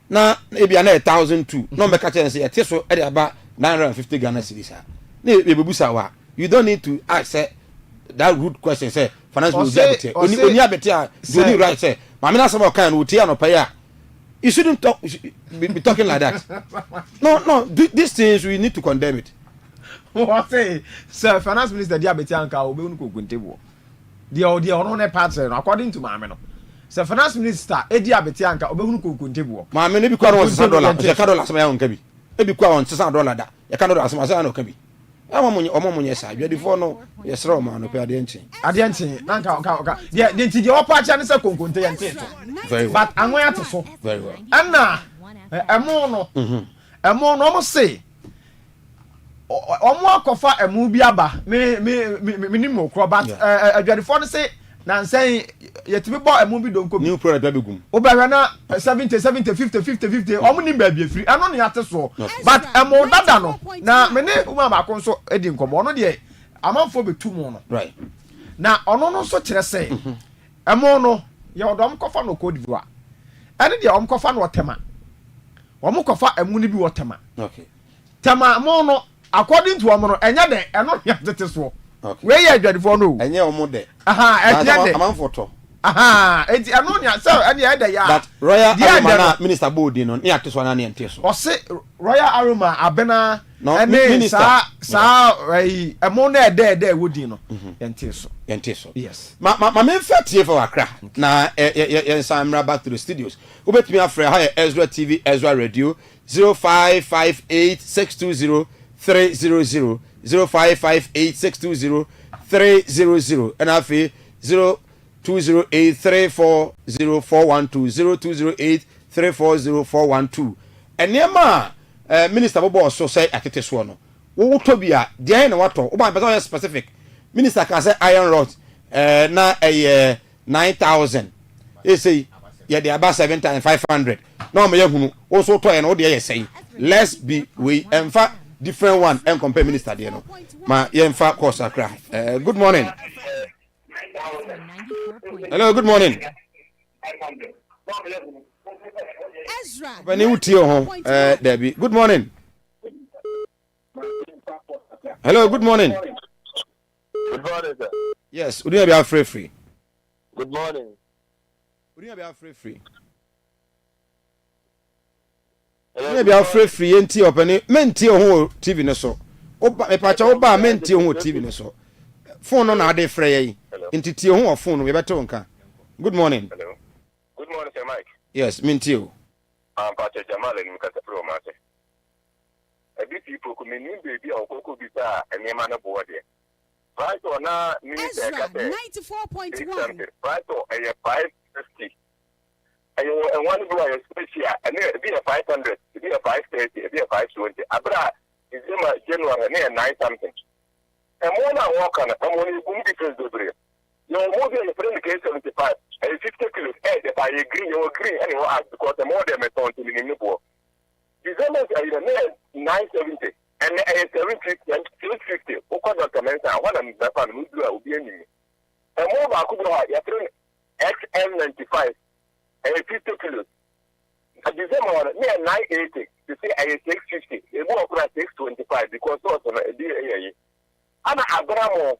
[SPEAKER 1] Na ebia na 1002. No me ka chen say ete so e dey aba 950 Ghana cedis a. Na e busa wa. You don't need to ask that rude question. Say finance will be only abete. You need right say. Mama na some kind will tear no pay. You shouldn't be talking like that. No. These things we need to condemn it.
[SPEAKER 2] What say? Sir, finance minister diabete anka obe unu kokunte bo. Dia ono ne part according to mama no. Sir, finance minister diabete anka obe unu kokunte bo.
[SPEAKER 1] Mama ne bi kwa $100. Ya ka dollar sama ya onka bi. E bi kwa $100 da. Ya ka dollar sama na onka bi. Omo sa dwadifo no yesro ma no pe ade nchen nanka dia nti dia opacha ne se konkonte yente to
[SPEAKER 2] very well but anwa to so
[SPEAKER 1] very well
[SPEAKER 2] ana emo no mo say omo akofa emu bi aba me ni mo kro but adwadifo no say na nsen yetimi bo emu bi donko
[SPEAKER 1] new product abegum
[SPEAKER 2] obahwe na 70 50 omo ni ba bi afiri ano ne ate so but emu dada no na me ne uma ba ko so edi nkomo ono de amanfo betu mu no
[SPEAKER 1] right
[SPEAKER 2] na ono no so kire se emu no ye odom kofa no Cote d'Ivoire ene de om kofa no otema om kofa emu ni bi otema
[SPEAKER 1] okay
[SPEAKER 2] tema mu no according to omo no enya de eno ya tete so okay we ye adwadifo no
[SPEAKER 1] enye omo de
[SPEAKER 2] enya de
[SPEAKER 1] amanfo to
[SPEAKER 2] enti eno nya so ene eda ya
[SPEAKER 1] but royal aroma minister bodi no ne ateso na ne ente so
[SPEAKER 2] o se royal aroma abena
[SPEAKER 1] no minister
[SPEAKER 2] sa emo na eda wodi no
[SPEAKER 1] ente so
[SPEAKER 2] yes
[SPEAKER 1] ma me fatie for Accra na samra back to the studios obetumi afre ha Ezra TV Ezra Radio 0558620300 0558620300 and afi 0208340412 0208340412 enema minister bobo so say atete so no wo to bia de na wato wo ba person specific minister can say iron rod na 9,000 e say ye dey about 7,500 no me yehunu wo so to e no de ye say let's be we emfa different one and compare minister there no ma ye emfa course akra good morning. Hello, good morning.
[SPEAKER 16] Ezra.
[SPEAKER 1] Debbie. Good morning. Hello, good morning.
[SPEAKER 14] Good morning, sir.
[SPEAKER 1] Yes, would you be free?
[SPEAKER 14] Good morning.
[SPEAKER 1] Would you be free? Would you be free enti open menti ho TV ne so. Oba me pacha oba menti ho TV ne so. Phone no na ade frey enti tie ho phone we beto nka. Good morning.
[SPEAKER 14] Hello. Good morning, sir Mike.
[SPEAKER 1] Yes, menti o.
[SPEAKER 14] Pacha Jamal ni mkasa pro mate. Ebi people ko menim baby okoko bi sa enema na bo de. Right or na minister kate
[SPEAKER 16] 94.1.
[SPEAKER 14] Right or 550. Ayo one go a special and be a 500, be a 530, be a 520. Abra is January near 9 something. And one I walk on I'm only boom difference dobre. Your movie is friend case 75 and 50 kilos. If I agree, you agree anyway because the more than a ton to the poor. December is 970 and 750 and 650. Oka Dr. Mensa, one of the family will be any. And more about Kubra, XM95 and 50 kilos. At December, near 980, you say I 650. They go up 625 because also a DA. And Abramo,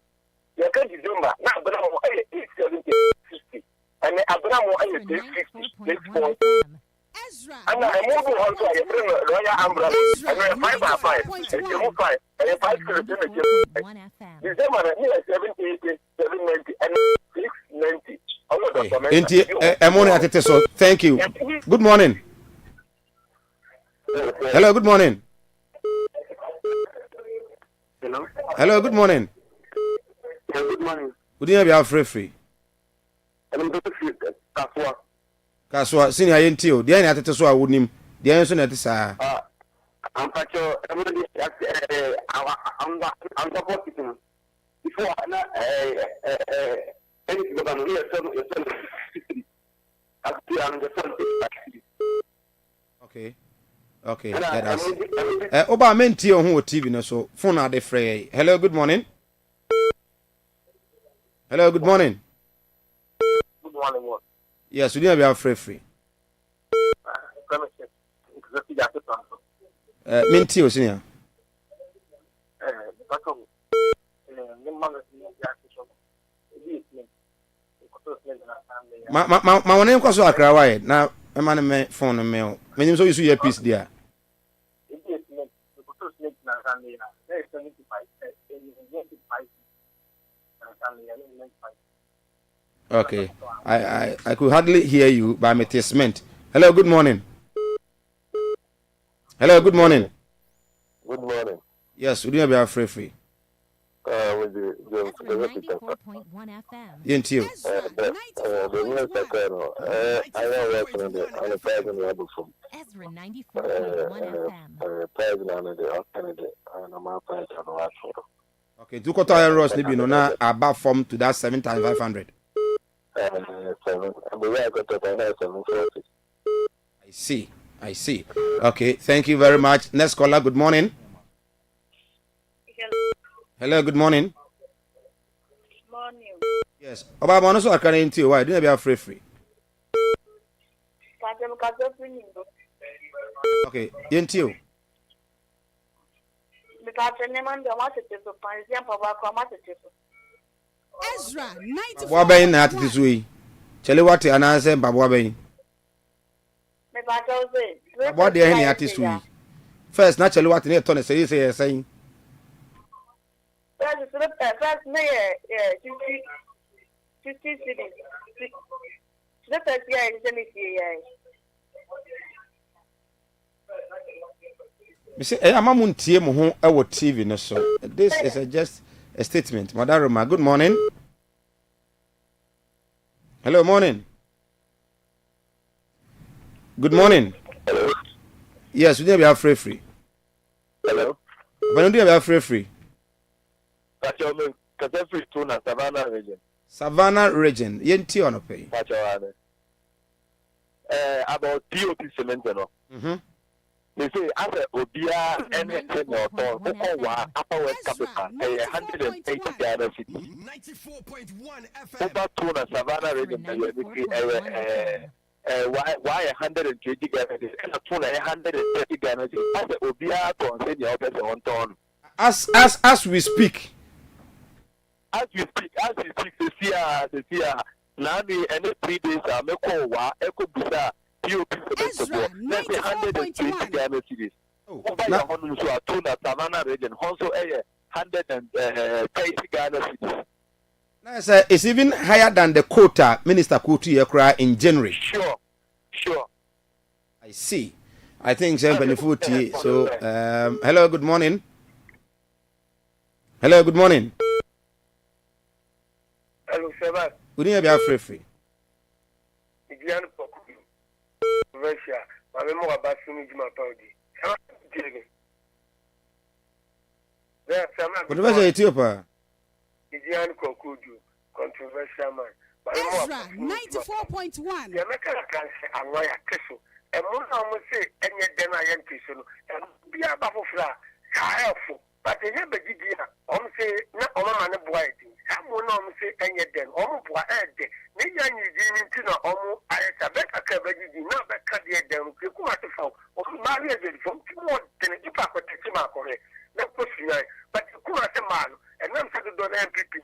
[SPEAKER 14] you can December, not Abramo, 870, 60. And Abramo, 650, 640. And I move on to a royal umbrella. And a 5 and you 5 and a 5 December, near 780, 790, and 690.
[SPEAKER 1] Enti emone atete so. Thank you. Good morning. Hello, good morning.
[SPEAKER 14] Hello.
[SPEAKER 1] Hello, good morning.
[SPEAKER 14] Yeah, good morning.
[SPEAKER 1] Would you be free?
[SPEAKER 14] I'm free.
[SPEAKER 1] Kaswa senior yentio. Dia ni atete so awunim. Dia nso na tisa.
[SPEAKER 14] I'm pacho. I'm supporting. Before anything about me,
[SPEAKER 1] Okay. Okay. Oba menti ho TV no so phone ade frey. Hello, good morning. Hello, good morning.
[SPEAKER 14] Good morning.
[SPEAKER 1] Yes, we need to be free. Menti o senior. Ma wona nko so akra wae na e ma ne me phone me o menim so use earpiece dia okay I could hardly hear you by my testament. Hello, good morning. Hello, good morning.
[SPEAKER 14] Good morning.
[SPEAKER 1] Yes, would you be free?
[SPEAKER 14] With the
[SPEAKER 16] 94.1 FM.
[SPEAKER 1] Yentio.
[SPEAKER 14] The minister Colonel, I know on the president level from
[SPEAKER 16] Ezra 94.1 FM.
[SPEAKER 14] president and the candidate and I'm up on the
[SPEAKER 1] Okay, do cut iron rods libi no na above form to that 7,500.
[SPEAKER 14] 7. And the way I got to 740.
[SPEAKER 1] I see. Okay, thank you very much. Next caller, good morning. Hello, good morning.
[SPEAKER 20] Morning.
[SPEAKER 1] Yes. Oba mo no so akara nti o why do you be free? Okay, yenti o.
[SPEAKER 16] Ezra 94.
[SPEAKER 1] Wa ben na atete so yi. Chele wate ananse mbabo ben. Abo de he ni atete so yi. First na chele wate na to na say say.
[SPEAKER 20] First, no, 50 cities. The first year is
[SPEAKER 1] Me say amamu ntie mo ho e wo TV no so. This is just a statement. Madam Roma, good morning. Hello, morning. Good morning. Yes, we are free.
[SPEAKER 14] Hello.
[SPEAKER 1] But we are free.
[SPEAKER 14] Pacho free to na Savannah region.
[SPEAKER 1] Savannah region. Yenti ono pay.
[SPEAKER 14] Pacho about POP cement no. They say after Obia anything or Upper West Capital, 180 Ghana city. 94.1 FM. Over to the Savannah region, why 120 Ghana city? And 130 Ghana city. After Obia consider the office on town.
[SPEAKER 1] As we speak.
[SPEAKER 14] As we speak, the year. Now the any 3 days are make Echo Busa.
[SPEAKER 16] Ezra, 94.1.
[SPEAKER 14] Ghana cities. Over your home, so to the Savannah region, also 130 Ghana cities.
[SPEAKER 1] It's even higher than the quota Minister Kutu Yekra in January.
[SPEAKER 14] Sure.
[SPEAKER 1] I see. I think so. Hello, good morning. Hello, good morning.
[SPEAKER 21] Hello, sir.
[SPEAKER 1] Good evening, be free.
[SPEAKER 21] Russia, my memory about Sunijima Paudi.
[SPEAKER 1] What was it, Ethiopia?
[SPEAKER 21] Idian Kokudu, controversial man.
[SPEAKER 16] Ezra, 94.1.
[SPEAKER 21] The American cancer and Royal Tissue. And one almost say, and yet then I am Tissue, and be a buffer, helpful. But they never did here. Say, not all man of white. Someone say, and yet then, almost what I did. Maybe I need to know almost I bet I can be not back at the end. You come out of or marry from 2 more than a deeper protection. Not pushing, but you come out a man, and I'm said to do MPP.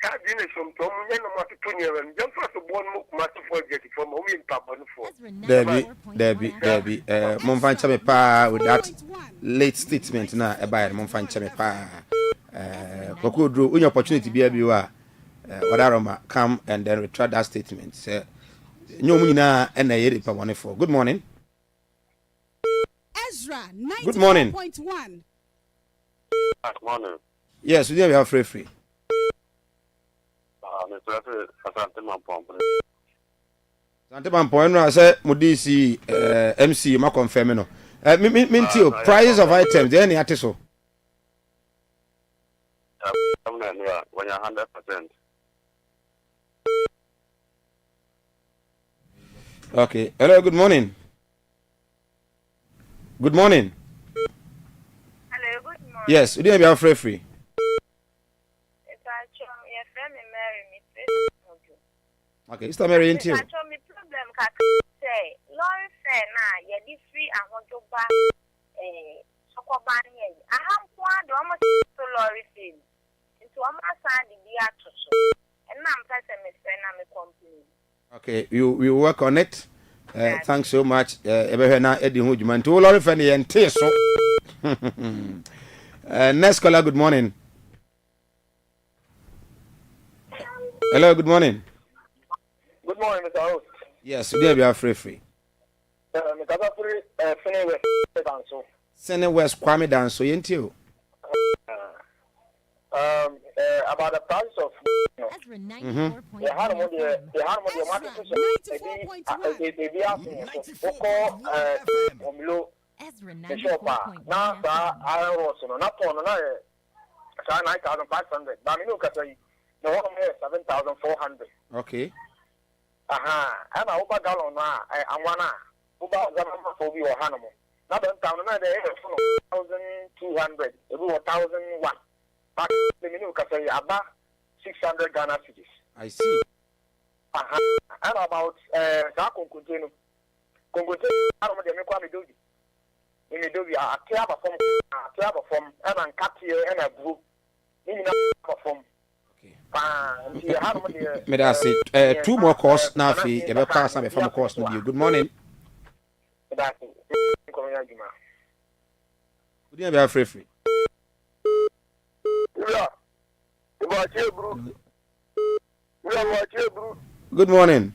[SPEAKER 21] Cardination to me, no matter 20 years, and just for one more matter for getting from home in Pabon for.
[SPEAKER 1] Debbie, Monfancha pa with that late statement now about Monfancha pa. Kokudru, any opportunity be everywhere. Wadaroma come and then retract that statement. Say, no muna and a year for 1 Good morning.
[SPEAKER 16] Ezra, 94.1.
[SPEAKER 1] Good morning.
[SPEAKER 14] Good morning.
[SPEAKER 1] Yes, we have free. Santeman point I say Mudisi MC ma confirm no. Minti prices of items there any atiso.
[SPEAKER 14] When you're 100%.
[SPEAKER 1] Okay. Hello, good morning. Good morning.
[SPEAKER 20] Hello, good morning.
[SPEAKER 1] Yes, we didn't be free. Okay, Mr. Mary into you.
[SPEAKER 20] My problem say, Lord say na ye di free and want to buy sokobani. I have one almost to lorry fee. Into almost the diato so. And now I'm passing me say na me company.
[SPEAKER 1] Okay, we work on it. Thanks so much. Ebehena Eddie Hujman to lorry fee and so. Next caller, good morning. Hello, good morning.
[SPEAKER 21] Good morning, Mr. Host.
[SPEAKER 1] Yes, we are free.
[SPEAKER 21] Mr. Free,
[SPEAKER 1] Sene West Kwame Danso, ain't you?
[SPEAKER 21] About the price of the harmony, now, I was not on 9,500. But I look at the one 7,400.
[SPEAKER 1] Okay.
[SPEAKER 21] I'm a Uber gallon now. I'm one. Uber for you or Hannibal. Not on town, another 1,200. It was 1,001. But the menu can say about 600 Ghana cities.
[SPEAKER 1] I see.
[SPEAKER 21] And about Continue. I don't know the do. In the do, I have a form, and I'm cut here and a group. In a form.
[SPEAKER 1] May I say 2 more course now? Fee ever pass and from course with you. Good morning. Good evening, free. Good morning.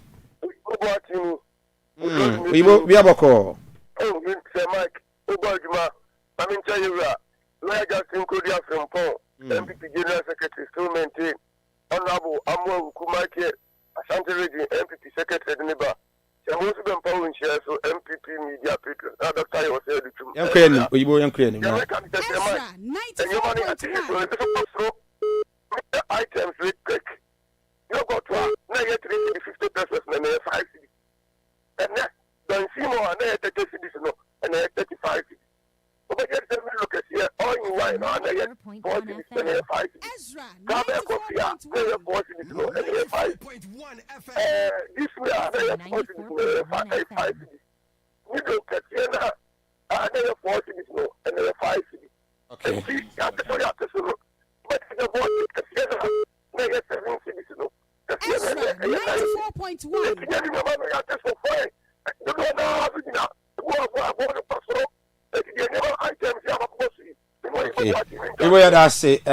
[SPEAKER 1] We have a call.
[SPEAKER 21] Oh, Mr. Mike, Ubajima, I mean, tell you that. Lawyer Justin Kodia from Paul, MPP General Secretary, still maintain. Honorable Amwo Kumaki, Ashanti Region, MPP Secretary, Niba, The most of them power share so MPP media people. Dr. I was saying to
[SPEAKER 1] Young Crane, you young Crane.
[SPEAKER 21] And your money at the items with quick. You go to now you 50 pesos and 5 cities. And then don't see more and then 30 cities no and 35 cities. But just look at here, all you wine and then 40 cities and 5 cities. Gabe Kofia, they 40 cities no and 5. This way are 40 cities and 5 cities. We look at here now and then 40 cities no and 5 cities.
[SPEAKER 1] Okay.
[SPEAKER 21] And see, but the board is here now 7 cities no.
[SPEAKER 16] Ezra 94.1.
[SPEAKER 1] Okay. That's it.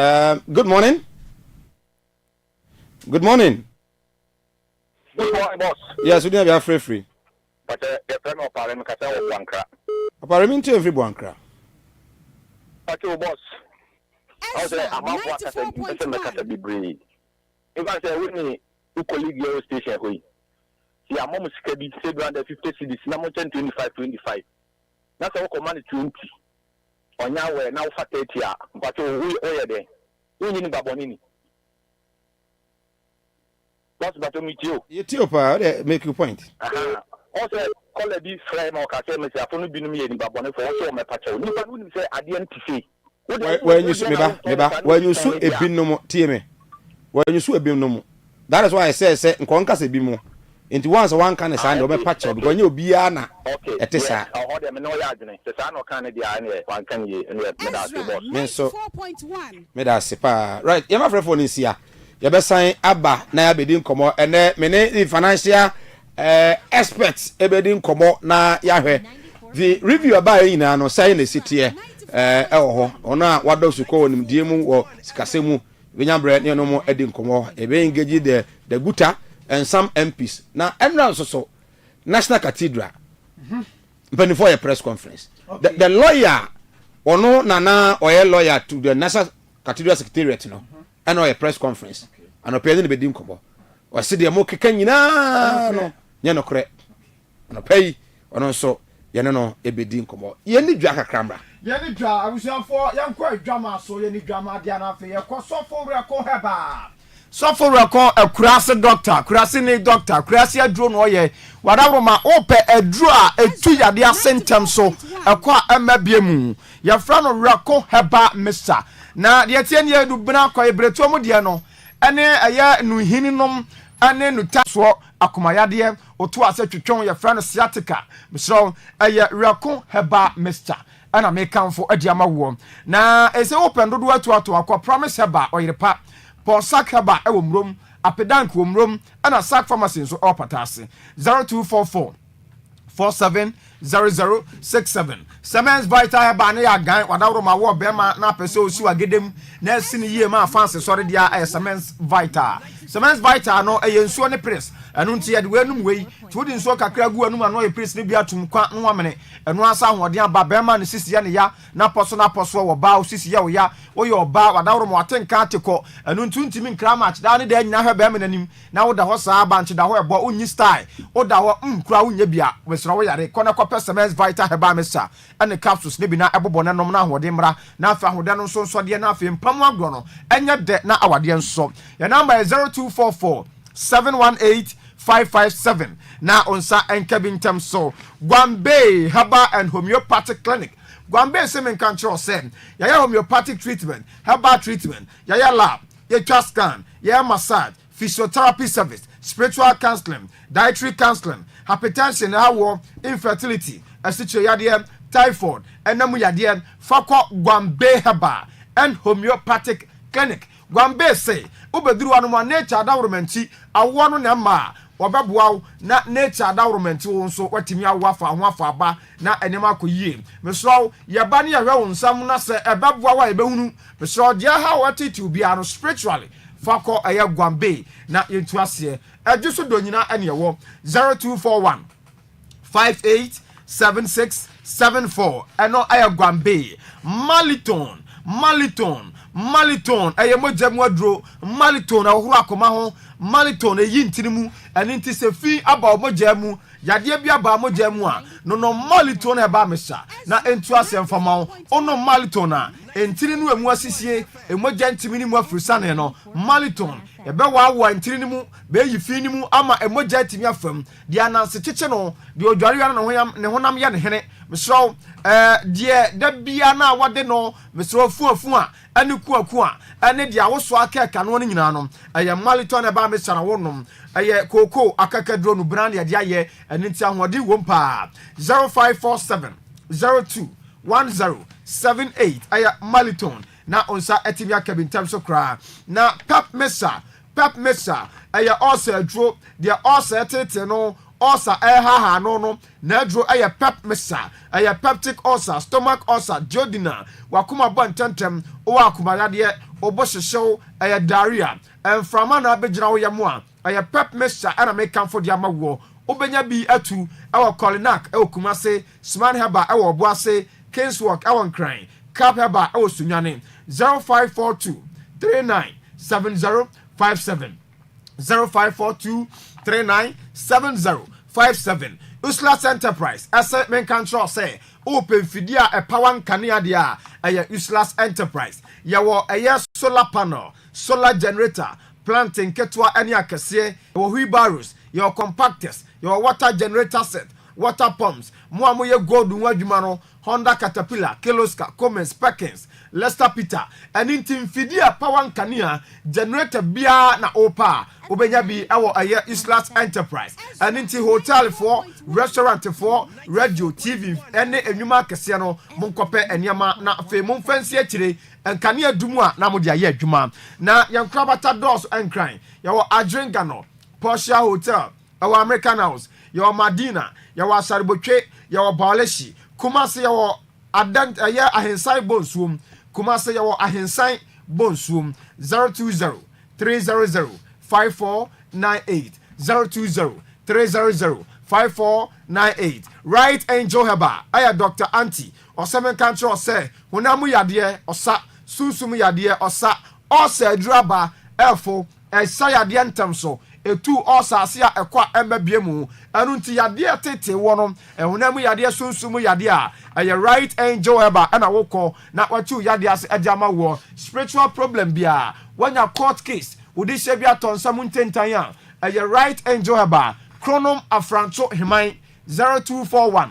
[SPEAKER 1] Good morning. Good morning.
[SPEAKER 21] Good morning, boss.
[SPEAKER 1] Yes, we do have free.
[SPEAKER 21] But the friend of Parliament can tell one crack.
[SPEAKER 1] Parliament to every one crack.
[SPEAKER 21] Okay, boss.
[SPEAKER 16] Ezra 94.1.
[SPEAKER 21] If I say we need to colleague your station, we see a moment can be saved under 50 cities, number 25. That's our command 20. On your way now for 30 years, but we are there. We need Babonini. What's about to meet you?
[SPEAKER 1] You too, make your point.
[SPEAKER 21] Also, call a big frame or Casemir, I have been me in Babon for also my patrol. You can say, I didn't see.
[SPEAKER 1] When you sue a bin no more, TMA. When you sue a bin no more. That is why I say, Nkonka be more. Into once one can assign over patch because you be Anna. Okay, it is a no yard. The son of Canada, one can ye and so
[SPEAKER 16] 4.1.
[SPEAKER 1] Medasipa. Right, you're my friend for this year. You best sign Abba, na bedin komo, and many financial experts, ebedin komo na Yahweh. The review about in no sign the city. Ona wado su ko nim diemu wo sikasemu benyambre ne no mo edin komo e be engage the guta and some MPs na enran so National Cathedral before a press conference. The lawyer ono nana oye lawyer to the National Cathedral Secretariat no and a press conference and opede ne bedin komo o se de mo keka nyina no nye no kore ono pay ono so ye no ebedin komo ye ni dwa kakramra
[SPEAKER 2] Yeni dwa abusuafo yankwa drama so yeni drama dia na fe yakọ sofo reko heba sofo reko akurase doctor kurase ni doctor kurase aduro no ye wadawroma ope aduro a etu yade asentem so ekwa emabie mu ya fra no reko heba mr na de tie ne edu bina kwa ebreto mu de no ene eye nu hininom ane nu taso akomayade oto ase twetwon ya fra no sciatica so eye reko heba mr ana make am for adiama wo na ese open dodo atu akwa promise heba oyerepa po sak heba e wo mrom apedank wo mrom ana sak pharmacy so opatase 0244 470067 Semens Vital heba na ya gan wadawro ma wo be ma na pese osi wagedem na asini yie ma fancy sori dia Semens Vital no eyensuo ne press anu nti yede wenum wei todi nsuo kakra gu anum ano ye press ne bia tum kwa no amene enu asa hoden aba be ma ne sisi ya ne ya na poso wo ba sisi ya wo ya oye oba wadawro mo atenka ateko anu ntuntimi nkra match da ne da nyina hwe be ma nanim na wo da ho saa banche da ho ebo onyi style wo da ho nkra wo nya bia wesro wo yare kona kwa Semens Vital heba mesa ene capsules ne bi na ebobo ne nom na hoden mra na afa hoden no nso de na afa mpam agro no enya de na awade nso ya number 0244 718-557 na onsa enkabintem so Gwambe Herbal and Homeopathic Clinic Gwambe semen control sen yaya homeopathic treatment herbal treatment yaya lab yaya scan yaya massage physiotherapy service spiritual counseling dietary counseling hypertension hawo infertility asicho yade typhoid enamu yade fakwa Gwambe Herbal and Homeopathic Clinic Gwambe say ubeduru anu ma nature dawromenti awo no na ma obeboa na nature dawromenti wo nso watimi awafa ho afa aba na enema akoyie mesro ye ba ne ye hwe wonsam na se ebeboa wa ebehunu mesro dia ha watiti bia no spiritually fakọ aya Gwambe na yentu ase ajuso do nyina ene yewo 0241 587674 eno aya Gwambe Maliton Maliton ɛyɛ mogya mu aduro Maliton ahohoro akoma ho Maliton ɛyi ntirimu ɛne nti sɛ fi aba mogya mu yadeɛ bi aba mogya mu a no Maliton ɛba mesha na entu asɛm fama ho ono Maliton a entiri no emu asisie emogya ntimi ni mu afurusane no Maliton ɛbɛwaawa ntiri ni mu bɛyi fi ni mu ama emogya timi afam de ananse kyekye no de odware ya ne honam ya ne hene mesro de da bia na wade no mesro fuafu a ane kuaku a ane de awoso akeka no nyina no ɛyɛ Maliton ɛba mesha na wonom ɛyɛ koko akakadro no brand ya de ayɛ ɛne nti ahode wom pa 0547 02 1078 ɛyɛ Maliton na onsa etimi akabintam so kra na pep mesa ɛyɛ also adro de also etete no also ha no na adro ɛyɛ pep mesa ɛyɛ peptic ulcer stomach ulcer duodenal wakoma bontentem o akoma yadeɛ obo hyehyew ɛyɛ diarrhea emframa na abegyina wo yam a ɛyɛ pep mesa ana mekamfo de amawo obenya bi atu ɛwɔ Kolinak ɛwɔ Kumasi Sman Heba ɛwɔ Boase Kingswalk ɛwɔ Nkran Cap Heba ɛwɔ Sunyane 0542 397057 0542 397057 Uslas Enterprise ɛsɛ men control say open fidia a power kanea dia ɛyɛ Uslas Enterprise yɛwɔ ɛyɛ solar panel solar generator planting ketwa ɛne akɛseɛ ɛwɔ wheelbarrows your compactors your water generator set water pumps mo amoye gold nwadwuma no Honda Caterpillar Kiloska Cummins Perkins Lester Peter and team fidia power nkania generator bia na opa obenya bi ɛwɔ ɛyɛ Islas Enterprise and inti hotel for restaurant for radio TV ɛne enwuma kɛseɛ no monkɔpɛ enema na fe momfansi akyire nkania dumu a na mo de ayɛ adwuma na yankrabata doors enkran yɛwɔ Adringano Porsche Hotel our American House your Madina your Saribotwe your Baleshi Kumasi your adent ahensai bonsuum Kumasi your ahensai bonsuum 020 300 5498 020 300 5498 Right Angel Heba aya Dr. Auntie or seven country or say hunamu yadie osa susumu yadie osa osa draba elfo esayadie ntamso etu osase a ekwa embabiemu anu nti yade tete wono ehunam yade sunsumu yade a eye Right Angel Heba na wokọ na watu yade ase ajama wo spiritual problem bia wanya court case udi shebi atonsa muntentan a eye Right Angel Heba Chronom Afrancho Himan 0241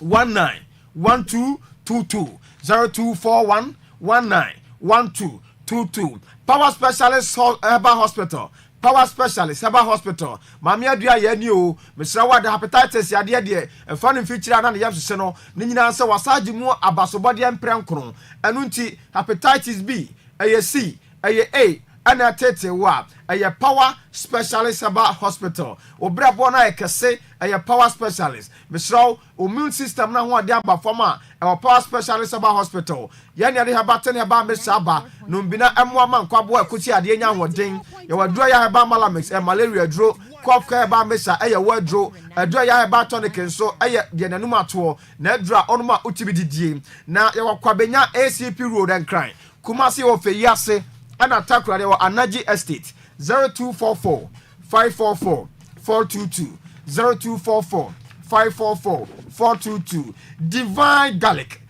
[SPEAKER 2] 19 1222 0241 19 1222 Power Specialist Heba Hospital Power Specialist Heba Hospital Mami adua ye ni o mesra wa da hepatitis yade de efa no feature na yam hye no ni nyina se wasaji mu abasobode emprenkron enu nti hepatitis B eye C eye A ana tete wa eye Power Specialist Heba Hospital obrabo na ekese eye Power Specialist mesra immune system na ho ade aba fama e Power Specialist Heba Hospital ye ne ade heba tene heba mesra ba no mbina emo ama nkwabo akuti ade nya hoden ye waduro ya heba malamix malaria duro cough ka heba mesra eye waduro aduro ya heba tonic nso eye de nanum ato na adura onuma utibi didie na ye wakwabenya ACP road and crime Kumasi ofe yase ana takura de Anaji Estate 0244 544 422 0244 544 422 Divine Garlic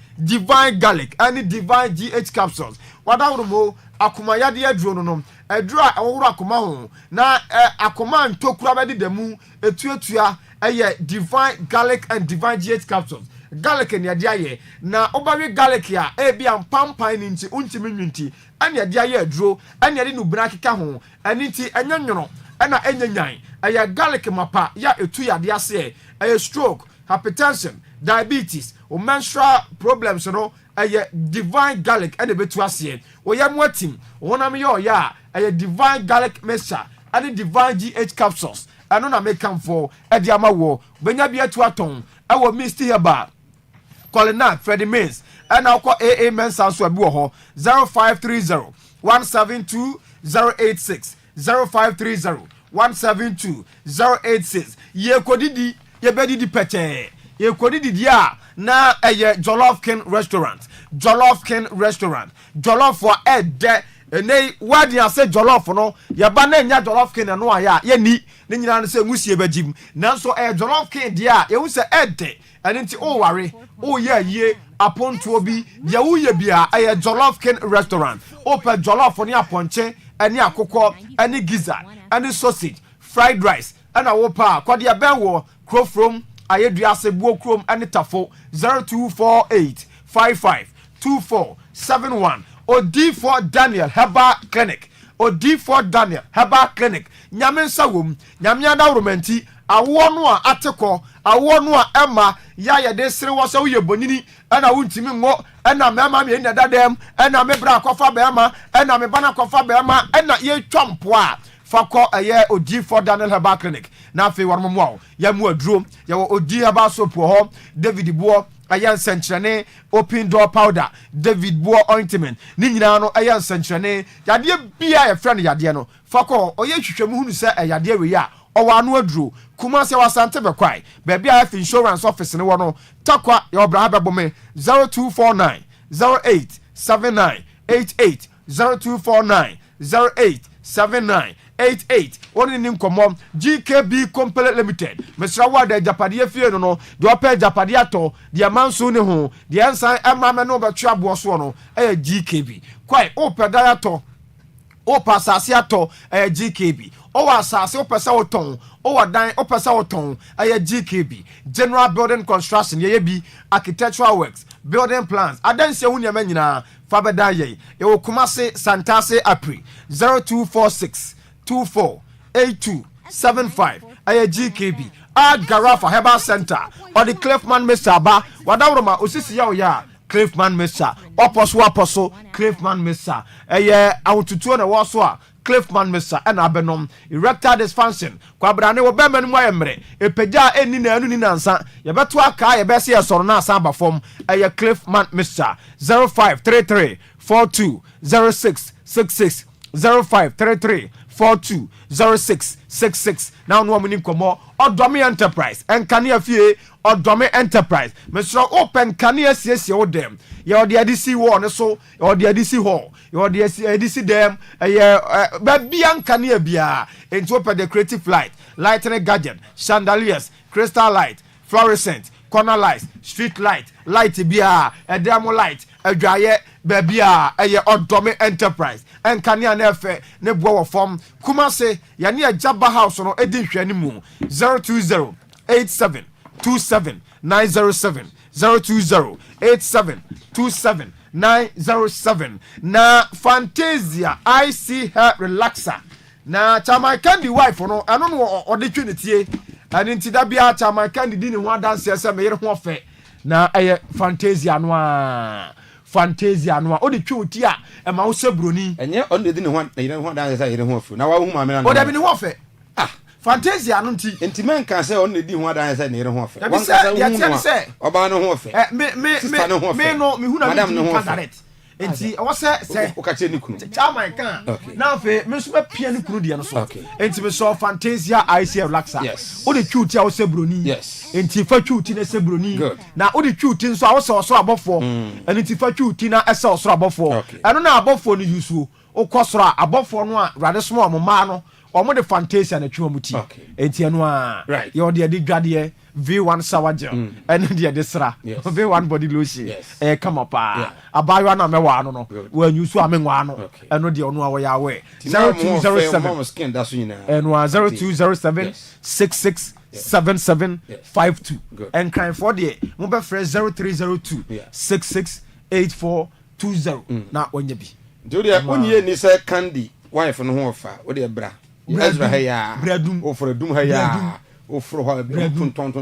[SPEAKER 2] and Divine GH capsules wadawrumo akuma yade aduro no adura aworo akuma ho na akuma ntokura bedi demu etuatua eye Divine Garlic and Divine GH capsules garlic ne ade aye na obawe garlic ya ebi ampampan ni nti untimi nwinti ane ade aye aduro ane ade no bra keka ho ane nti enyanyono ana enyanyan eye garlic mapa ya etu yade ase eye stroke hypertension diabetes o menstrual problems no eye Divine Garlic ane betu ase o yam watim wonam ye oya eye Divine Garlic mixture ane Divine GH capsules ano na make am for ede amawo benya bi atu aton awo Misty Heba Kolinak Freddie Mays and now call AA men sounds to be 0530 172 086 0530 172 086 ye kodidi ye bedi di peche ye kodidi dia na Jollof King restaurant jollof for de ene wadi ase jollof no yaba na nya jollof king no aya ye ni ne nyina no se ngusie bajim nanso jollof king dia ye hu se ede ene nti o ware o ye aponto bi dia wo ye bia jollof king restaurant open jollof ni aponche ene akoko ene gizzard ene sausage fried rice ena wo pa kwadia ben wo krofrom ayedua se buo krom ene tafo 0248552471 OD4 Daniel Herbal Clinic nyame nsawom nyame adawromenti awo no a ateko awo no a ema ya de sere wo so ye bonini ana wuntimi ngo ana mema me nya dadam ana me bra kofa bema ana me bana kofa bema ana ye twampo a fakọ OD4 Daniel Herbal Clinic na afi warmmo ya mu aduro ya OD Herbal Soap ho David Buo ayan sentrene open door powder David Buo ointment ni nyina no ayan sentrene yade bia ya friend yade no fakọ oye hwehwemu hunu se yade we ya owa anu aduro Kumasi wasante bekwai baby a insurance office ne wono takwa ya obra habebome 0249 087988 0249 087988 one nim komom GKB Company Limited Mr. Wada Japadi fie no de ope Japadi ato de amanso ne ho de ansan emame no betwa boso no GKB kwai ope dayato opa asase ato GKB o asase opesa oton o wadan opesa oton GKB General Building Construction ye bi architectural works building plans adanse hu ne manyina fa beda ye wo Kumasi Santase Apri 0246 248275 GKB Garafa Herbal Center or the Cliffman Mr. Ba wadawroma osisi ya oya Cliffman Mr. Apostle Cliffman Mr. Awututu na wo so a Cliffman Mr. and abenom erectile dysfunction kwabrane wo bemanu mu ayemre epeja eni na anu ni nansa ye beto aka ye bese ye soro na asa ba fom Cliffman Mr. 0533 420666 0533 420666 now no muni komo Odome Enterprise enkane afie Odome Enterprise Mr. Open kane asiesie wo dem ye ode adisi wo ne so ye ode adisi ho ye ode adisi dem ba bia nkane bia enti open the creative lighting gadget chandeliers crystal light fluorescent corner lights street light bia edamo light adwaye ba bia Odome Enterprise enkane na efe ne bo wo fom Kumasi ya ne Jaba House no edi hwani mu 02087279007 02087279007 na Fantasia IC hair relaxer na chama candy wife no ano no ode twinitie ani ntida bia chama candy di ne ho adanse ese me yere ho ofe na Fantasia no a odi twuti a e ma wo sebroni
[SPEAKER 1] enye on de ne ho na yere ho dan se yere ho afu na wa hu ma me na
[SPEAKER 2] o da bi ne ho fe Fantasia no
[SPEAKER 1] nti men kan se on de ho dan se ne yere ho afu
[SPEAKER 2] wan ka se
[SPEAKER 1] oba no ho afu
[SPEAKER 2] me no me hu na me direct enti wo se
[SPEAKER 1] o ka che ni kunu
[SPEAKER 2] chairman kan na fe me so be pia ni kunu de no so enti me so Fantasia IC relaxer o de twuti a wo sebroni enti fa twuti na sebroni na o de twuti nso a wo se osoro abofo enti fa twuti na ese osoro abofo eno na abofo no yusu o kosoro abofo no a rade smo amoma no omo de Fantasia na twuma muti enti eno a ye o de dwade V1 shower gel and the sra V1 body lotion come up abayo na mewa no when you so amenwa no eno de ono awo ya we 0207
[SPEAKER 1] skin that's you know
[SPEAKER 2] and 0207 667752 and kind for the mobile fresh 0302 668420 na onye bi
[SPEAKER 1] Julia onye ni say candy wife no ho ofa wo de bra Ezra heya
[SPEAKER 2] bradum
[SPEAKER 1] ofredum heya ofro ha bradum ton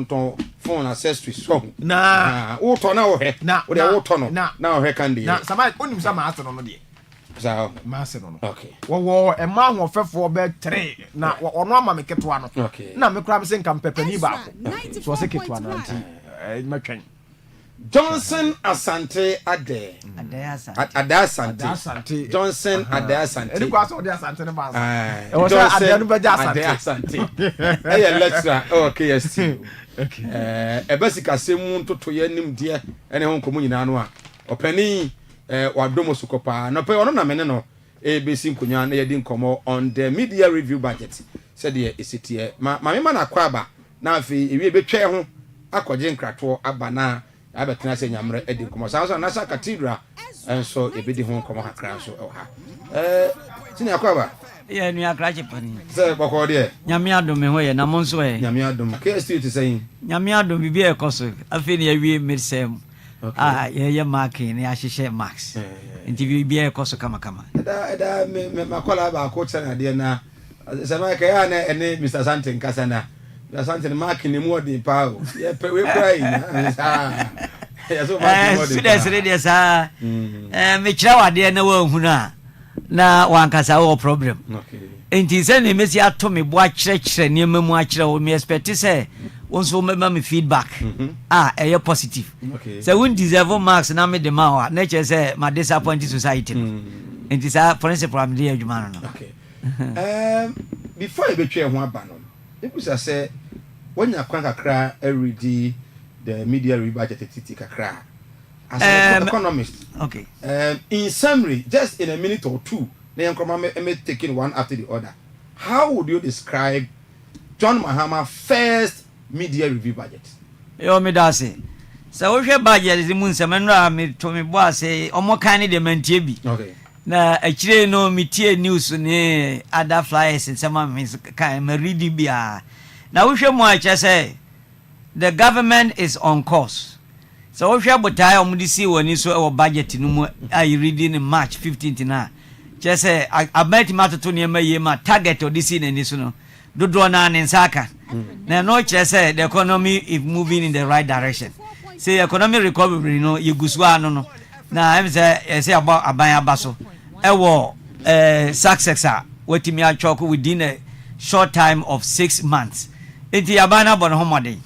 [SPEAKER 1] phone accessory so
[SPEAKER 2] na
[SPEAKER 1] wo to na wo he wo de wo to no na wo he candy
[SPEAKER 2] na sama onim sama ato no de
[SPEAKER 1] so
[SPEAKER 2] maase no
[SPEAKER 1] okay
[SPEAKER 2] wo e ma ho fefo be 3 na ono ama me ketwa no na me kura me se nkam pepani ba ko so se ketwa na nti matwen
[SPEAKER 1] Johnson Asante Ade Asante Johnson Ade Asante
[SPEAKER 2] Eni kwa so de Asante ne ba
[SPEAKER 1] eh
[SPEAKER 2] Johnson Ade no beja Asante
[SPEAKER 1] eh lecturer okay yes ebasika semu ntoto ye nim de ene ho nkomo nyina no a opani wadomo sukopa no pe ono na mene no besi nkonya na ye di nkomo on the media review budget said ye esitie ma me ma na kwaba na afi ewie betwa ho akɔgye nkrato aba na abetena se nyamre edi nkomo sanso na sa cathedral enso ebedi ho nkomo hakra so ha sini akwaba
[SPEAKER 3] ye nu akrache pani
[SPEAKER 1] se boko de
[SPEAKER 3] nyame adom ho ye na mo nso ye
[SPEAKER 1] nyame adom ke street say
[SPEAKER 3] nyame adom bibi e koso afi na awie mirsem ye marking ne ahihye max nti bibi e koso kama
[SPEAKER 1] da me makola ba ko tsana de na se ma ka ya na ene Mr. Santen kasana la Santen marking ne mo de pa o ye pe we cry ya so marking mo de
[SPEAKER 3] pa students sa me kira wade na wa hunu na wankasa wo problem enti se ne mesi ato me bo akire ne mamu akire wo me expect say wonso mema me feedback eye positive say we deserve marks na me de ma wa na che say my disappointed society enti sa principle am dey adwuma no
[SPEAKER 1] before you betwe ho aba no ekusa say wonya kwan kakra ready the media budget titi kakra as an economist
[SPEAKER 3] okay
[SPEAKER 1] in summary just in a minute or two na yankroma me taking one after the other how would you describe John Mahama first media review budget
[SPEAKER 3] yo me da say so wo hwe budget di mun semeno me to me bo ase omo kan ni de mantie bi
[SPEAKER 1] okay
[SPEAKER 3] na akire no metie news ni other flyers nsema me kan me read bia na wo hwe mo a che say the government is on course so wo hwe botai omudisi woni so e budget no mu I reading in March 15th na che say abati matoto ne ma yema target odisi na ni so no dodo na nsaka na no che say the economy is moving in the right direction say economic recovery no yegusu anu no na em say about aban abaso e wo success wetimi achoko within a short time of 6 months enti abana bon homode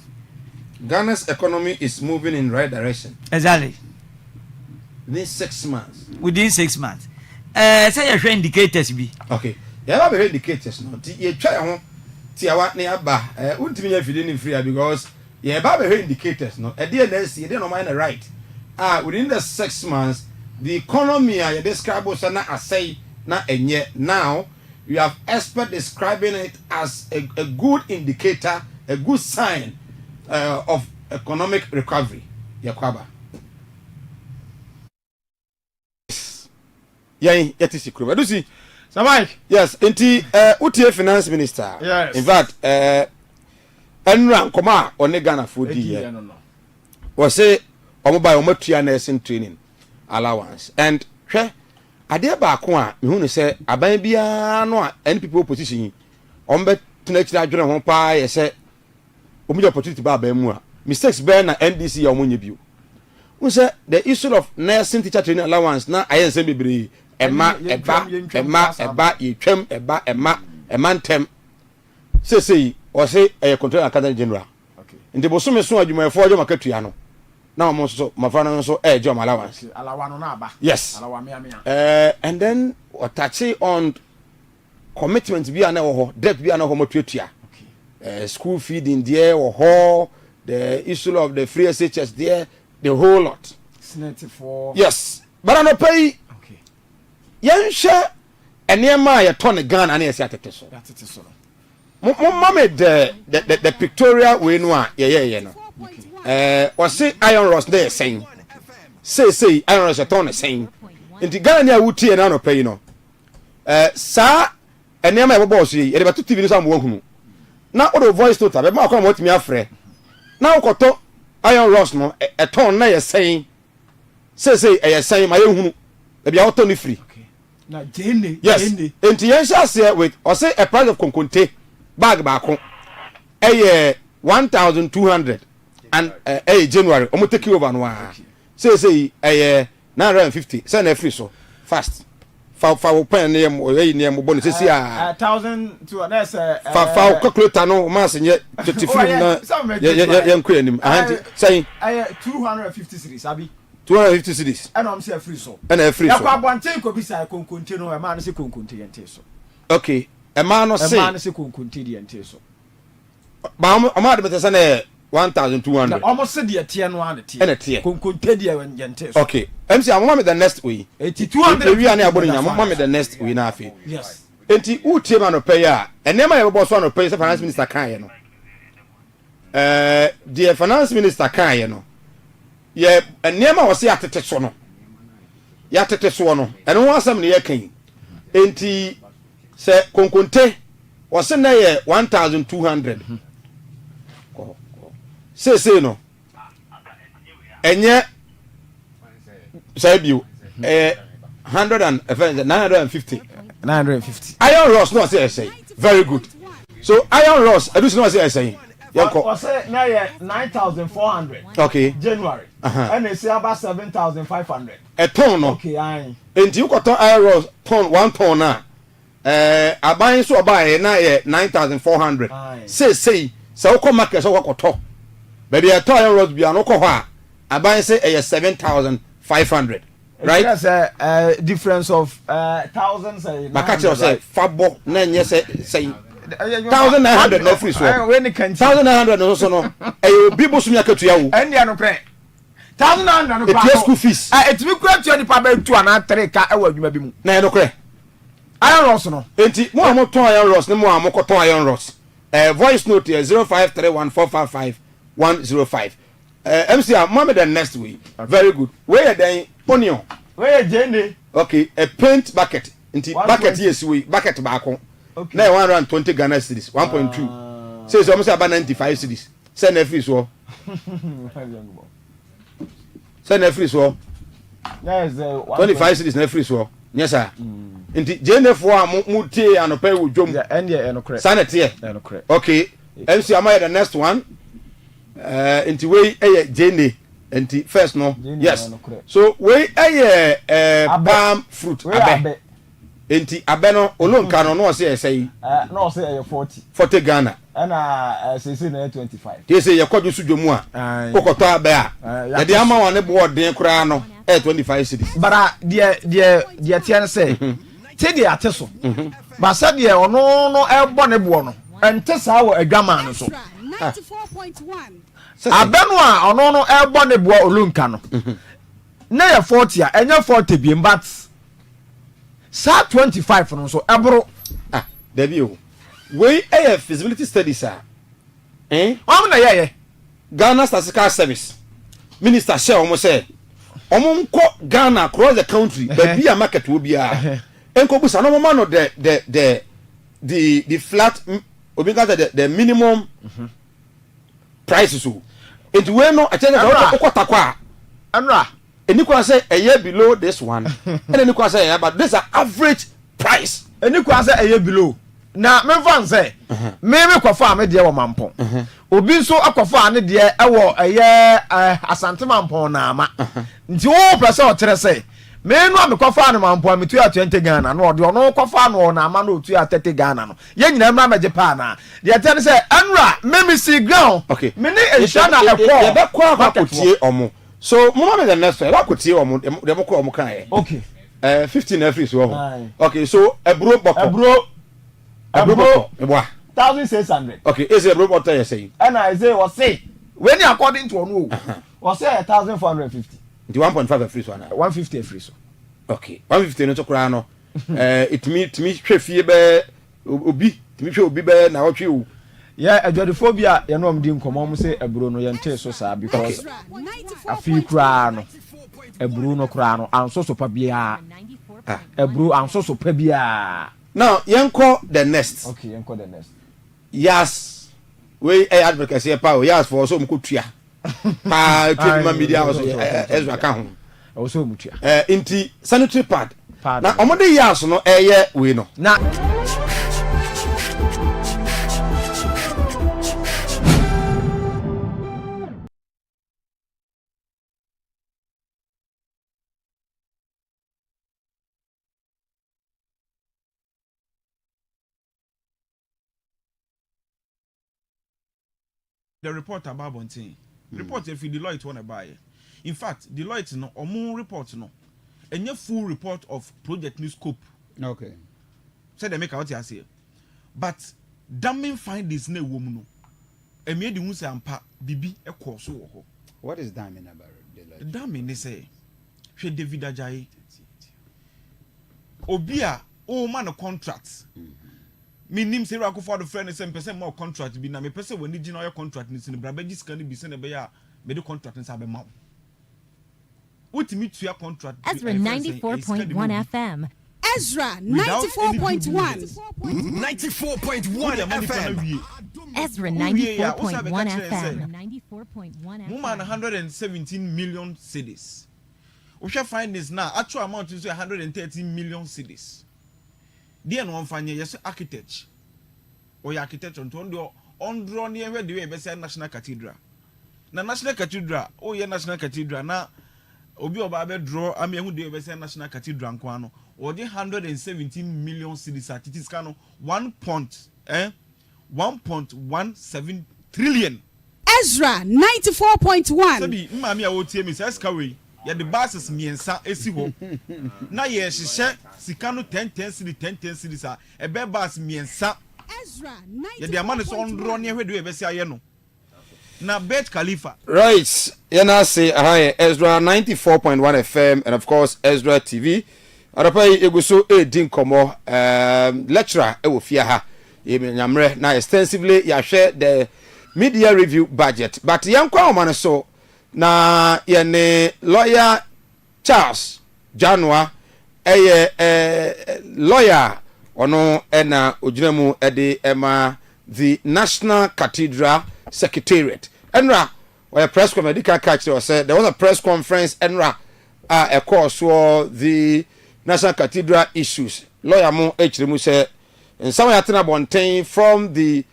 [SPEAKER 1] Ghana's economy is moving in the right direction
[SPEAKER 3] exactly
[SPEAKER 1] within 6 months
[SPEAKER 3] say you indicators bi
[SPEAKER 1] okay ya ba indicators no ti ye twa ho ti awa ne aba untimi ya fide ni free because ye ba indicators no e dey na see dey no mind right within the 6 months the economy you describe us na asay na enye now you have expert describing it as a good indicator a good sign of economic recovery yakwaba yet is ikuru do see
[SPEAKER 2] Samai
[SPEAKER 1] yes enti utie finance minister
[SPEAKER 2] yes.
[SPEAKER 1] In fact enran koma one Ghana for the year was say omobai omatua nursing training allowance and hwe ade ba ko a me hu say aban bia no a any people opposition ombe tena kira adwene ho pa ye say omuja opportunity ba mu a mistakes be na NDC ya omunye bio who say the issue of nursing teacher training allowance na ayense bebre ema yetwam ema ntem say o say control academy general
[SPEAKER 2] okay
[SPEAKER 1] ndi bosome so adwumayefo adwo makatua no na mo so mafana no so jom allowance
[SPEAKER 2] alawano na aba
[SPEAKER 1] yes
[SPEAKER 2] alawamia
[SPEAKER 1] and then touch on commitment bi ana ho debt bi ana ho matuatua school feeding there or the issue of the free SHS there the whole lot yes but I no pay
[SPEAKER 2] okay
[SPEAKER 1] yansha enema ya ton Ghana na yesi atete so mama the pictorial we no a ye no or say iron rods there saying say iron rods ton saying inti Ghana na wutie na no pay no sa enema e bobo so ye de beto TV no sam wo hunu na o voice to tabe ma kwa mo timi afre na ukoto iron rods no e ton na ye saying say e ye saying ma ye hunu e bia auto ni free
[SPEAKER 2] na jene
[SPEAKER 1] yes enti yen sha say with or say a price of konkonte bag ba ko e 1200 and January omo take over no say e 950 say na free so fast fa pen ne mo e ne mo bonus sisi a
[SPEAKER 2] 1000 to that's
[SPEAKER 1] fa calculator no mass nye 35 na ye nkọ anim ahanti say
[SPEAKER 2] 250 series abi
[SPEAKER 1] 250 cities
[SPEAKER 2] and I'm say free so
[SPEAKER 1] and a free so
[SPEAKER 2] yakwa bonten ko bisa konkonte no e ma no se konkonte yente so
[SPEAKER 1] okay e ma no se
[SPEAKER 2] konkonte di yente so
[SPEAKER 1] ba ama de betesa na 1200
[SPEAKER 2] almost said the tie no an tie
[SPEAKER 1] and a tie
[SPEAKER 2] konkonte di yente so
[SPEAKER 1] okay MC am me the next way
[SPEAKER 2] 200
[SPEAKER 1] we ana aboro nya am me the next way na afi
[SPEAKER 2] yes
[SPEAKER 1] enti utie ma no pay ya enema ye bo so no pay finance minister kan ye no the finance minister kan ye no ye enema wo se atete so no ya tete so no eno ho asam ne ye kan enti se konkonte wo se na ye 1200 say no enye say bio 950 iron rods no say very good so iron rods I do no say
[SPEAKER 2] was say na ye 9400
[SPEAKER 1] okay
[SPEAKER 2] January and they say about 7500
[SPEAKER 1] a ton no
[SPEAKER 2] okay aye
[SPEAKER 1] enti you got iron rods ton 1 ton na aban so oba na ye 9400 say so ko market so ko to baby a ton iron rods bia no ko ho a aban say 7500 right
[SPEAKER 2] that's a difference of thousands
[SPEAKER 1] makache say fabo na nye say 1900 no free so
[SPEAKER 2] when can
[SPEAKER 1] 1900 no so no obi bosumi akatua wo
[SPEAKER 2] and ya no pre 1900 no
[SPEAKER 1] pa school fees
[SPEAKER 2] etimi kura tua ni pa ba 2 na 3 ka e wa adwuma bi mu
[SPEAKER 1] na no kre
[SPEAKER 2] iron rods no
[SPEAKER 1] enti mo amo ton iron rods ne mo amo ko ton iron rods voice note 0531455105 MC am the next week very good where then onion
[SPEAKER 2] where jende
[SPEAKER 1] okay a paint bucket enti bucket yes we bucket ba ko
[SPEAKER 2] okay
[SPEAKER 1] na 120 Ghana cedis 1.2 say so almost about 95 cedis send every so send every so
[SPEAKER 2] yes
[SPEAKER 1] 25 cedis na free so yes sir enti jnf a mu tie anopa wo dwom sanete okay MC am the next one enti we jne enti first no yes so we palm fruit abe enti abe no olonka no no say
[SPEAKER 2] no say
[SPEAKER 1] 40 Ghana
[SPEAKER 2] na say na 25
[SPEAKER 1] they say ye kwadwo sudwomu a kokoto abe a ye de ama won board den kura no 25 cities
[SPEAKER 2] bara de tian say te de ateso ba sa de ono no ebo ne bo no ente sa wo adwama no so 94.1 abenu a ono no ebo ne bo olunka no na ya 40 a enya 40 bi but sa 25 no so ebro
[SPEAKER 1] debi o we feasibility studies are
[SPEAKER 2] na ye
[SPEAKER 1] Ghana Statistical Service minister share omo say omo nko Ghana across the country baby a market wo bia enko busa no mo no the flat obi got the minimum prices so it we no a change of kotakwa
[SPEAKER 2] anra
[SPEAKER 1] enikwa say a year below this one and enikwa say but this are average price
[SPEAKER 2] enikwa say a year below na me fan say me kwafa me de wo mampon obi nso akwafa ne de e wo eye asante mampon na ama nti wo pese o tere say me no me kwafa ne mampon me tu ya 20 Ghana no de ono kwafa no na ama no tu ya 30 Ghana no ye nyina mra meje pa na de tell say anra me see ground me ne ehwa na ekwo
[SPEAKER 1] ye be kwa akotie omo so mo me the next one akotie omo de mo kwa omo kan e
[SPEAKER 2] okay
[SPEAKER 1] 15 every so okay so ebro boko
[SPEAKER 2] ebro
[SPEAKER 1] 1600 okay is a robot you say
[SPEAKER 2] and I say was say when according to onu was say 1450
[SPEAKER 1] the 1.5 free so na
[SPEAKER 2] 150 free so
[SPEAKER 1] okay 150 no to kura no it me hwe fie be obi me hwe obi be na otwe o
[SPEAKER 2] yeah adwadephobia ye no am di nkomo mo say ebro no ye nte so sa because afi kura no ebro no kura no anso so pa bia ebro anso so pa bia.
[SPEAKER 1] Now, yanko the next.
[SPEAKER 2] Okay, yanko the next.
[SPEAKER 1] Yes, we advocacy power. Yes, for so mukutia. Pa media also Ezra kan ho.
[SPEAKER 2] Also mutia.
[SPEAKER 1] Inti sanitary pad. Na omode yes no we no.
[SPEAKER 2] Na
[SPEAKER 4] the report about Bontin. Report if Deloitte want to buy. In fact, Deloitte no omu report no. And your full report of project new scope.
[SPEAKER 1] Okay.
[SPEAKER 4] Say they make out here say. But damning findings ne woman no. E me di hu say ampa bibi e ko so wo.
[SPEAKER 1] What is damning about Deloitte?
[SPEAKER 4] Damning they say. Hwe David Ajayi. Obia o man a contract. Minim say rako for the friend say person more contract bi na me person woni gina your contract ni sin bra be scan bi se na be ya me the contract nsa be ma. Ultimate to your contract.
[SPEAKER 22] Ezra 94.1 FM.
[SPEAKER 16] Ezra 94.1.
[SPEAKER 22] 94.1 FM. Ezra 94.1 FM. 94.1 FM.
[SPEAKER 4] Woman 117 million cedis. We shall find this now. Actual amount is 113 million cedis. Dear no one find yes architect. Or your architect on draw near where the way best National Cathedral. Na National Cathedral, oh yeah National Cathedral na obi oba draw ami who the best National Cathedral nkwano. Or the 117 million cedis at it is kind 1.17 trillion.
[SPEAKER 16] Ezra 94.1.
[SPEAKER 4] Sabi mami a wotie me say skaway. Ya the buses miensa esi ho. Na ye hihye sika no 10 cities a ebe bus miensa.
[SPEAKER 16] Ezra 94.1.
[SPEAKER 4] Ya the amount so ndro ne hwedo ebesi aye no. Na Bet Khalifa.
[SPEAKER 1] Right. Yana say hi Ezra 94.1 FM and of course Ezra TV. Arapai eguso din komo lecturer e wo fia ha. Ye nyamre na extensively ya share the media review budget. But yankwa o man so na yene lawyer Charles Janwa lawyer ono ena ojinamu ede ema the National Cathedral Secretariat. Enra where press conference catch said there was a press conference enra a course for the National Cathedral issues. Lawyer mo echirimu say and some yatina bontain from the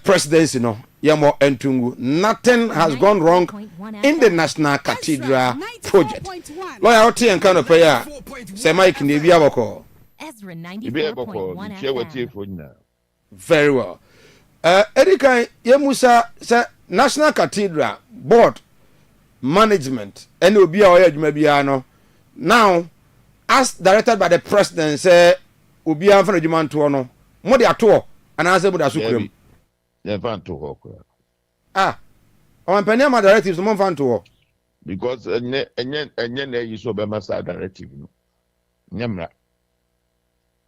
[SPEAKER 1] presidency no Yamo Entungu. Nothing has gone wrong in the National Cathedral project. Lawyer Oti and kind of prayer. Say Mike Nibia Boko.
[SPEAKER 22] Ezra 94.1
[SPEAKER 1] Very well. Erika Yemusa say National Cathedral Board Management and Obia Oya Jumebiano. Now, as directed by the president, say Obia Fana Jumantuono. Modi ato and answer with Asukrem. On Penema directives, no fan to
[SPEAKER 23] because you so be massa directive. Nyamra.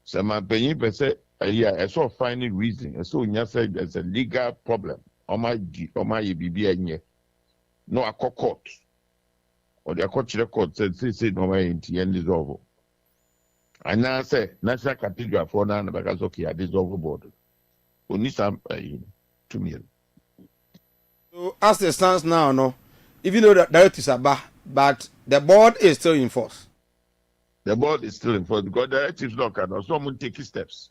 [SPEAKER 23] Some penny per se a so finding reason, so say there's a legal problem. My BB no a court or the court record said no way in TN dissolve. And now say National Cathedral for now because okay, I dissolve board. Only some 2 million.
[SPEAKER 1] So as it stands now, no, even though the directives are back, but the board is still in force.
[SPEAKER 23] The board is still in force because directives not can. Someone take steps.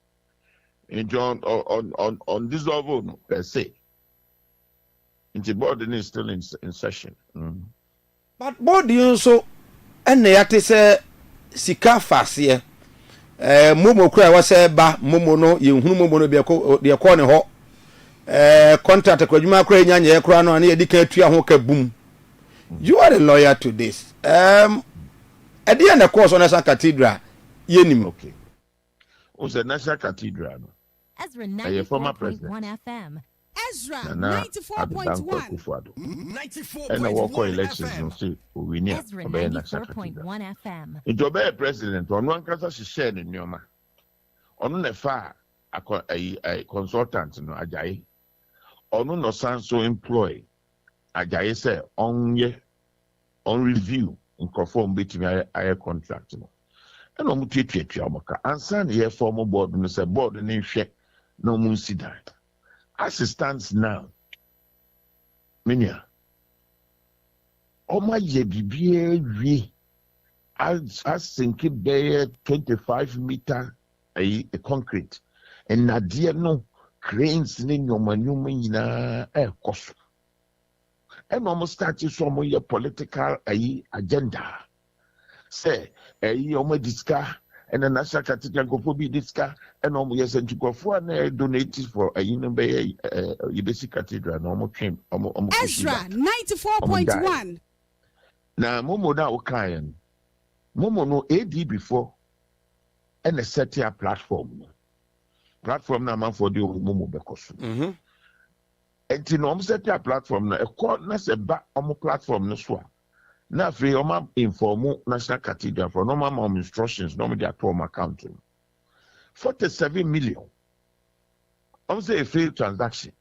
[SPEAKER 23] And on this level per se, the board is still in session.
[SPEAKER 1] But board also, and they have to say, sika fasiye. Momo kura wase ba momo no yehunu momo no be ko ne ho contract kwadwuma kura nyanya kura no na yedika atua ho ka bum. You are a lawyer to this. At the end of course on National Cathedral yenim.
[SPEAKER 23] Okay. On the National Cathedral.
[SPEAKER 22] Ezra 94.1 FM.
[SPEAKER 16] Ezra 94.1.
[SPEAKER 23] 94.1. And the walk elections no say we need
[SPEAKER 22] Ezra 94.1 FM.
[SPEAKER 23] It obey president on one kasa she share in Nyoma. On ne fa a consultant no Ajayi. On no san so employ Ajayi say on review in conform between a contract no. And on mutuate amaka ansa ne formal board no say board ne hwe no mun sidan. As it stands now, Minya, Oma Yebibi, as sinking bay 25 meter a concrete, and Nadia no cranes in your manuma air cost. And almost started some your political agenda. Say, a Yoma disca, and the national cathedral go for be this car and yes and to go for and donate for a basic cathedral no more came
[SPEAKER 16] Ezra 94.1.
[SPEAKER 23] Now Momo now okayan Momo no AD before and a set your platform na man for the Momo bekosu and to no set your platform na a court na se ba platform no so na free inform national cathedral for normal instructions no media to account 47 million say a failed transaction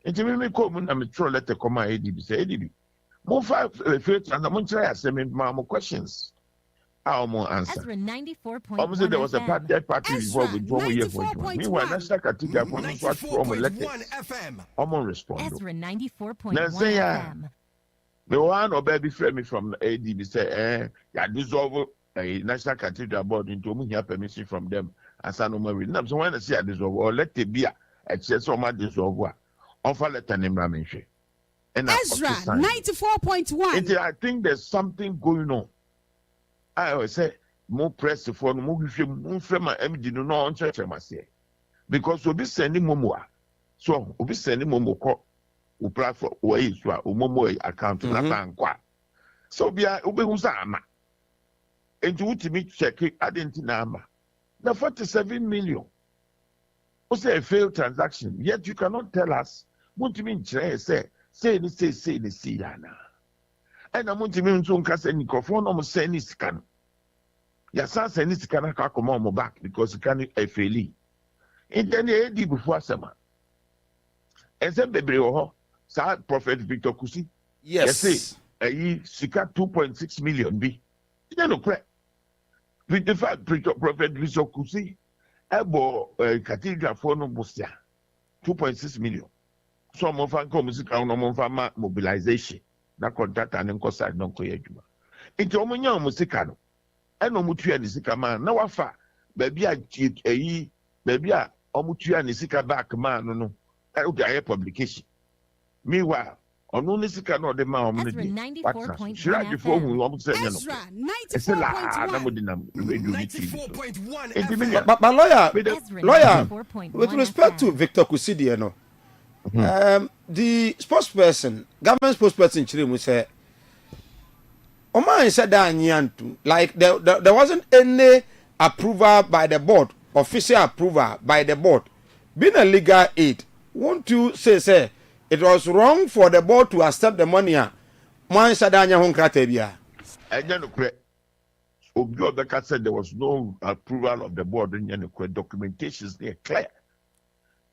[SPEAKER 23] and me come na me throw letter come ADB say ADB mo fa failed transaction mo try asem mo questions more answer. Obviously, there was a third party involved with one year for it. Meanwhile, national cathedral for me was from letters. I'm on respond.
[SPEAKER 22] Ezra 94.1
[SPEAKER 23] Now say
[SPEAKER 22] FM.
[SPEAKER 23] the one or baby friend me from ADB say, yeah, dissolve a national cathedral board into me here permission from them. And so no more. So when I say I dissolve or let it be a chess or my dissolve, offer let an mention.
[SPEAKER 16] Ezra 94.1.
[SPEAKER 23] I think there's something going on. I always say more press for no more from my MD no on church because we'll be sending Momoa. So we'll be sending Momo who platform way so Momo account na bankwa. So be a ubehusama. And you to me check it number. Now 47 million. What's a failed transaction? Yet you cannot tell us what you mean say the see yana. And I'm going to mean to cast any microphone almost say any scan. Yes, I say this can come on back because you can't fail. And then the AD before summer. And then baby, Prophet Victor Kusi.
[SPEAKER 1] Yes.
[SPEAKER 23] She got 2.6 million. Be you know, correct. With the fact, Prophet Victor Kusi, Ebo Cathedral for no Bustia 2.6 million. Some of our music on mobilization. Na contract and then cost no koyejuma into omunya musika no eno mutua ni sika man na wafa baby a omutua ni sika back man no o dey publication meanwhile ono ni sika no de ma omo ni shira di fo hu omo say no Ezra 94.1
[SPEAKER 1] but lawyer with respect to Victor Kusidi no the spokesperson, government spokesperson, Chirimu said, Oman said that like there wasn't any approval by the board, official approval by the board, being a legal aid. Won't you say it was wrong for the board to accept the money? Man said that
[SPEAKER 23] Obiobeka said there was no approval of the board in the documentation is clear.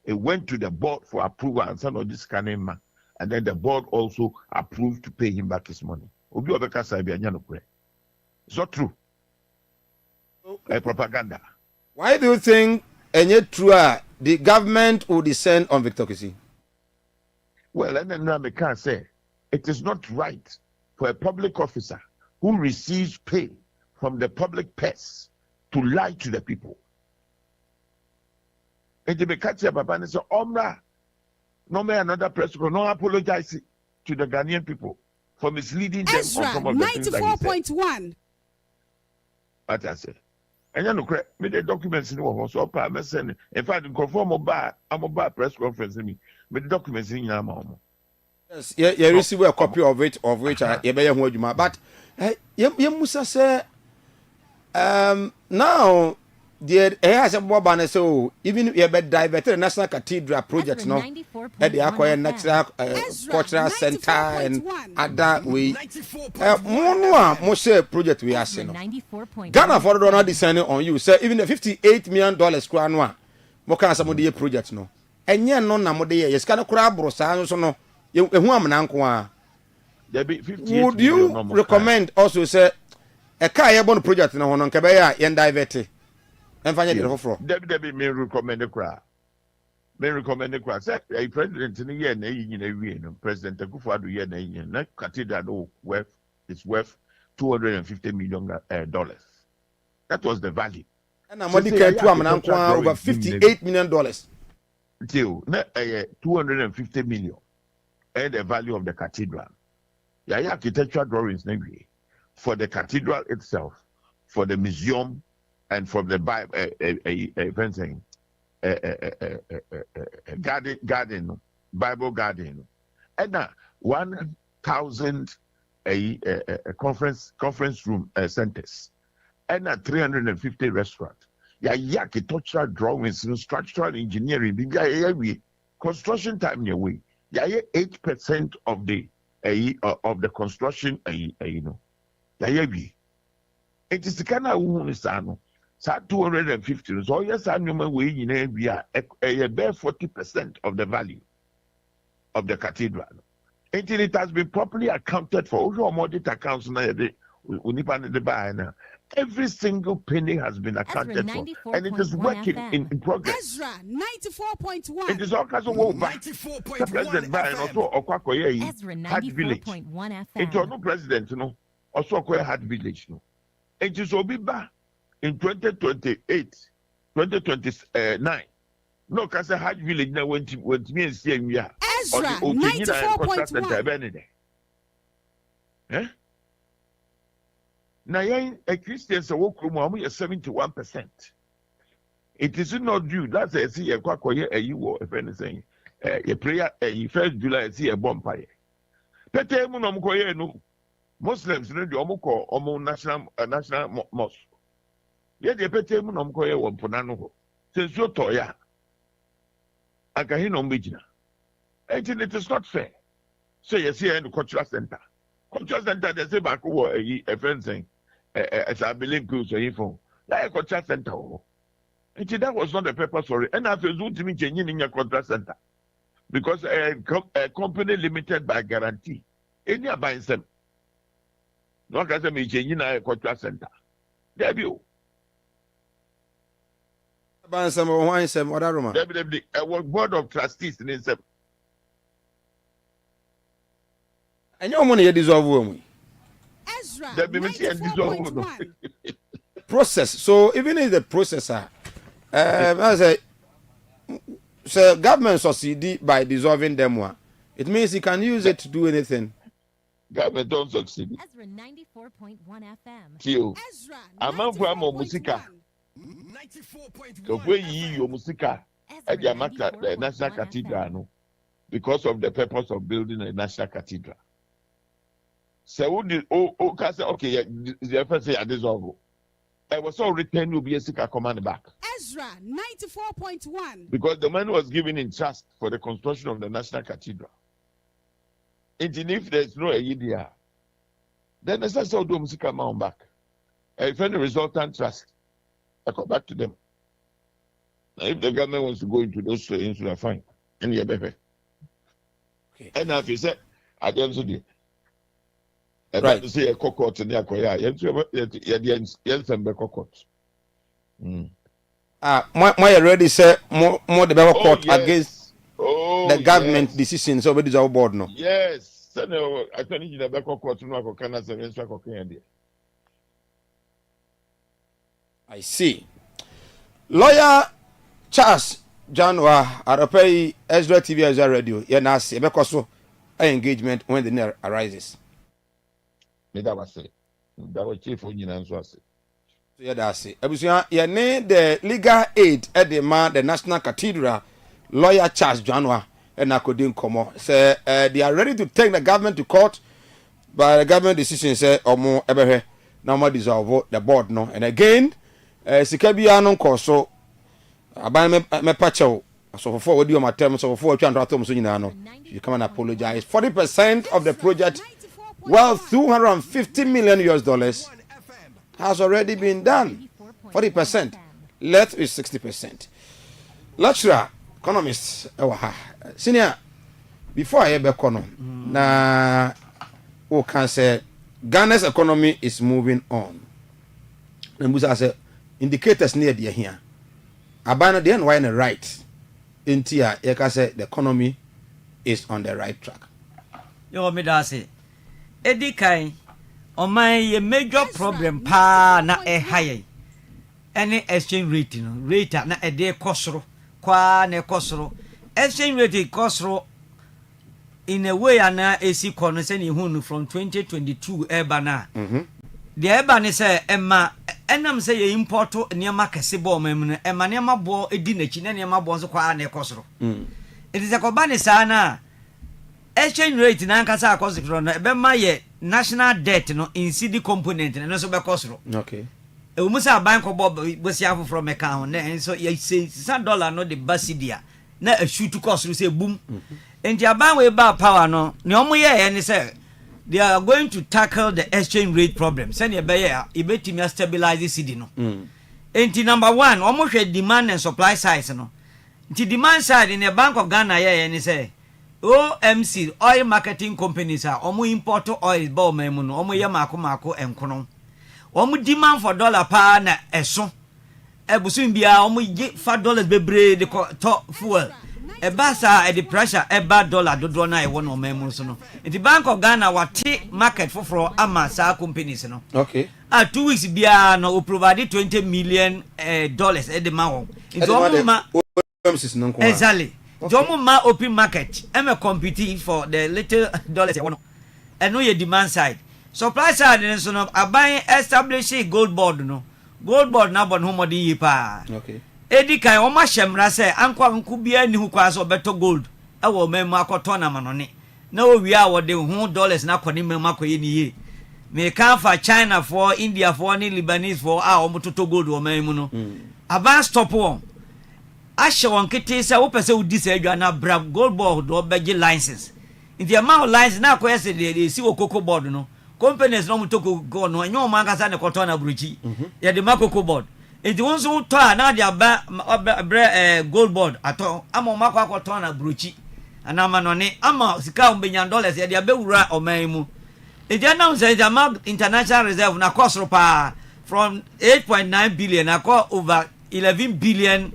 [SPEAKER 23] It went to the board for approval and some of this kind of man. And then the board also approved to pay him back his money. It's not true. Propaganda.
[SPEAKER 1] Why do you think the government will descend on Victor Kisi?
[SPEAKER 23] Well, and then I can say it is not right for a public officer who receives pay from the public purse to lie to the people. And they catch your papa and say, Omra, no may another press no apologize to the Ghanaian people for misleading them
[SPEAKER 16] Ezra,
[SPEAKER 23] on some of the things that he said.
[SPEAKER 16] 94.1.
[SPEAKER 23] What I say. And you know, me the documents in the so I'm sending. In fact, conform I'm a press conference in me. Me the documents in your mom.
[SPEAKER 1] Yes, you receive a copy of it, of which I but you must say now the has a boban so even you be diverted national cathedral project no at the acquire natural cultural center and other way more say project we are saying Ghana for do not descend on you say even the $58 million kura no a mo kan some the project no enye no na mo de yes kan kura bro sa so no ehu amna nko a would you recommend also say a car airborne project no hono nke be ya yen divert
[SPEAKER 23] Debbie may recommend the crowd. May recommend the crowd. Say a president in the year, President Akufo-Addo year, na cathedral is worth $250 million. That was the value.
[SPEAKER 1] And I'm only over $58 million.
[SPEAKER 23] Till $250 million. And the value of the cathedral. Yeah, architectural drawings for the cathedral itself, for the museum, and from the Bible, fencing, garden, Bible garden, and now 1,000 conference room centers, and now 350 restaurants. Architectural drawings, structural engineering, construction time your way. 8% of the construction, it is the kind of woman is 250. So yes, I know we are 40% of the value of the cathedral. Until it has been properly accounted for. Audit accounts every single penny has been accounted for, and it is working in progress.
[SPEAKER 16] Ezra 94.1.
[SPEAKER 23] It is all kinds of work back. The president by and also Okwakoye Hard Village. It was no president, also Okwakoye Hard Village, It is Obiba in 2029. No, because Hard Village now went me and see me.
[SPEAKER 16] Ezra 94.1.
[SPEAKER 23] Eh? Now, a Christians are working 71%. It is not due. That's a see a quack a you if anything. A prayer a 1st July see a bonfire. Pete Munomkoye no Muslims no the Omoko national mosque. Yet the Pete Munomkoye one Ponano. Since you toya Akahino Mijina. And it is not fair. So you see in the cultural center. Cultural center they say back over a fencing. As I believe goes to phone. Like a contract center. And that was not the purpose for it. And after to me changing in your contract center. Because a company limited by guarantee. Any buying them. No can me changing a contract center. There you.
[SPEAKER 1] Buying some or wine some what are
[SPEAKER 23] I was board of trustees in them.
[SPEAKER 1] And your money dissolve woman.
[SPEAKER 16] Ezra
[SPEAKER 1] process. So even if the processor, as a so government succeed by dissolving them one, it means he can use it to do anything.
[SPEAKER 23] Government don't succeed.
[SPEAKER 22] Ezra 94.1 FM.
[SPEAKER 23] Tio, I'm from Musika. So where you Musika at the National Cathedral, because of the purpose of building a National Cathedral. So okay, the first say I dissolve. I was all written will be a sick command back.
[SPEAKER 16] Ezra 94.1.
[SPEAKER 23] Because the man was given in trust for the construction of the National Cathedral. And if there's no idea, then the says do music come back. If any resultant trust, I come back to them. Now if the government wants to go into those things, fine. And yeah, baby. Okay. And now if you say I don't do. Right. To say a cockot in the Akoya,
[SPEAKER 1] my already said more the better court against the government decisions over this board no.
[SPEAKER 23] Yes, I think in the back court no can
[SPEAKER 1] I see. Lawyer Charles Janwa Aropei Ezra TV Ezra Radio. Yenasi Ebekoso engagement when the need arises.
[SPEAKER 23] That was it. That was chief in answer.
[SPEAKER 1] Yeah, that's it. You need the legal aid at the man, the National Cathedral, Lawyer Charles Janwa, and I couldn't come on. Say they are ready to take the government to court, but the government decision say or more ever no more dissolve the board no. And again, Sikabia non coso. Aban me pacho. So for what do my term so for you come and apologize. 40% of the project. Well, $250 million has already been done. 40%. Left is 60%. Lecturer, economist, senior, before I ever come, na we can say Ghana's economy is moving on. And we say indicators near the here. Abana the why the right. In Tia, you can say the economy is on the right track.
[SPEAKER 3] Yo, me da say. Edi kai on my major problem pa na high any exchange rate no rate na e de kosoro kwa na kosoro exchange rate kosoro in a way ana esi kono se ni hunu from 2022 eba na the eba ni say emma enam say ye import niema kese bo mem no e ma niema bo edi nachi na niema bo nso kwa na ekosoro it is a kobane sana exchange rate na nkasa akosoro no e be ma ye national debt no in cedi component no so be kosoro
[SPEAKER 1] okay
[SPEAKER 3] e wo musa ban ko bo bosi afo from e kan ho na so ye say $6 no de basidia na a shoot kosoro say boom enti aban we ba power no ne omo ye ni say they are going to tackle the exchange rate problem. Send your buyer, you bet me stabilize the city no. Enti number 1, almost demand and supply side no. The demand side in the Bank of Ghana and say OMC oil marketing companies are omo import oil bo memu no omo ye mako enkono. Omo demand for dollar pa na eso. Ebusun bia omo ye $5 bebre the top fuel. Ebasa the pressure eba dollar dodo na e won o memu so no. The Bank of Ghana wate market for ama sa companies no.
[SPEAKER 1] Okay.
[SPEAKER 3] 2 weeks bia no provide $20 million dollars e de ma won. Exactly. Jomo ma open market e compete for the little dollars e won. E no ye demand side. Supply side so no aban establish gold board no. Gold board na bon homodi yi pa.
[SPEAKER 1] Okay.
[SPEAKER 3] Edi kan o ma hyemra se ankwa nku bia ni hu kwa so beto gold e wo memu akoto na manone na o wi a wo de hu dollars na kwani memu akoye ni ye me kan fa China for India for ni Lebanese for a o mototo gold wo memu no aba stop won a hye won kete se wo pese udi se adwa na bra gold board do beje license in the amount license na akoye se de si wo cocoa board no companies no motoko go no enyo ma nkasa ne koto na bruchi ye de makoko board it won't so turn now the gold board at all. I'm on Mako turn a bruchi and I'm on it. I'm a $1 billion dollars at the Abura or Maimu. It announced the amount international reserve na cost from 8.9 billion over $11 billion.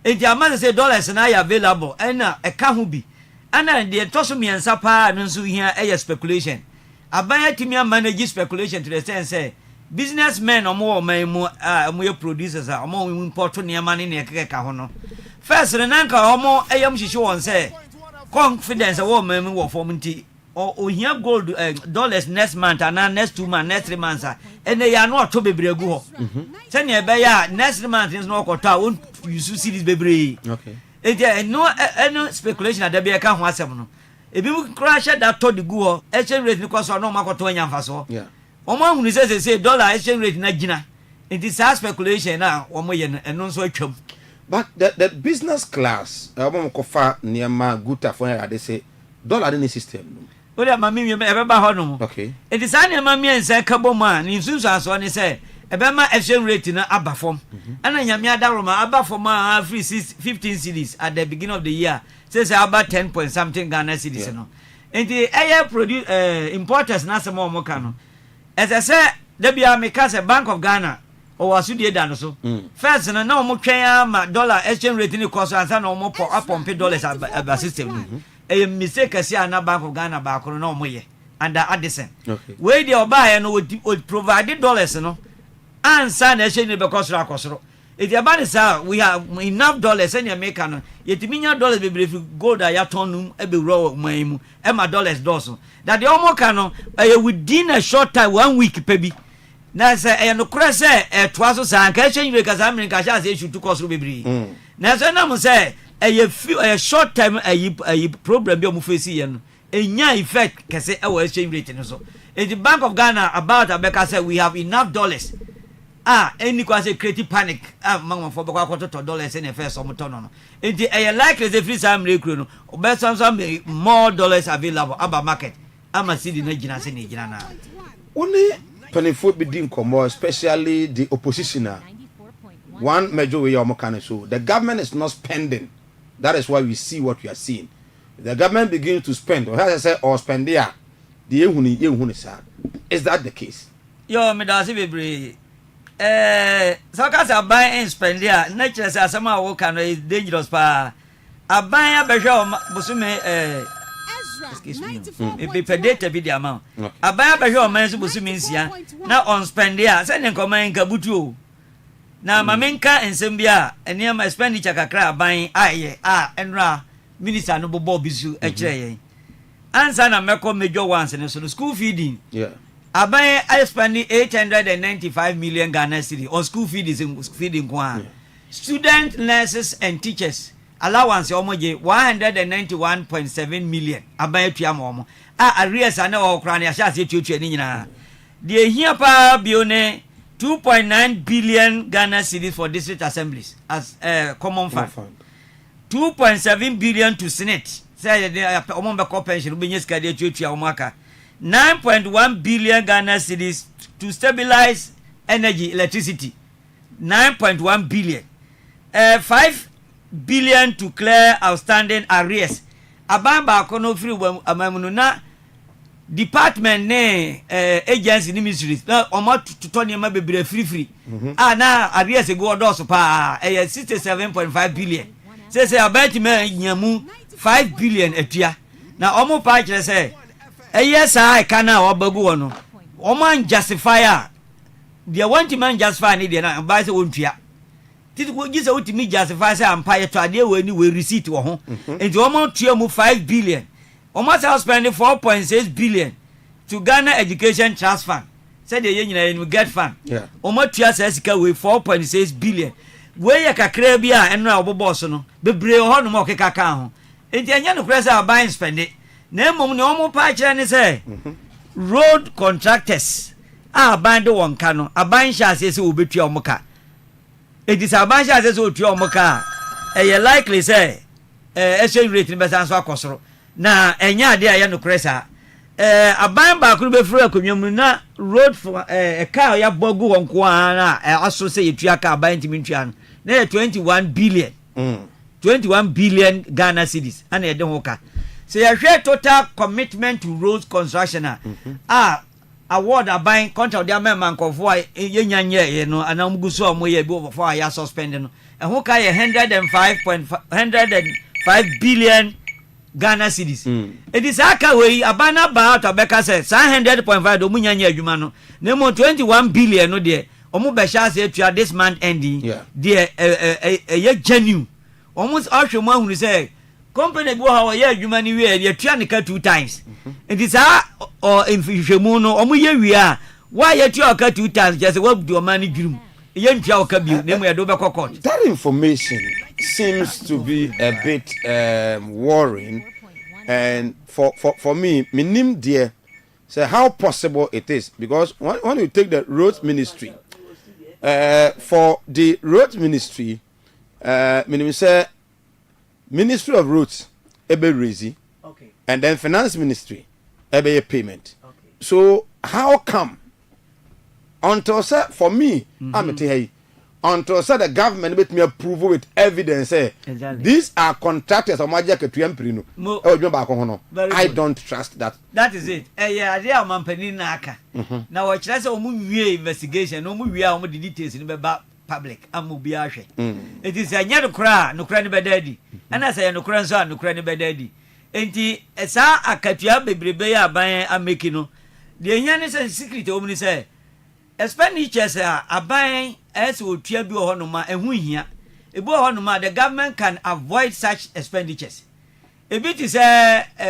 [SPEAKER 3] It the amount say dollars and I available and a kahubi. And the Tosomi and Sapa and so here a speculation. I buy a timia manage speculation to the sense say businessmen or more more producers are more important near money near Keka Hono. First, the Nanka or more AM she show and say confidence a woman will form tea or here gold dollars next month and next 2 months, next 3 months, and they are not to be brego. Send your bayer next month is no quota, won't you see this baby?
[SPEAKER 1] Okay.
[SPEAKER 3] It no speculation at the be a can once. If you crash that to the go, exchange rate because no Makoto and Faso.
[SPEAKER 1] Yeah.
[SPEAKER 3] Omo who say dollar exchange rate na gina. It is a speculation now. Omo ye and no so chum.
[SPEAKER 1] But the business class, omo kofa niema guta for they say dollar in the system.
[SPEAKER 3] What am mami ebe ba ho no.
[SPEAKER 1] Okay.
[SPEAKER 3] It is an mami en say kabo man. Ni sunsu aso ni say ebe ma exchange rate na aba form. Ana nyame adaroma aba form free 15 cedis at the beginning of the year. Say about 10 point something Ghana cedis no. And the air produce importers na some more can no. As I said, there be a Bank of Ghana or Sudi Danoso. First, and no more dollar exchange rate in the cost and no more for up on $dollars about system. A mistake I see another Bank of Ghana back or no more under Addison. Where they buy and would provide dollars, no, and sign exchange because of our if your body say we have enough dollars and you make an yet million dollars be if you go there ya turn every row maimu and dollars doso that the almost can within a short time 1 week baby na say no cross say twaso san ka change because America say issue to cost be na say na mo say a short time a problem be o mo face here no enya effect kese e exchange rate no so the Bank of Ghana about Abeka say we have enough dollars. Any quasi creative panic. Mama for $dollars in the first of no. It is likely the free time recruit. But some more dollars available about market. I'm a city Nigina.
[SPEAKER 1] Only penny be doing more, especially the opposition. One major way of mechanic so the government is not spending. That is why we see what we are seeing. The government begins to spend, or as I said, or spend there. Is that the case?
[SPEAKER 3] Yo, me does it so cause I buy and spend there. Nature says somehow work and is dangerous pa. I buy a bejo busume excuse me. Be predate be the amount. I buy a bejo man busume sia. Now on spend there. Send command kabutu. Now mamenka and sembia and near my expenditure kakra buying enra minister no bobo bisu echre. Answer na meko major ones and so school feeding.
[SPEAKER 1] Yeah.
[SPEAKER 3] Aban I spending 895 million Ghana cedi on school feeding kwa. Student, nurses and teachers allowance omoje 191.7 million. Aban etua mo. Arrears ana o kra na ya se tuatua ni nyina. De hia pa bione 2.9 billion Ghana cedis for district assemblies as common fund. 2.7 billion to Senate. Say omon be pension be nyeska de tuatua omaka. 9.1 billion Ghana cedis to stabilize energy electricity. 9.1 billion. 5 billion to clear outstanding arrears. Abamba kono free amamuno na department ne agency ni ministries na omo to niam bebre free na arrears go odoso pa 67.5 billion say about me nyamu 5 billion atua na omo pa kire say yes I can obagu no omo justifier they want to man justify ni dey na buy say wontua titi ko gise utimi justify say empire to ade we ni we receipt wo ho enti omo tua mu 5 billion almost spending 4.6 billion to Ghana Education Trust Fund. Said the union will get fund.
[SPEAKER 1] Yeah.
[SPEAKER 3] Almost 4.6 billion. Where you can create and now boss no. The brave on more cacao. And the young press are buying spend it. Name no patch and say road contractors are buying one cano. A buying chassis will be to your mocha. It is a buying chassis will to your mocha. A likely say exchange rate in Besançon Cosro. Na enya de aye no kresa aban ba kru be fru akonwam na road for car ya bogu wonko na aso se yetua ka aban timi ntua na 21 billion 21 billion Ghana cedis ana ede ho ka se ya hwe total commitment to road construction award aban contract dia member nkofo ye nyanye ye no ana mguso omo ye bi for ya suspend no ho ka ye 105 billion Ghana cedis. It is aka we abana ba to beka say 100.5 do munyanya adwuma no. Na mo 21 billion no de omo be sha say tua this month ending. De ye genuine. Omo ahwemo ahunu say company go ha ye adwuma ni we ye tua ne ka 2 times. It is or infishemu no omo ye wi a why ye tua ka 2 times just what do money dwum. Ye ntua o ka bi na mo ye do be court.
[SPEAKER 1] That information seems to be a bit worrying, and for me, minim dear, say how possible it is, because when you take the roads ministry, for the roads ministry, minim say Ministry of Roads ebe raise, and then finance ministry ebe payment. So how come until say for me, I'm telling until say the government let me approve with evidence these are contractors of magic to I don't trust that.
[SPEAKER 3] That is it. Yeah, they are mampani na aka. Now what say omu wie investigation, omu wie omu the details in be public amu bi ahwe. It is anya no kra ni bedadi. Ana say no kra nso no kra ni bedadi. Enti esa akatua bebrebe ya aban ameki no. The anya ne say secret omu ni say expenditures aban as will tia bi ohonoma ehu hia ebu ohonoma the government can avoid such expenditures a bit is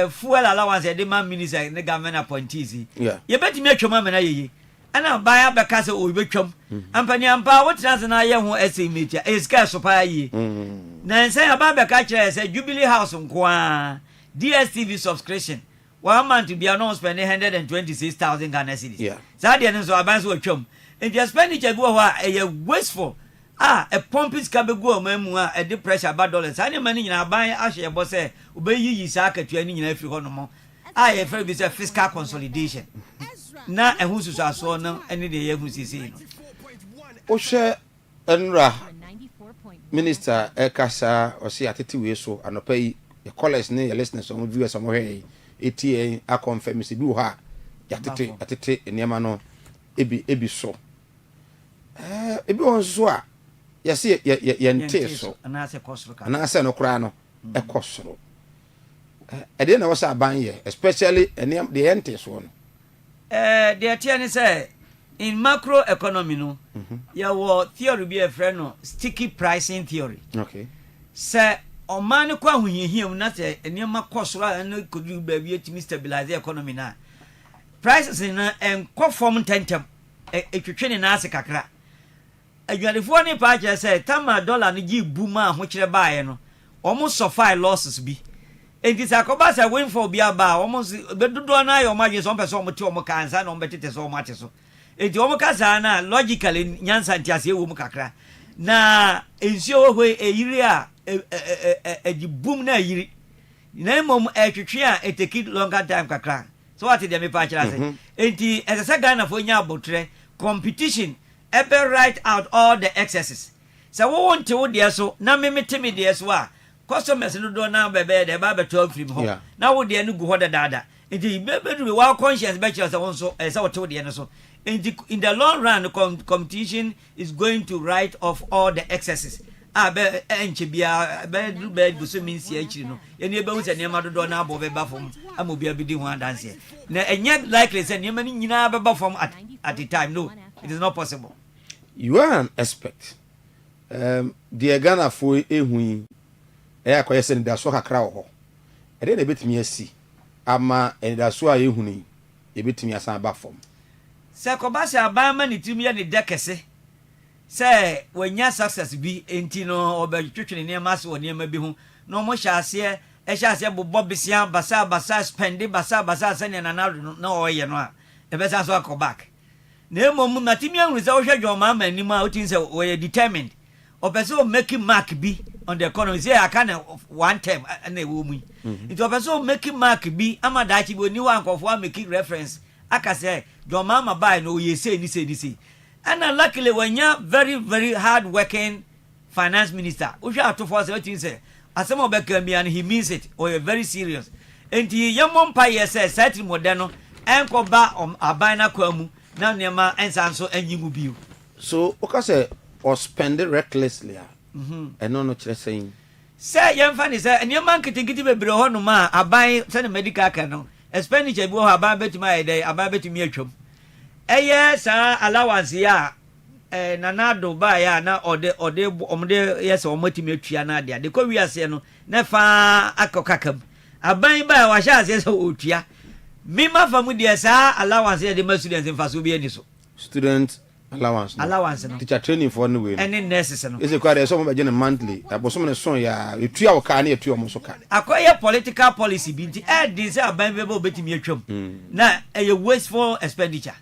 [SPEAKER 3] fuel allowance the man minister the government appointees
[SPEAKER 1] yeah
[SPEAKER 3] you bet me atwoma me na yeyi ana ban abeka se o betwam ampani ampa what trans na ye ho estimate is ka so pa yi na nse abeka kire se Jubilee House nko DSTV subscription 1 month to be announced spending 126,000 Ghana cedis.
[SPEAKER 1] Yeah.
[SPEAKER 3] So the so advance wo twam. And the expenditure go a wasteful. A pump is can be go memu a the pressure about dollars. Any money na buy ahye boss say obeyi yi sa akatua ni nyina afiri ho no mo. A be say fiscal consolidation. Na ehun susu aso no ene de ye hu sisi no.
[SPEAKER 1] O hwe enra minister ekasa o si atete we so anopa yi the callers ne your listeners on viewers on here ETA a confirm se bi wo ha yatete enema no ebi so ebi won so a yesi ye nte so ana se no kra no ekosoro de na wo sa ban ye especially enema de ente so no
[SPEAKER 3] de tie ni say in macro economy no ya wo theory bi e friend no sticky pricing theory.
[SPEAKER 1] Okay.
[SPEAKER 3] Say Omani kwa huhihim na se enema kosoro na kodu ba bi etimi stabilize economy na prices no ɛnkɔ fam ntɛntɛm ɛtwitwe ne naase kakra adwuadefoɔ ne paa kyerɛ sɛ tama dollar no gye bu ma ahokyerɛ baeɛ no ɔmo sɔfae losses bi enti sɛ akɔba sɛ windfall bi aba a ɔmo bɛdodoɔ no ayɛ ɔmo adwene sɛ ɔmpɛ sɛ ɔmo te ɔmo ka ansa na ɔmo bɛtete sɛ ɔmo ate so enti ɔmo ka saa no a logically nyansa nteaseɛ wɔ mu kakra na nsuo wɔ hɔ ɛyiri a ɛgye bum na ɛyiri na mmom ɛtwitwe a ɛteki longer time kakra so wate deɛ mepa kyerɛ ase enti ɛsɛ sɛ ghanafoɔ nya abotrɛ competition ɛbɛ write out all the excesses sɛ wowɔ nte wo deɛ so na memete me deɛ so a customers no do na bɛbɛyɛ dɛ ɛba bɛtɔ afiri mu hɔ na wo deɛ no gu hɔ dadaada nti bɛduru wa conscience bɛkyerɛ sɛ wo nso ɛsɛ wote wo deɛ no so nti in the long run the competition is going to write off all the excesses bɛ ɛnkyɛ biara bɛduru bɛgu so mensia akyiri no yɛne yɛbɛhu sɛ nneɛma dodoɔ no abɔ bɛba fam ama obiara bɛdi ho adanseɛ na ɛnyɛ likely sɛ nneɛma no nyinaa bɛba fam at the time no it is not possible.
[SPEAKER 1] You are an expert. Deɛ ghanafoɔ ehu yi ɛyɛ akɔyɛ sɛ nidasoɔ kakra wɔ hɔ ɛdeɛ na ebɛtumi asi ama nidasoɔ a yɛhu no yi ebɛtumi asan aba fam.
[SPEAKER 3] Sɛ kɔba sɛ aban ma ne tirim yɛ ne dɛ kɛse sɛ wɔnya success bi enti no ɔbɛtwetwe ne nneɛma ase wɔ nneɛma bi ho na ɔmo hyɛ aseɛ bobɔ besia basa spendi basa sɛnea nana na ɔyɛ no a ɛbɛsa so akɔ back na mmom matimi ahunu sɛ wohwɛ dwɔma ama anim a wotim sɛ wɔyɛ determined ɔpɛ sɛ ɔmaki mark bi on the economy sɛ aka na one term na ɛwɔ mu yi nti ɔpɛ sɛ ɔmaki mark bi ama daakye bi ɔni hɔ ankɔfoɔ amaki reference aka sɛ dwɔma ama bae no ɔyɛ sei and luckily when you very very hard working finance minister wohwɛ atofoɔ sɛ wotim sɛ asɛm a ɔbɛka bia no he means it ɔyɛ very serious enti yɛmmɔ mpa yɛ sɛ saa tirimɔdɛ no ɛnkɔba aban no akwa mu na nneɛma ɛnsa nso anyi mu bio
[SPEAKER 1] so woka sɛ ɔspend recklessly a ɛno no kyerɛ sɛ
[SPEAKER 3] yɛmfa ne sɛ nneɛma nketenkete bebree hɔ nom a aban sɛne medical ka no expenditure bi wɔ hɔ aban bɛtumi ayɛ dɛ aban bɛtumi atwam ɛyɛ saa allowance yi a nanado baeɛ a na ɔmde yɛ sɛ ɔmatumi atua no adeɛ de kɔ wiaseɛ no na fa akɔkaka mu aban baeɛ wahyɛ aseɛ sɛ ɔtua mema fa mu deɛ saa allowance yɛde ma students mfa so bi ani so
[SPEAKER 1] student allowance
[SPEAKER 3] no
[SPEAKER 1] teacher training for no way
[SPEAKER 3] ɛne nurses no
[SPEAKER 1] ɛsɛ kwa deɛ sɛ ɔmo bɛgye ne monthly abosom ne so yɛ ɛtua wo kaa ne ɛtua ɔmo so kaa
[SPEAKER 3] akɔyɛ political policy bi nti ɛden sɛ aban bɛbɛ wobɛtumi atwam na ɛyɛ wasteful expenditure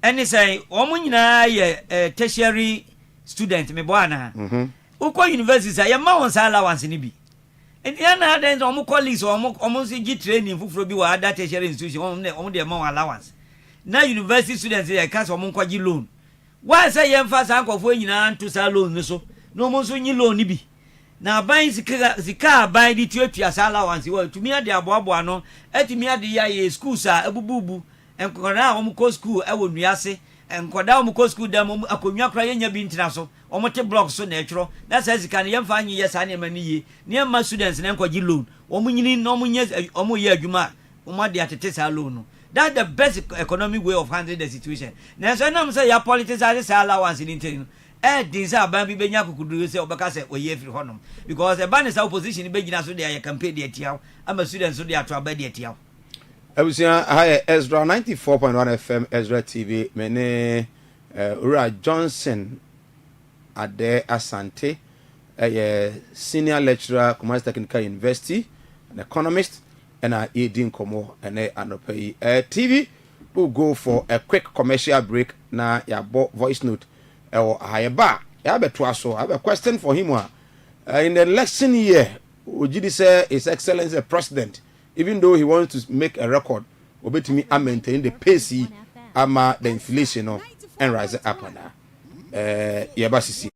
[SPEAKER 3] ɛne sɛ ɔmo nyinaa yɛ tertiary student mebɔ anaa wokɔ university a yɛma wɔn saa allowance no bi nti ɛna adɛn sɛ ɔmo colleagues ɔmo nso gye training foforɔ bi wɔ ada tertiary institution ɔmo deɛ ma wɔn allowance na university students yɛ ka sɛ ɔmo nkɔgye loan waa sɛ yɛmfa saa nkɔfoɔ nyinaa nto saa loan no so na ɔmo nso nye loan no bi na aban sika aban de tuatua saa allowance wɔ tumi ade aboaboa no atumi ade yɛ schools a abububu nkɔdaa a wɔn kɔ school ɛwɔ nuase nkɔdaa a wɔn kɔ school dɛm akonnwa koraa yɛnya bi ntena so wɔn te block so na ɛtwerɛ na saa sika no yɛmfa anyi yɛ saa nneɛma no yie nneɛma students na nkɔgye loan wɔn nyini na wɔn yɛ adwuma a wɔn ade atete saa loan no that's the best economic way of handling the situation na nso ɛnam sɛ yɛ politicize saa allowance ne ntɛn no ɛɛdin sɛ aban bi bɛnya akokuduro sɛ ɔbɛka sɛ ɔyɛ afiri hɔnom because ɛba ne saa opposition bɛgyina so de ayɛ campaign de atia ama students so de ato aba de atia
[SPEAKER 1] abusua ha yɛ Ezra 94.1 FM Ezra TV mene Ura Johnson Ade Asante senior lecturer Kumasi Technical University an economist and Edin Komo and Anopai TV will go for a quick commercial break na yabo voice note or hayaba yabetuaso I have a question for him in the election year Ojidi say His Excellency the President even though he wants to make a record, obetimi maintain the pace ama the inflation and rise up on that. Yabasisi.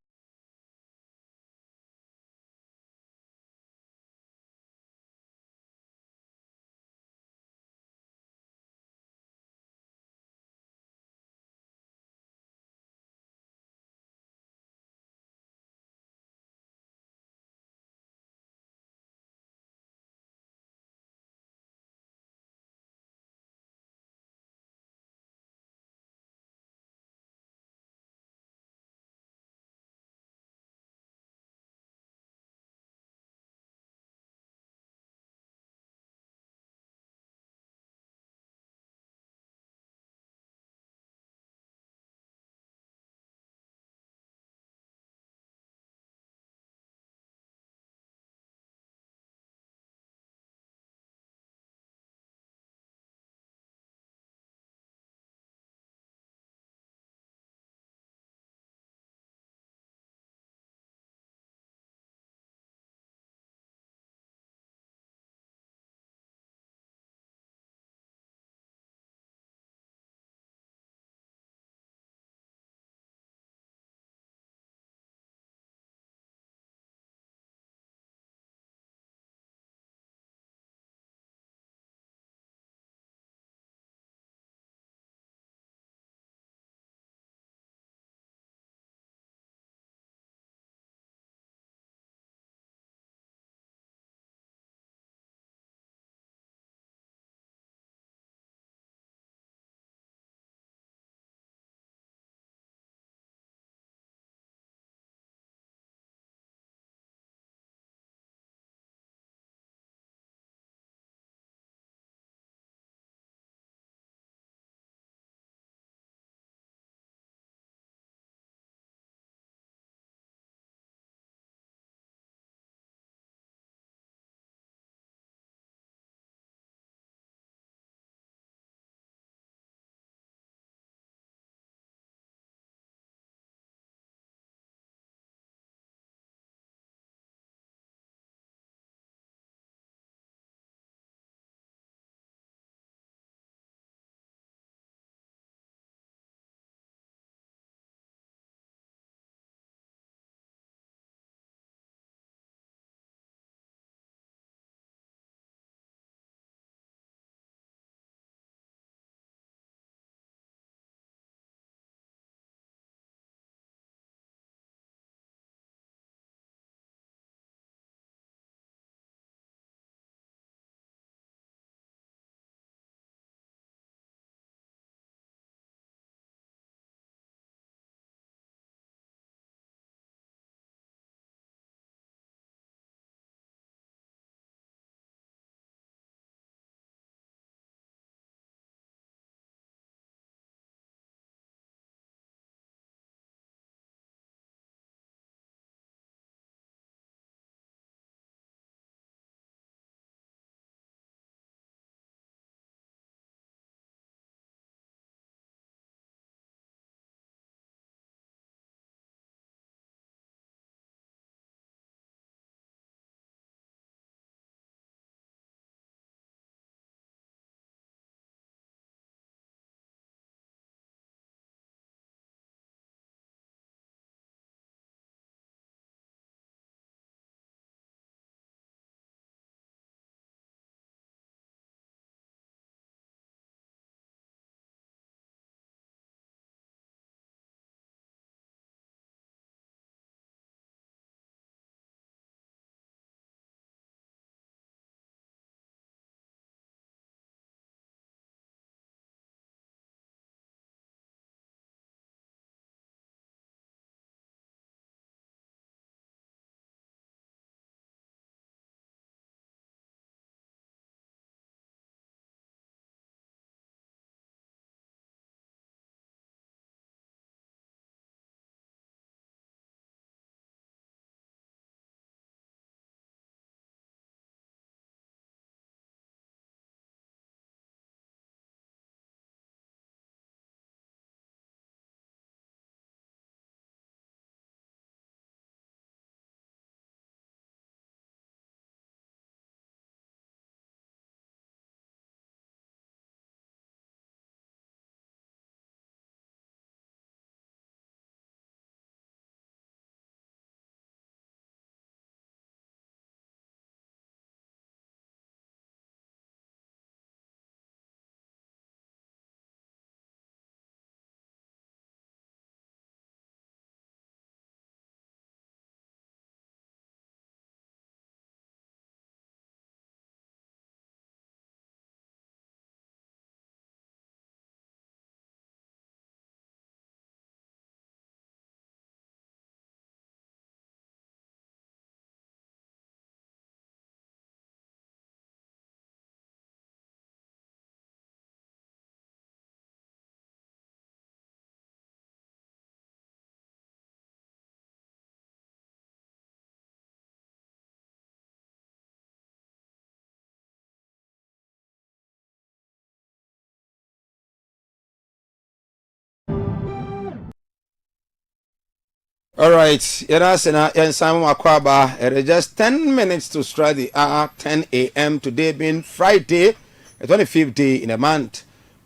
[SPEAKER 1] All right, Yerasena and Simon Akwaba. It is just 10 minutes to strike the hour, 10 a.m. Today being Friday, the 25th day in the month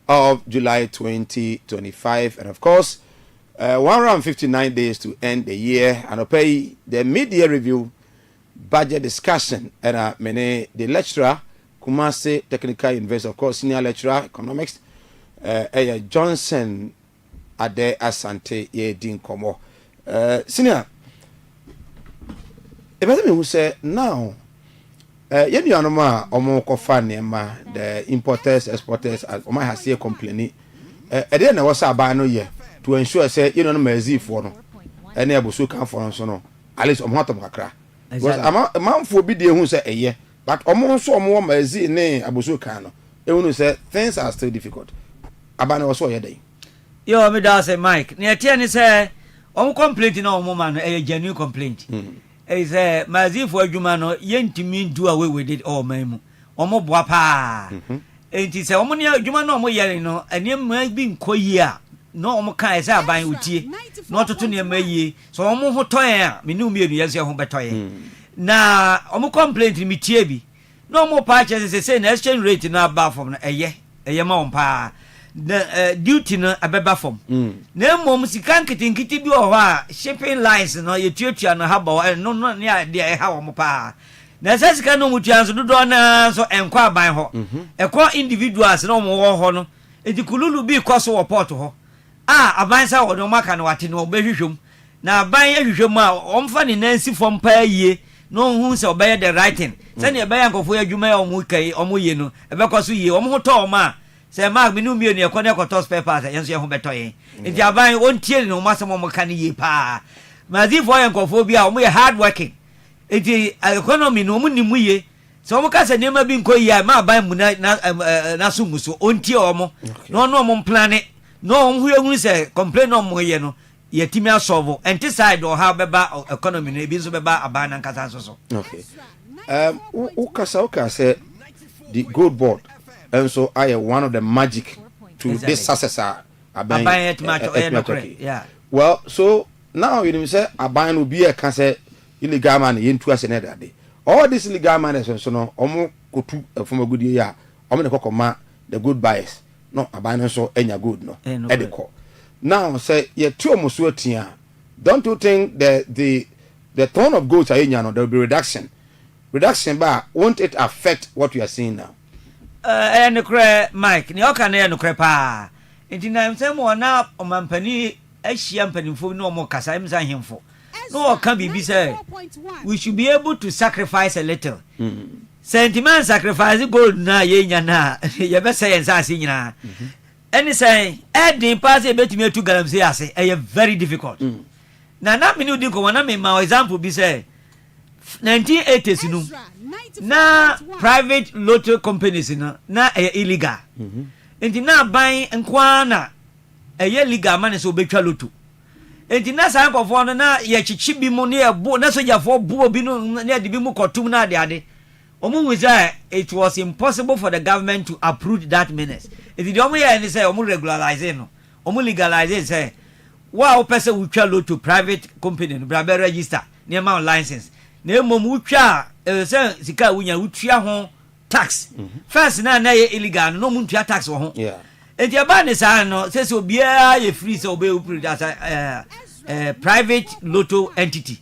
[SPEAKER 1] of July 2025. And of course, 159 days to end the year. And I'll pay the mid-year review, budget discussion, and many the lecturer, Kumasi Technical University, of course, senior lecturer, economics, Johnson Ade Asante Yedin Komo. Senior, if I who say now, you know, Omo Kofan, the importers, exporters, Oma has here complaining. Then I was a ban year to ensure, say, you know, Mezi for no, and never so come for us, no, at least Omotom Kakra. Because a man for be the who say a year, but almost so more Mezi ne Abusu Kano. You know, say things are still difficult. Abana was so your day.
[SPEAKER 3] Yo, me da say Mike, near Tiani say. Complaint no woman a genuine complaint. Is Mazi for Jumano, yentimi do away with it all memo. Omo boapa. It is a woman Jumano mo yelling no, and you may be quia. No omo kai sa buying with ye, not to near me, so omo hotoya, me no me yes your home betoy. Na omo complaint me tiebi. No more patches is a exchange rate in our bar from a year on pa. The duty no abeba form na mom sika nkiti bi o ha shipping lines no ye tuatua no haba no ne dia ha wo mo pa na sika no mutua so dodo na so enkwa aban ho ekwa individuals no mo wo ho no edikululu bi kwaso wo port ho aban sa wo no maka no wate no obehwehwem na aban ahwehwem a omfa ne nansi form pa yie no hu se obeye the writing se ne ebeye nkofo adwuma ya omo kai omo ye no ebekwaso yie omo ho to ma say mark me no me ne ko to spare parts yenso ye ho betoye nti aban on tie no masemo mo kan ye pa mazi for yankofo bi a mo ye hard working nti economy no mo ni mu ye so mo ka se ne ma bi nko ye ma aban mu na so muso on tie omo no mo plan no hu ehunu se complain no mo ye no ye timi asolve enti side or how beba economy no bi so beba aban na nkasa so
[SPEAKER 1] okay ukasa say the gold board. And so I am one of the magic to this successor.
[SPEAKER 3] Yeah.
[SPEAKER 1] Well, so now you say Aban will be a cancer illegal man into us another day. All this illegal man is so no omo kutu from a good year. Omo the command the good bias. No Aban so any good no. Ediko. Now say ye two musuatia. Don't you think that the tone of goods are in there will be reduction? Reduction but won't it affect what you are seeing now?
[SPEAKER 3] And the Mike, Nyoka and the crepa. Inti na msemo na omampani ehia mpanimfo no mo kasa imza himfo. No can be say we should be able to sacrifice a little. Sentiment sacrifice gold na ye nya na ye be say ensase nyina. Any say the pass e betimi atu galamse ase e very difficult. Na me no din ko na me ma example be say 1980s no na private lottery companies na illegal enti na ban nkwa na legal man so betwa lotto enti na san kofo no na ye chichi bi mu na ye bo na soja fo bo bi no na de bi mu kotum na ade omu hu say it was impossible for the government to approve that menace enti de omu ye ni say omu regularize no omu legalize say wa o pese wutwa lotto private company no bra be register near my license na mom wutwa say sika wunya wutua ho tax first na ye illegal no mu ntua tax wo ho enti aba ne sa no say so bia ye free say obe operate as private lotto entity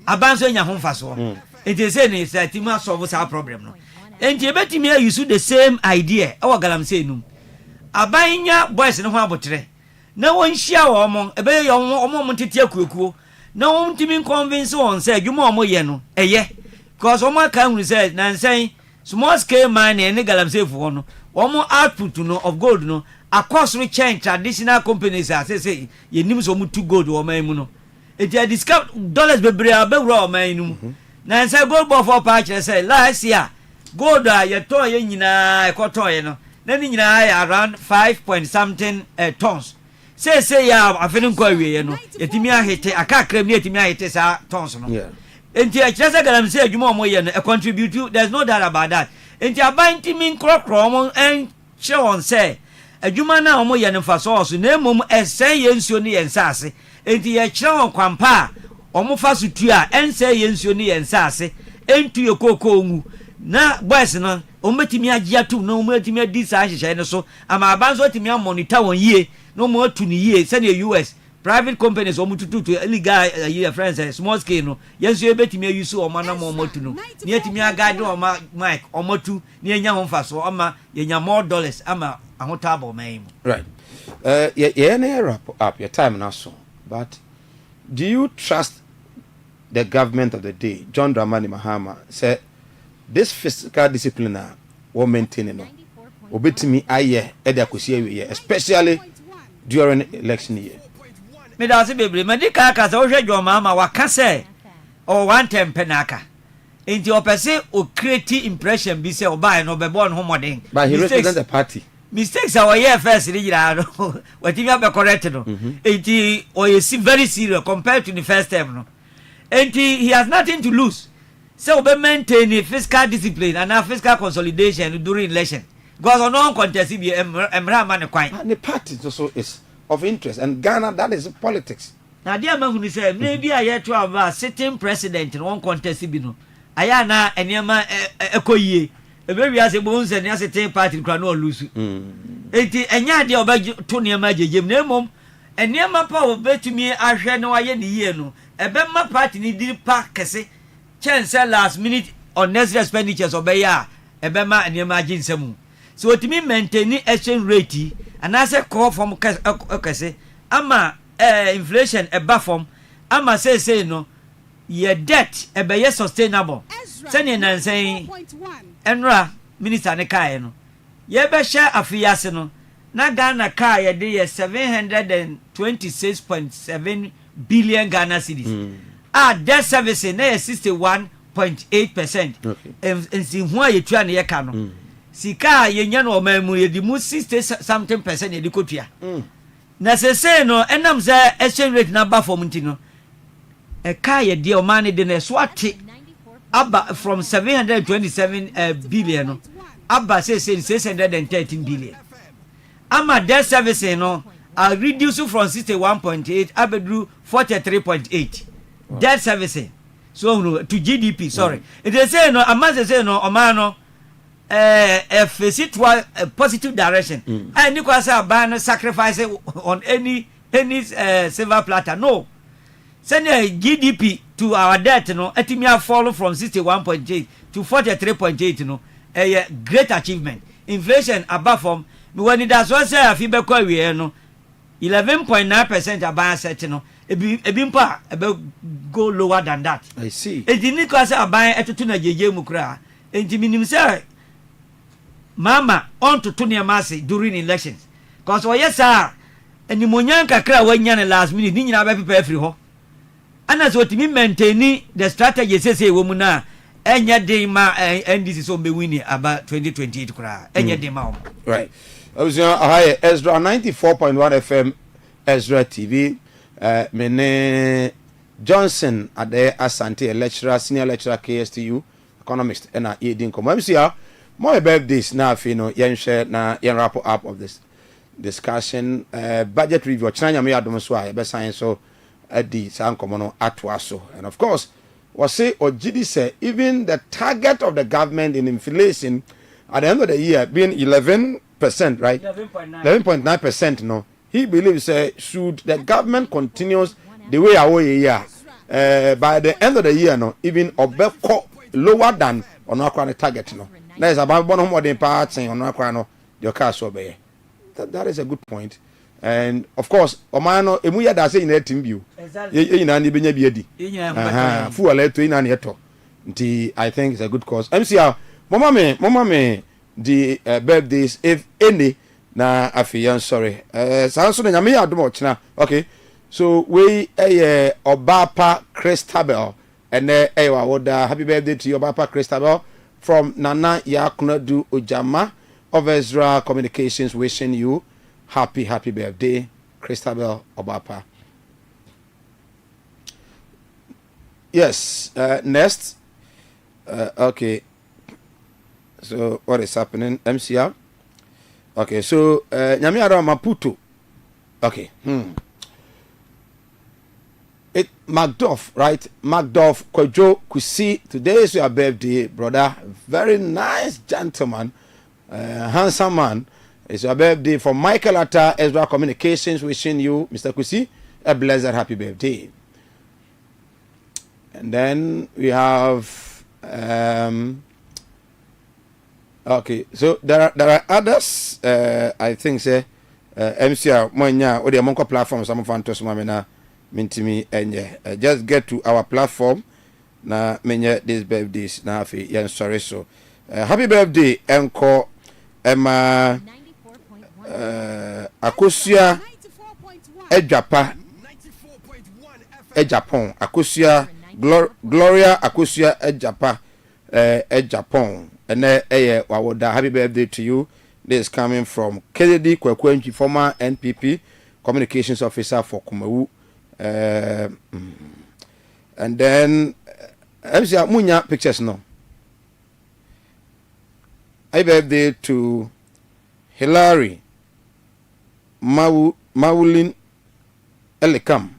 [SPEAKER 3] aba so nya ho mfaso enti say ne say tima solve that problem no enti ebetimi use the same idea e wo galam say num aba nya boys no ho abotre na won hia wo mo ebe ye omo tete akuekuo na won timi convince won say adwuma omo ye no eye because omo kan ru say na say small scale mining and galamsey for no omo output no of gold no across we change traditional companies as say ye nim so mu to gold o man mu no e dey discount dollars bebre abewura o man mu na say gold ball for patch say last year gold ye to ye nyina e koto ye no na ni nyina around 5 point something tons say ya afenu ko awie no yetimi ahete akakram ni yetimi ahete sa tons no enti a chese galamsey adwuma omo ye no e contribute there's no doubt about that enti abanti min krokro omo en che on say adwuma na omo ye no fa so na emom esen ye nsuo ne ye nsase enti ye kire on kwampa omo fa so tu a ense ye nsuo ne ye nsase entu ye kokoo ngu na boys no ometimi agye atum na ometimi adi sa hyehyɛ ne so ama abanzo atimi monitor won yie no mo atu ne yie sɛ ne US private companies omututu to illegal year friends small scale no yenso ye betimi use o ma na mo motu no ne atimi agade o ma mic o motu ne enya ho mfa so o ma yenya more dollars ama ahotable man.
[SPEAKER 1] Right. Yeah, wrap up your time now so. But do you trust the government of the day, John Dramani Mahama, said this fiscal discipline will maintain it? Obetimi aye edakusie especially during election year.
[SPEAKER 3] Me da se bebre me dika ka se wo hwe John Mahama waka se o one time penaka. Enti opese o create impression bi se obai no be born homoden.
[SPEAKER 1] But he represents the party.
[SPEAKER 3] Mistakes are here first in the what you have corrected. Enti o is very serious compared to the first time no. Enti he has nothing to lose. So we maintain a fiscal discipline and a fiscal consolidation during election. Because on non contest be emra man kwan.
[SPEAKER 1] And the party also is of interest, and Ghana, that is politics.
[SPEAKER 3] Now dear man who say maybe I hear to have a sitting president in one contest be no. Ayana enyama ekoye. Maybe as a bones and as a sitting party can no lose. Enti enya de oba to niam jejem na mom eniam pa obetumi ahwe no aye ne yie no. Ebema party ni di pa kese chance last minute unnecessary expenditures obeya ebema eniam aginsemu. So it mean maintain exchange rate and as a call from kese ama inflation eba from ama say no your debt ebe sustainable sene nan say enra minister ne kai no ye be share afiyase no na Ghana kai ye de 726.7 billion Ghana cedis debt service na 61.8%. And see who ye twa ne ye ka no sika yenya no mamu ye di mu 60 something percent ye di kotua na say no enam say exchange rate na ba from ntino e ka ye di o man de na so ate aba from 727 billion no aba say 613 billion ama debt service no reduce from 61.8 abedru 43.8 debt service so no to GDP sorry it dey say no ama say no o man no face to a positive direction. And you can say ban sacrifice on any silver platter. No. Send a GDP to our debt, no, etimia fall from 61.8 to 43.8, no, a great achievement. Inflation above from when it does one say a feedback no 11.9% above set, no, a bimpa about go lower than that.
[SPEAKER 1] I see.
[SPEAKER 3] It didn't cause a buy at tuna mukra. And Timin say Mama on to Tunia Masi during elections. Cause yes sir and the Munyanka cry when yan last minute didn't have every ho. And that's what me maintain the strategy says a woman and yet they and this is on be winning about 2028 cry and yet they
[SPEAKER 1] right. I was high Ezra 94.1 FM Ezra TV Mene Johnson at the Asante a lecturer senior lecturer KSTU economist and a eating commercial. More about this now, you know, share na wrap up of this discussion. Budget review. China me adomswa be science so di san komono atwaso. And of course, was say or GD say even the target of the government in inflation at the end of the year being 11%, right? 11.9%. No, he believes should the government continues the way our year by the end of the year, no, even obeko lower than on our target, no. That is about one more than parts on Aquano, your car so be. That is a good point. And of course, Omano, Emuya does in a team view. In any Benyadi. Full let to in an eto. I think it's a good cause. MCR, Mama me, the birthdays, if any, na afiyan sorry. Sanso na me adumo china. Okay. So we Obapa Christabel and happy birthday to your Obapa Christabel. From Nana Yakunadu Ojama of Ezra Communications, wishing you happy birthday, Christabel Obapa. Yes, next. Okay. So what is happening? MCR. Okay, so Nyamiara Maputo. Okay. It Macduff, right? Macduff Kojo Kusi. Today is your birthday, brother. Very nice gentleman, handsome man. It's your birthday. For Michael Atta, Ezra Communications, wishing you, Mr. Kusi, a blessed happy birthday. And then we have okay. So there are others. I think say MCR Monya or the Monko platform. Some fantos mamina mintimi enye. Just get to our platform. Na menye this birthdays na afi yen sorry so. Happy birthday enko Emma Akosia Ejapa Ejapon Akosia Gloria Akosia Ejapa Ejapon and wawoda. Happy birthday to you. This is coming from Kennedy Kwekwenji, former NPP communications officer for Kumawu. And then MCA Munya pictures no. Happy birthday to Hilary Maulin Elikam.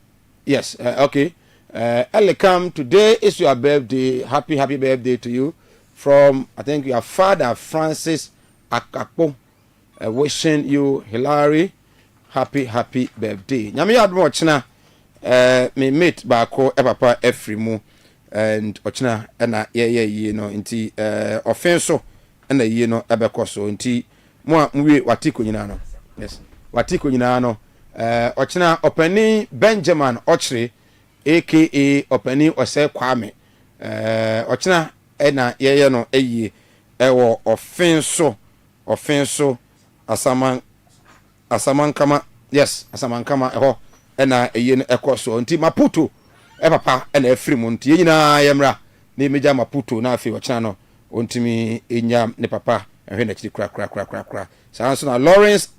[SPEAKER 1] Yes, okay. Elikam, today is your birthday. Happy birthday to you. From, I think, your father, Francis Akapo. Wishing you, Hilary, happy birthday. Nyami admo ochina, me mate bako papa efrimu, and ochina, ena ye no, inti, offenso, ena ye no, ebekoso, inti, mwe watiko nyinano. Yes, watiko nyinano. Ochina, openi Benjamin Ochre, aka openi Ose Kwame. Ochina, ena ye no, eye, ewo offenso, Asamankama, yes, Asamankama, ena eye no ekoso, nti Maputo, papa, ena efrimu, nti ye nyina yemra, ni meja Maputo, na afi ochina no, ontimi enyam ne papa, ehwe chiri kra. Sanso na Lawrence,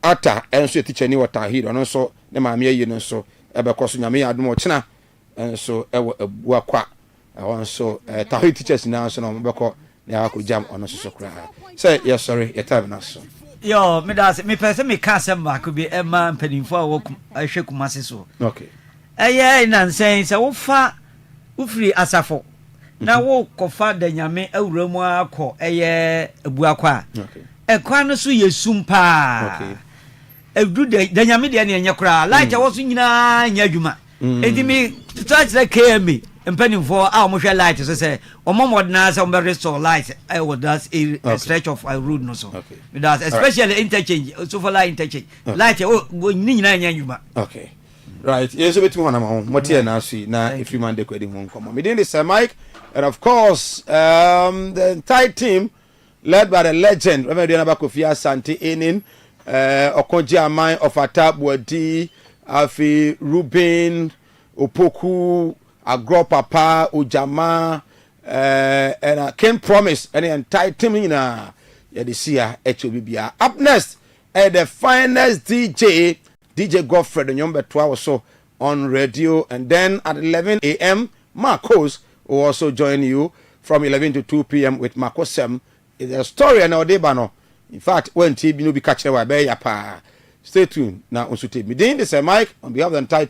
[SPEAKER 1] Ata, enso teacher ni Waterhill, ono so, ne maame ye no so, ebekoso nyame adum ochina, enso ewo ebua kwa, onso, Tahi teachers na so no, mbeko, ya ko jam ono so kra. Say yes, sorry, your time na so.
[SPEAKER 3] Yo, me das me pese me ka sem ba ko bi e ma mpanimfo a wo ahwe Kumasi so.
[SPEAKER 1] Okay.
[SPEAKER 3] Na nsen se wo fa wo firi asafo. Na wo kofa da nyame awuramu akọ ebuakwa.
[SPEAKER 1] Okay.
[SPEAKER 3] Ekwa no so yesum pa.
[SPEAKER 1] Okay.
[SPEAKER 3] Edu da nyame de na enye kra. Light wo so nyina nya adwuma. Enti me touch the KMA. Mpanimfo a mo hwe light so say omomodna say ombe restore light with that a stretch of a road no so.
[SPEAKER 1] Okay.
[SPEAKER 3] Because especially interchange, so for light interchange. Light nyina nya adwuma.
[SPEAKER 1] Okay. Right. Yes, we betu hana ma motie na so na if you man de kwedi ho nkomo. Me dey say Mike, and of course the entire team led by the legend Reverend Kofi Asante Enin, Okonji Aman of Atabwadi, Afi Ruben Opoku Agro Papa Ujama and Ken Promise and the entire team in Yadisia HOBBA. Up next, the finest DJ Godfred, the number 12 or so on radio, and then at 11 a.m. Marcos will also join you from 11 to 2 p.m. with Marcos Sem. It's a story and Odebano. In fact, when TB will be catching our bay, stay tuned now on Suti. This is Mike on behalf of the entire